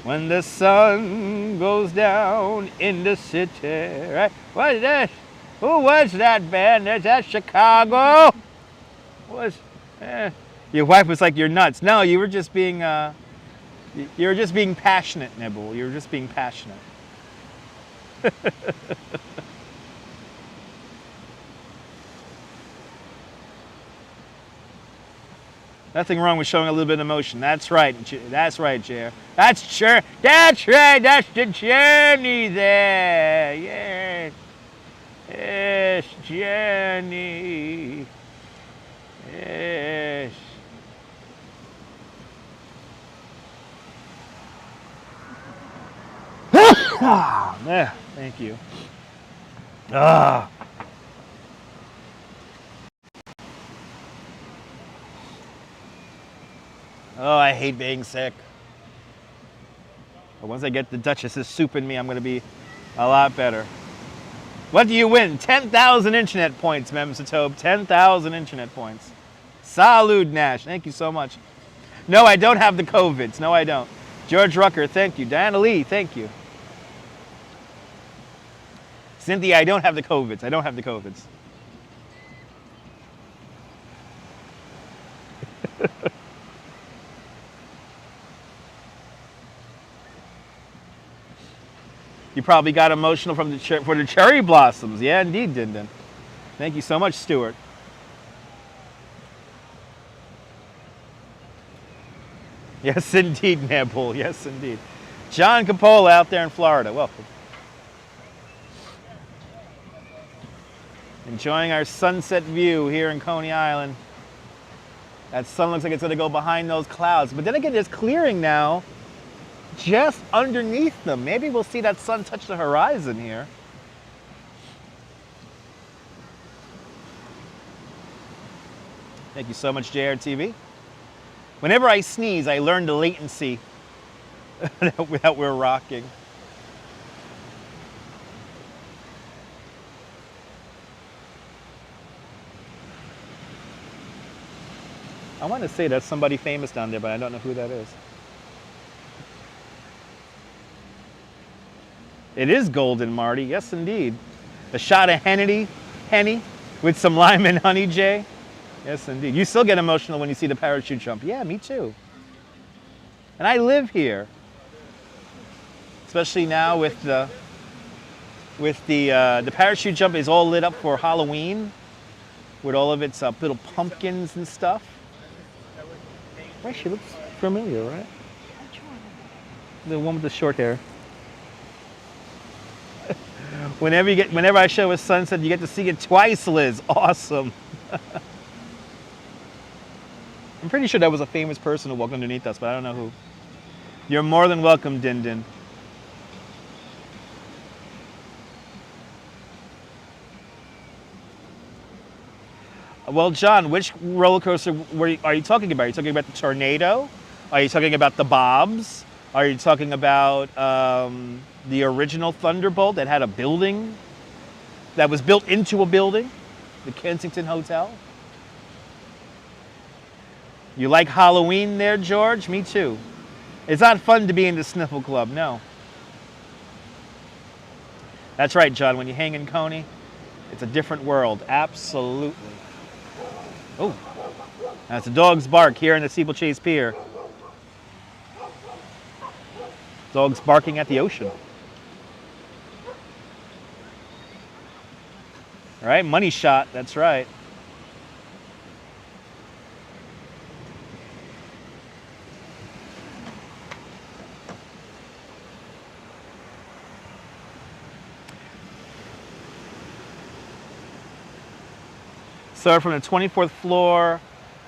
When the sun goes down in the city, right? What is that? Who was that band? Is that Chicago? Your wife was like, "You're nuts." No, you were just being passionate, Nibble. You were just being passionate. Nothing wrong with showing a little bit of emotion. That's right. That's right, Jer. That's right. That's the journey there. Yes. Yes, journey. Yes. Yeah, thank you. Ah. Oh, I hate being sick. But once I get the Duchess's soup in me, I'm going to be a lot better. What do you win? 10,000 internet points, Mem Satobe. 10,000 internet points. Salud, Nash. Thank you so much. No, I don't have the COVIDs. No, I don't. George Rucker, thank you. Diana Lee, thank you. Cynthia, I don't have the COVIDs. I don't have the COVIDs. You probably got emotional from for the cherry blossoms. Yeah, indeed, Dindin. Thank you so much, Stuart. Yes, indeed, Nebul. Yes, indeed. John Capola out there in Florida. Welcome. Enjoying our sunset view here in Coney Island. That sun looks like it's going to go behind those clouds. But then again, there's clearing now just underneath them. Maybe we'll see that sun touch the horizon here. Thank you so much, JRTV. Whenever I sneeze, I learn the latency that we're rocking. I want to say that's somebody famous down there, but I don't know who that is. It is golden, Marty. Yes, indeed. A shot of Henny with some lime and honey, Jay. Yes, indeed. You still get emotional when you see the parachute jump. Yeah, me too. And I live here. Especially now with the parachute jump is all lit up for Halloween with all of its little pumpkins and stuff. Right, she looks familiar, right? The one with the short hair. Whenever I show a sunset, you get to see it twice, Liz. Awesome. I'm pretty sure that was a famous person who walked underneath us, but I don't know who. You're more than welcome, Din Din. Well, John, which roller coaster are you talking about? Are you talking about the Tornado? Are you talking about the Bobs? Are you talking about the original Thunderbolt that had a building that was built into a building? The Kensington Hotel? You like Halloween there, George? Me too. It's not fun to be in the Sniffle Club, no. That's right, John. When you hang in Coney, it's a different world. Absolutely. Oh, that's a dog's bark here in the Steeplechase Pier. Dogs barking at the ocean. All right, money shot, that's right. So from the 24th floor,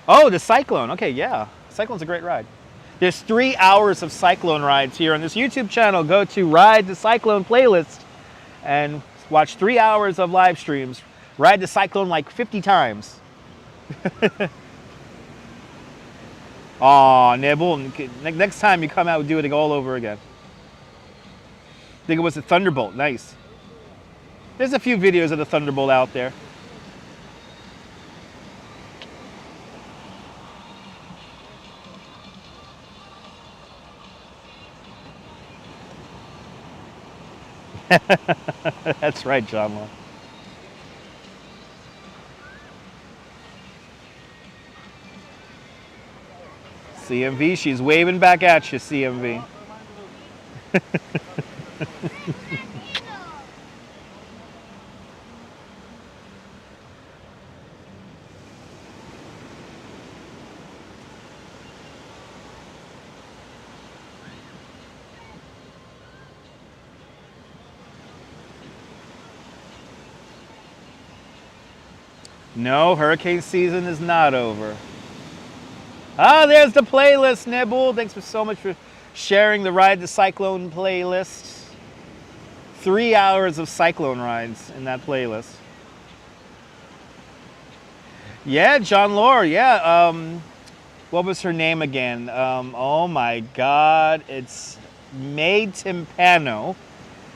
oh, the Cyclone. Okay, yeah, Cyclone's a great ride. There's 3 hours of Cyclone rides here on this YouTube channel. Go to Ride the Cyclone playlist and watch 3 hours of live streams. Ride the Cyclone like 50 times. Aw, Nibble. Next time you come out, do it all over again. I think it was the Thunderbolt. Nice. There's a few videos of the Thunderbolt out there. That's right, John Law. CMV, she's waving back at you, CMV. No, hurricane season is not over. Ah, there's the playlist, Nibble. Thanks so much for sharing the Ride the Cyclone playlist. 3 hours of Cyclone rides in that playlist. Yeah, John Lore, yeah. What was her name again? Oh my God, it's May Timpano.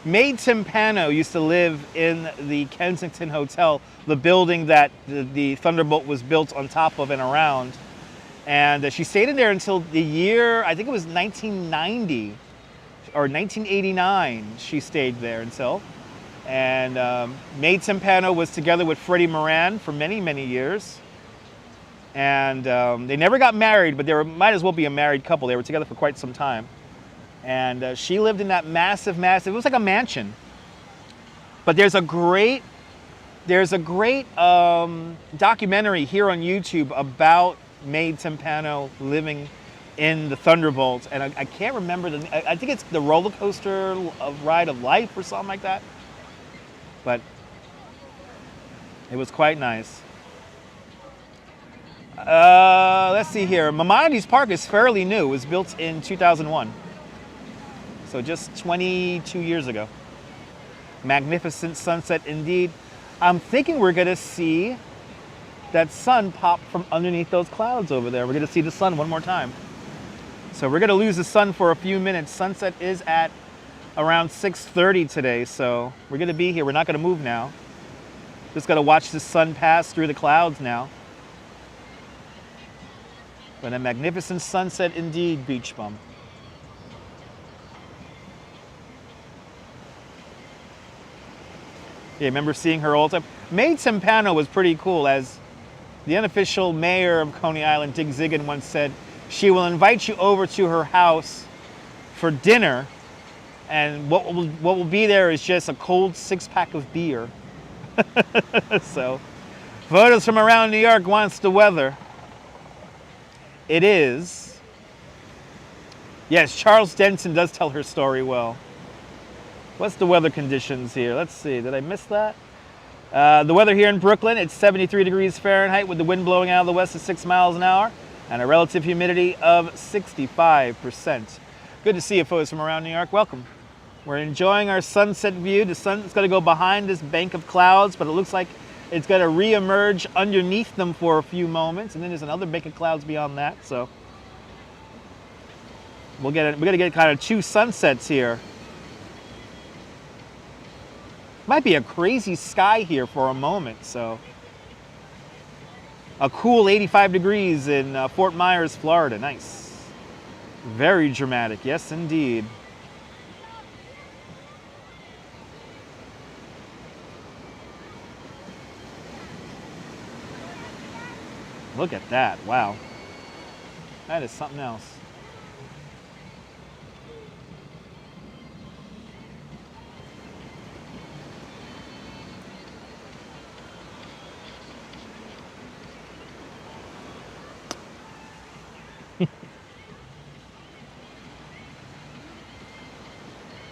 May Timpano used to live in the Kensington Hotel, the building that the Thunderbolt was built on top of and around. And she stayed in there until the year, I think it was 1990 or 1989, she stayed there until. And May Timpano was together with Freddie Moran for many, many years. And they never got married, but they might as well be a married couple. They were together for quite some time. And she lived in that massive, it was like a mansion. But there's a great documentary here on YouTube about May Timpano living in the Thunderbolt. And I can't remember, I think it's the roller coaster of Ride of Life or something like that. But it was quite nice. Let's see here. Maimonides Park is fairly new. It was built in 2001. So just 22 years ago. Magnificent sunset indeed. I'm thinking we're going to see that sun pop from underneath those clouds over there. We're going to see the sun one more time. So we're going to lose the sun for a few minutes. Sunset is at around 6:30 today, so we're going to be here. We're not going to move now. Just got to watch the sun pass through the clouds now. But a magnificent sunset indeed, Beach Bum. Yeah, remember seeing her all the time? May Timpano was pretty cool. As the unofficial mayor of Coney Island, Dick Ziggin, once said, she will invite you over to her house for dinner, and what will be there is just a cold 6-pack of beer. So, photos from around New York wants the weather. It is. Yes, Charles Denson does tell her story well. What's the weather conditions here? Let's see. Did I miss that? The weather here in Brooklyn, it's 73 degrees Fahrenheit with the wind blowing out of the west at 6 miles an hour and a relative humidity of 65%. Good to see you folks from around New York. Welcome. We're enjoying our sunset view. The sun's going to go behind this bank of clouds, but it looks like it's going to re-emerge underneath them for a few moments, and then there's another bank of clouds beyond that. So we're going to get kind of two sunsets here. Might be a crazy sky here for a moment, so. A cool 85 degrees in Fort Myers, Florida. Nice. Very dramatic, yes indeed. Look at that, wow. That is something else.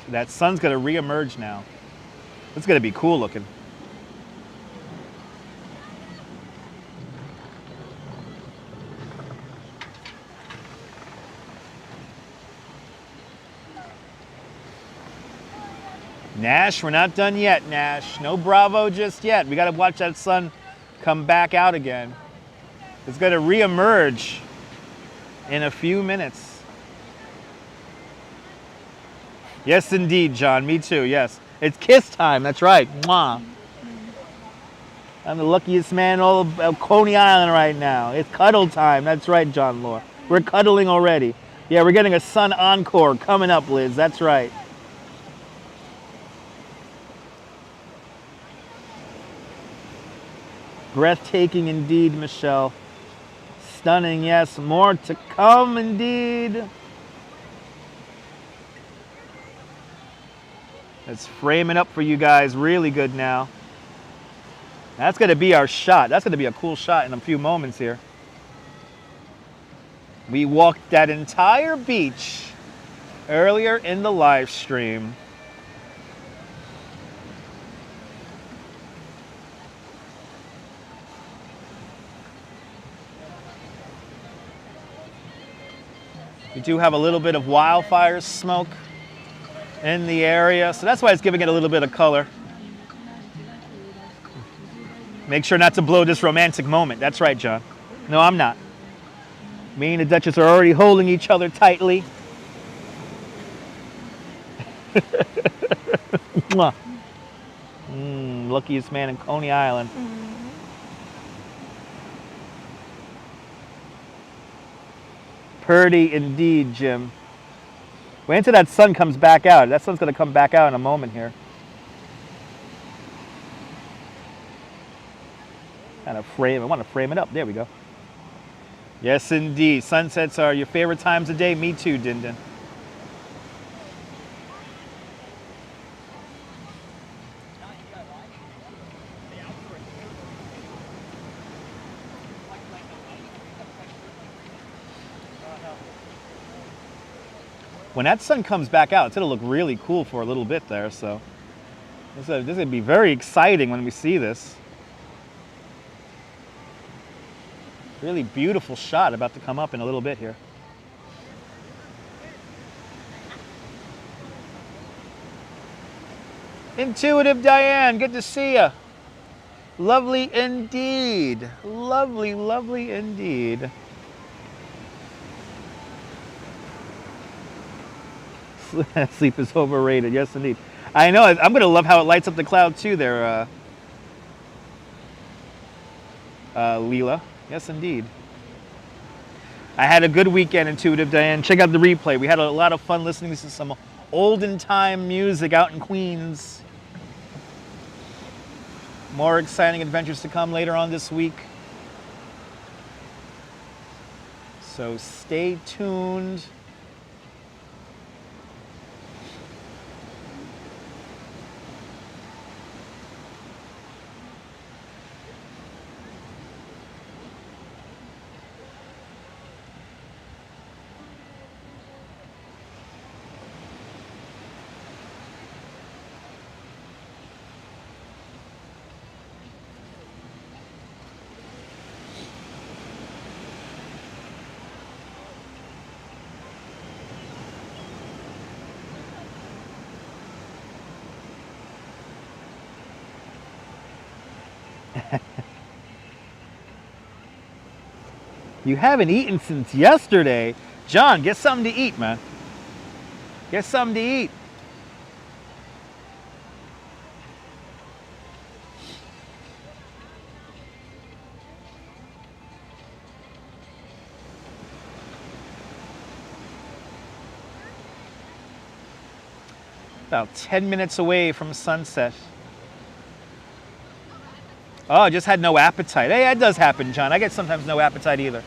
That sun's gonna re-emerge now. It's gonna be cool looking. Nash, we're not done yet, Nash. No Bravo just yet. We gotta watch that sun come back out again. It's gonna re-emerge in a few minutes. Yes, indeed, John. Me too, yes. It's kiss time, that's right. Mwah. I'm the luckiest man in all of Coney Island right now. It's cuddle time, that's right, John Law. We're cuddling already. Yeah, we're getting a sun encore coming up, Liz, that's right. Breathtaking indeed, Michelle. Stunning, yes. More to come indeed. Let's frame it up for you guys really good now. That's going to be our shot. That's going to be a cool shot in a few moments here. We walked that entire beach earlier in the live stream. We do have a little bit of wildfire smoke in the area, so that's why it's giving it a little bit of color. Make sure not to blow this romantic moment. That's right, John. No, I'm not. Me and the Duchess are already holding each other tightly. Luckiest man in Coney Island. Purdy indeed, Jim. Wait until that sun comes back out. That sun's going to come back out in a moment here. Kind of frame. I want to frame it up. There we go. Yes, indeed. Sunsets are your favorite times of day. Me too, Dindin. When that sun comes back out, it's going to look really cool for a little bit there. So this is going to be very exciting when we see this. Really beautiful shot about to come up in a little bit here. Intuitive Diane, good to see you. Lovely indeed. Lovely, lovely indeed. Sleep is overrated. Yes, indeed. I know. I'm going to love how it lights up the cloud too there, Leela. Yes, indeed. I had a good weekend, Intuitive Diane. Check out the replay. We had a lot of fun listening to some olden time music out in Queens. More exciting adventures to come later on this week. So stay tuned. You haven't eaten since yesterday. John, get something to eat, man. Get something to eat. About 10 minutes away from sunset. Oh, I just had no appetite. Hey, that does happen, John. I get sometimes no appetite either.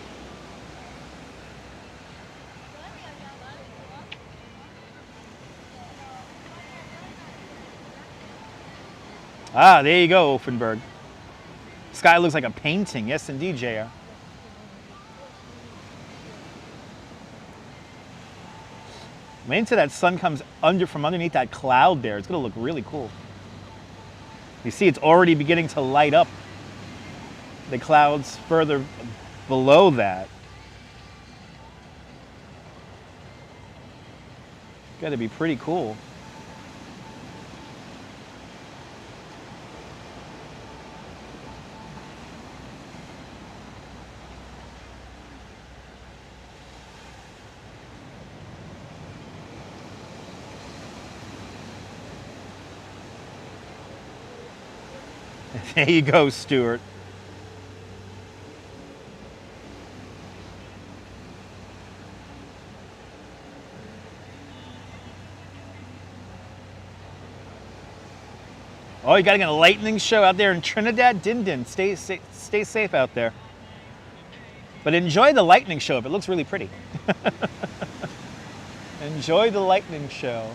Ah, there you go, Offenberg. Sky looks like a painting. Yes, indeed, JR. Wait until that sun comes from underneath that cloud there. It's going to look really cool. You see, it's already beginning to light up the clouds further below that. Got to be pretty cool. There you go, Stuart. Oh, you got to get a lightning show out there in Trinidad. Din. Stay safe out there. But enjoy the lightning show if it looks really pretty. Enjoy the lightning show.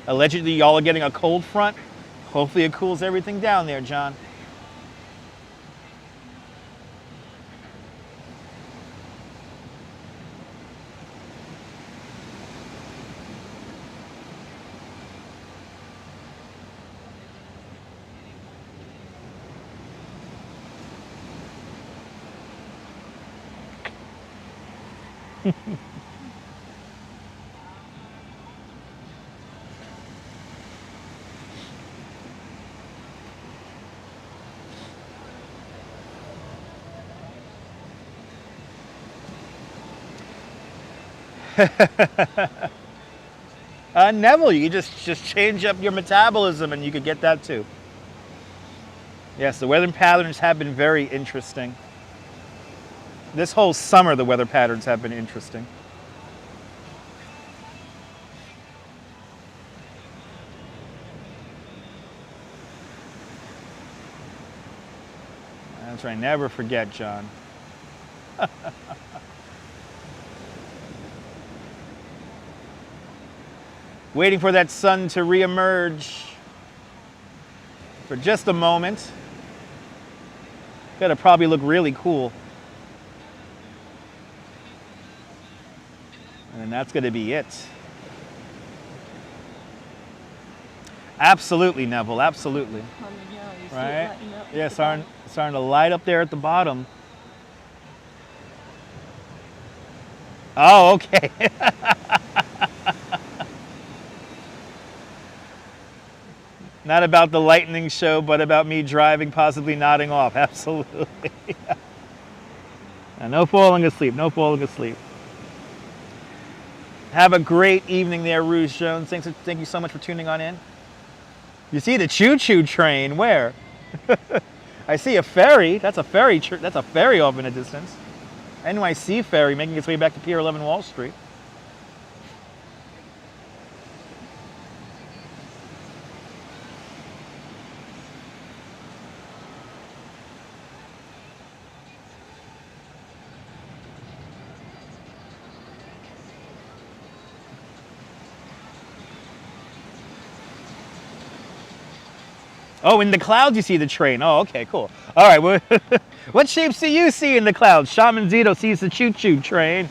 Allegedly, y'all are getting a cold front. Hopefully it cools everything down there, John. Neville, you just change up your metabolism and you could get that too. Yes, the weather patterns have been very interesting. This whole summer, the weather patterns have been interesting. That's right, never forget, John. Waiting for that sun to reemerge for just a moment. Gotta probably look really cool. And that's gonna be it. Absolutely, Neville, absolutely. Right? Yeah, starting to light up there at the bottom. Oh, okay. Not about the lightning show, but about me driving, possibly nodding off. Absolutely. And no falling asleep, no falling asleep. Have a great evening there, Rouge Jones. Thank you so much for tuning on in. You see the choo-choo train, where? I see a ferry. That's a ferry off in the distance. NYC ferry making its way back to Pier 11 Wall Street. Oh, in the clouds you see the train. Oh, okay, cool. All right, well, what shapes do you see in the clouds? Shaman Zito sees the choo-choo train.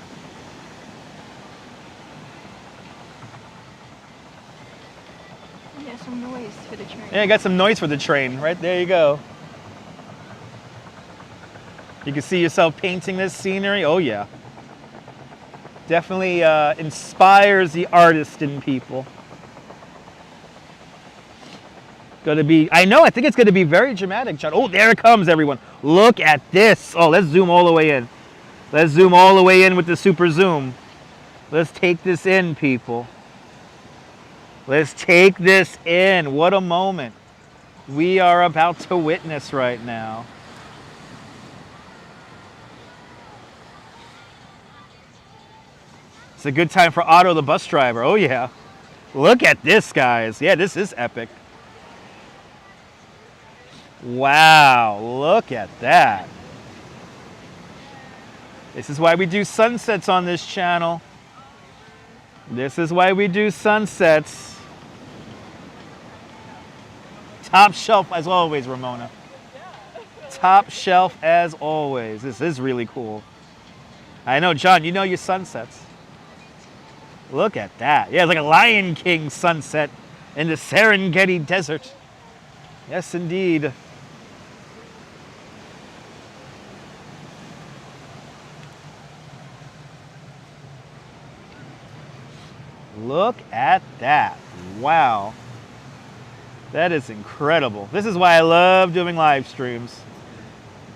Yeah, some noise for the train. Yeah, got some noise for the train. Right there you go. You can see yourself painting this scenery. Oh, yeah. Definitely inspires the artist in people. Going to be, I think it's going to be very dramatic, John. Oh, there it comes, everyone. Look at this. Oh, let's zoom all the way in. Let's zoom all the way in with the super zoom. Let's take this in, people. Let's take this in. What a moment we are about to witness right now. It's a good time for Otto the bus driver. Oh, yeah. Look at this, guys. Yeah, this is epic. Wow, look at that. This is why we do sunsets on this channel. This is why we do sunsets. Top shelf as always, Ramona. Top shelf as always. This is really cool. I know, John, you know your sunsets. Look at that. Yeah, it's like a Lion King sunset in the Serengeti Desert. Yes, indeed. Look at that. Wow. That is incredible. This is why I love doing live streams.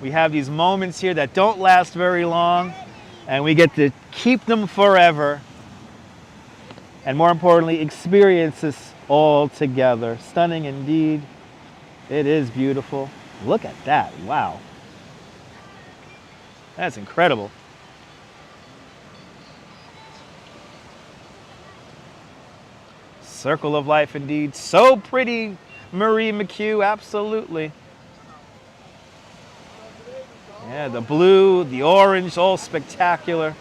We have these moments here that don't last very long, and we get to keep them forever. And more importantly, experience this all together. Stunning indeed. It is beautiful. Look at that. Wow. That's incredible. Circle of life indeed. So pretty, Marie McHugh, absolutely. Yeah, the blue, the orange, all spectacular.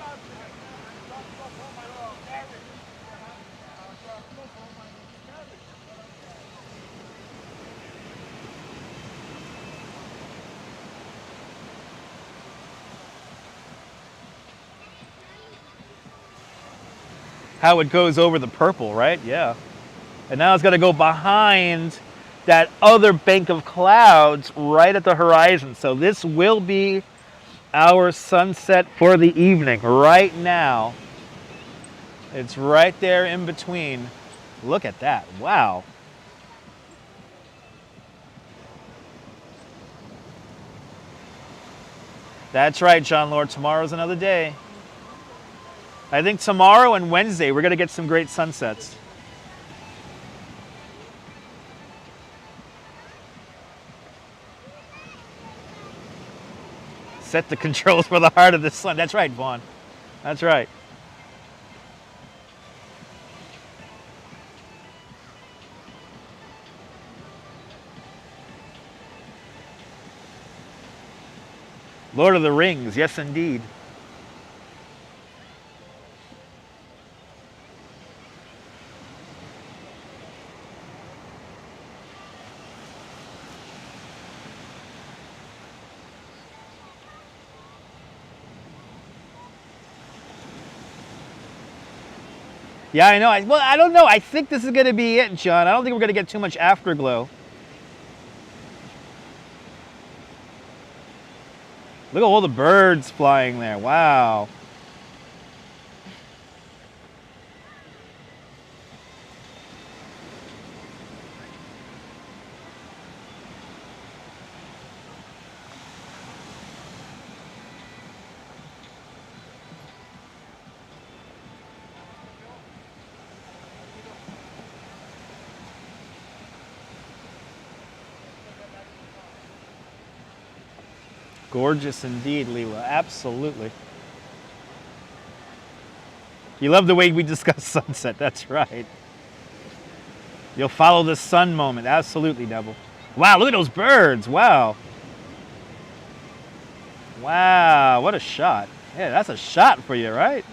How it goes over the purple, right? Yeah. And now it's going to go behind that other bank of clouds right at the horizon. So this will be our sunset for the evening right now. It's right there in between. Look at that. Wow. That's right, John Lord. Tomorrow's another day. I think tomorrow and Wednesday we're going to get some great sunsets. Set the controls for the heart of the sun. That's right, Vaughn. That's right. Lord of the Rings, yes indeed. Yeah, I know. Well, I don't know. I think this is going to be it, John. I don't think we're going to get too much afterglow. Look at all the birds flying there. Wow. Gorgeous indeed, Leela. Absolutely. You love the way we discuss sunset. That's right. You'll follow the sun moment. Absolutely, Neville. Wow, look at those birds. Wow. Wow, what a shot. Yeah, that's a shot for you, right?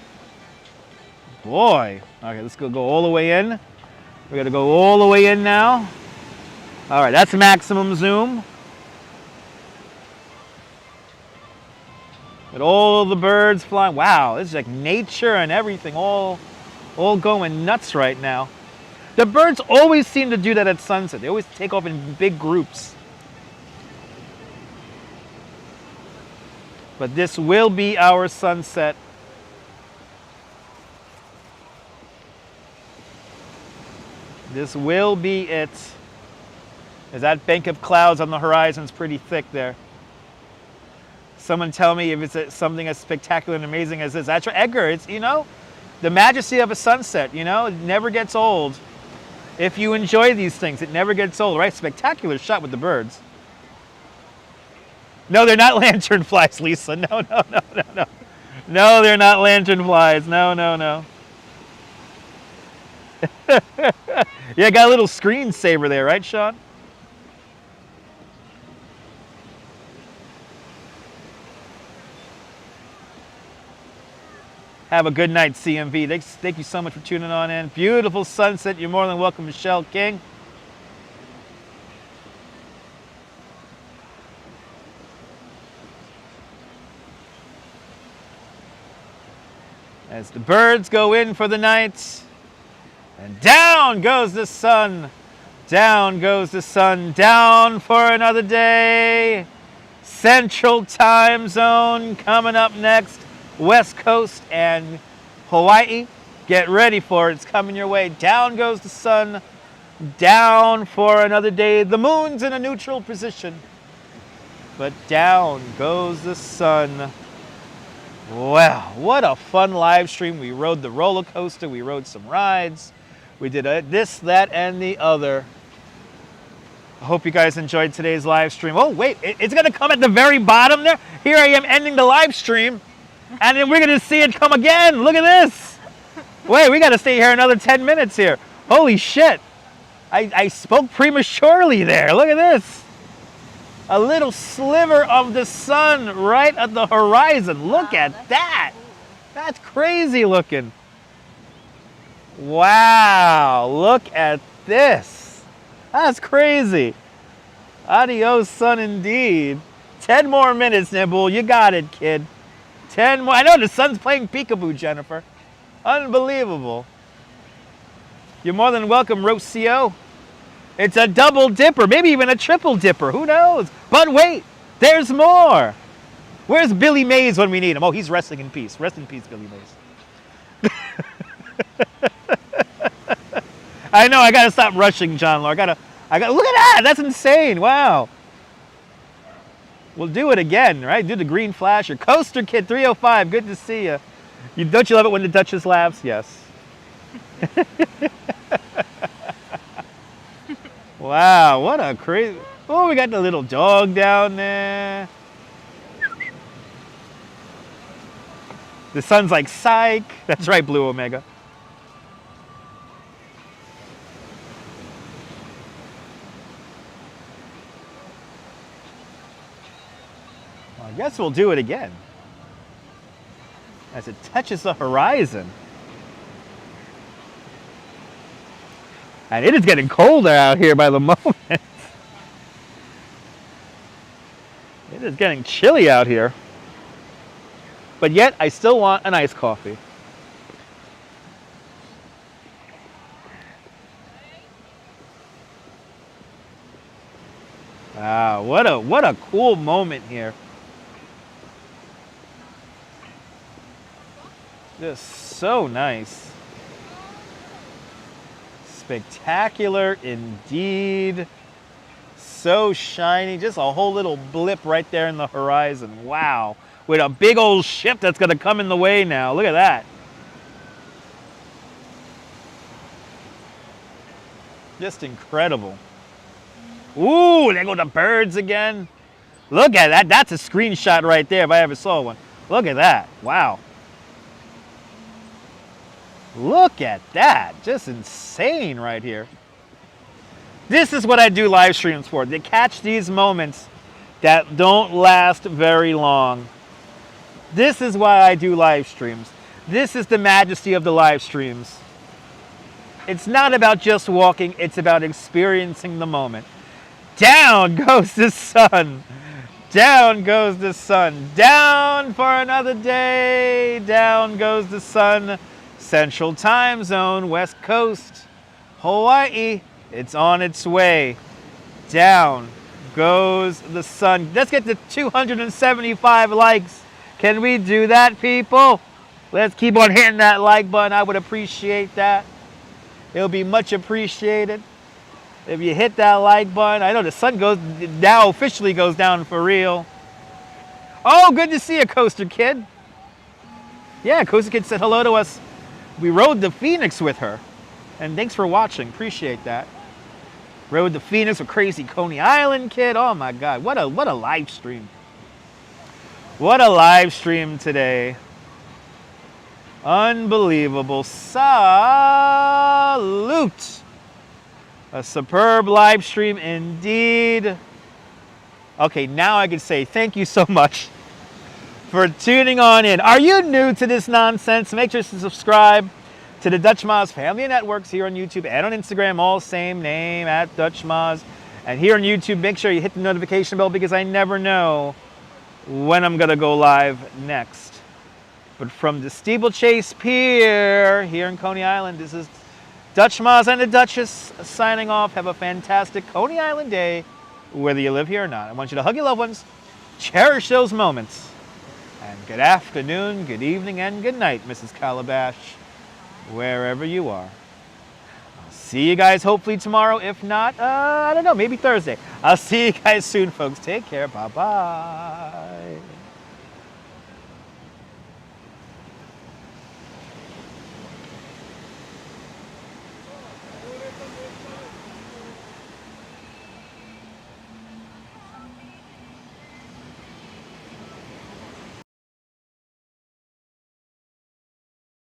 Boy. Okay, let's go all the way in. We're going to go all the way in now. All right, that's maximum zoom. With all the birds flying. Wow, this is like nature and everything all going nuts right now. The birds always seem to do that at sunset. They always take off in big groups. But this will be our sunset. This will be it. As that bank of clouds on the horizon is pretty thick there. Someone tell me if it's something as spectacular and amazing as this. That's right, Edgar. It's, you know, the majesty of a sunset, you know, it never gets old. If you enjoy these things, it never gets old, right? Spectacular shot with the birds. No, they're not lanternflies, Lisa. No, no, no, no, no. No, they're not lanternflies. No, no, no. Yeah, got a little screensaver there, right, Sean? Have a good night, CMV. Thank you so much for tuning on in. Beautiful sunset. You're more than welcome, Michelle King. As the birds go in for the night, and down goes the sun. Down goes the sun. Down for another day. Central Time Zone coming up next. West Coast and Hawaii. Get ready for it. It's coming your way. Down goes the sun. Down for another day. The moon's in a neutral position. But down goes the sun. Wow, what a fun live stream. We rode the roller coaster. We rode some rides. We did this, that, and the other. I hope you guys enjoyed today's live stream. Oh, wait, it's going to come at the very bottom there. Here I am ending the live stream. And then we're going to see it come again. Look at this. Wait, we got to stay here another 10 minutes here. Holy shit. I spoke prematurely there. Look at this. A little sliver of the sun right at the horizon. Look at that. That's crazy looking. Wow. Look at this. That's crazy. Adios, sun, indeed. 10 more minutes, Nibble. You got it, kid. 10 more. I know the sun's playing peekaboo, Jennifer. Unbelievable. You're more than welcome, Rocio. It's a double dipper, maybe even a triple dipper. Who knows? But wait, there's more. Where's Billy Mays when we need him? Oh, he's resting in peace. Rest in peace, Billy Mays. I know, I gotta stop rushing, John Law. I gotta look at that. That's insane. Wow. We'll do it again, right? Do the green flasher. Coaster Kid 305, good to see you. Don't you love it when the Duchess laughs? Yes. Wow, what a crazy... Oh, we got the little dog down there. The sun's like, psych. That's right, Blue Omega. Well, I guess we'll do it again. As it touches the horizon. And it is getting colder out here by the moment. It is getting chilly out here. But yet, I still want an iced coffee. Wow, what a cool moment here. Just so nice. Spectacular indeed. So shiny. Just a whole little blip right there in the horizon. Wow. With a big old ship that's going to come in the way now. Look at that. Just incredible. Ooh, there go the birds again. Look at that. That's a screenshot right there if I ever saw one. Look at that. Wow. Look at that. Just insane right here. This is what I do live streams for. To catch these moments that don't last very long. This is why I do live streams. This is the majesty of the live streams. It's not about just walking. It's about experiencing the moment. Down goes the sun. Down goes the sun. Down for another day. Down goes the sun. Central Time Zone, West Coast, Hawaii, it's on its way. Down goes the sun. Let's get to 275 likes. Can we do that, people? Let's keep on hitting that like button. I would appreciate that. It'll be much appreciated if you hit that like button. I know the sun now officially goes down for real. Oh, good to see you, Coaster Kid. Yeah, Coaster Kid said hello to us. We rode the Phoenix with her. And thanks for watching. Appreciate that. Rode the Phoenix with crazy Coney Island Kid. Oh my God, what a live stream. What a live stream today. Unbelievable. Salute. A superb live stream indeed. Okay, now I can say thank you so much for tuning on in. Are you new to this nonsense? Make sure to subscribe to the Dutch Moz Family Networks here on YouTube and on Instagram, all same name, at Dutch Moz. And here on YouTube, make sure you hit the notification bell because I never know when I'm gonna go live next. But from the Steeplechase Pier here in Coney Island, this is Dutch Moz and the Duchess signing off. Have a fantastic Coney Island day, whether you live here or not. I want you to hug your loved ones, cherish those moments. And good afternoon, good evening, and good night, Mrs. Calabash, wherever you are. I'll see you guys hopefully tomorrow. If not, I don't know, maybe Thursday. I'll see you guys soon, folks. Take care. Bye-bye.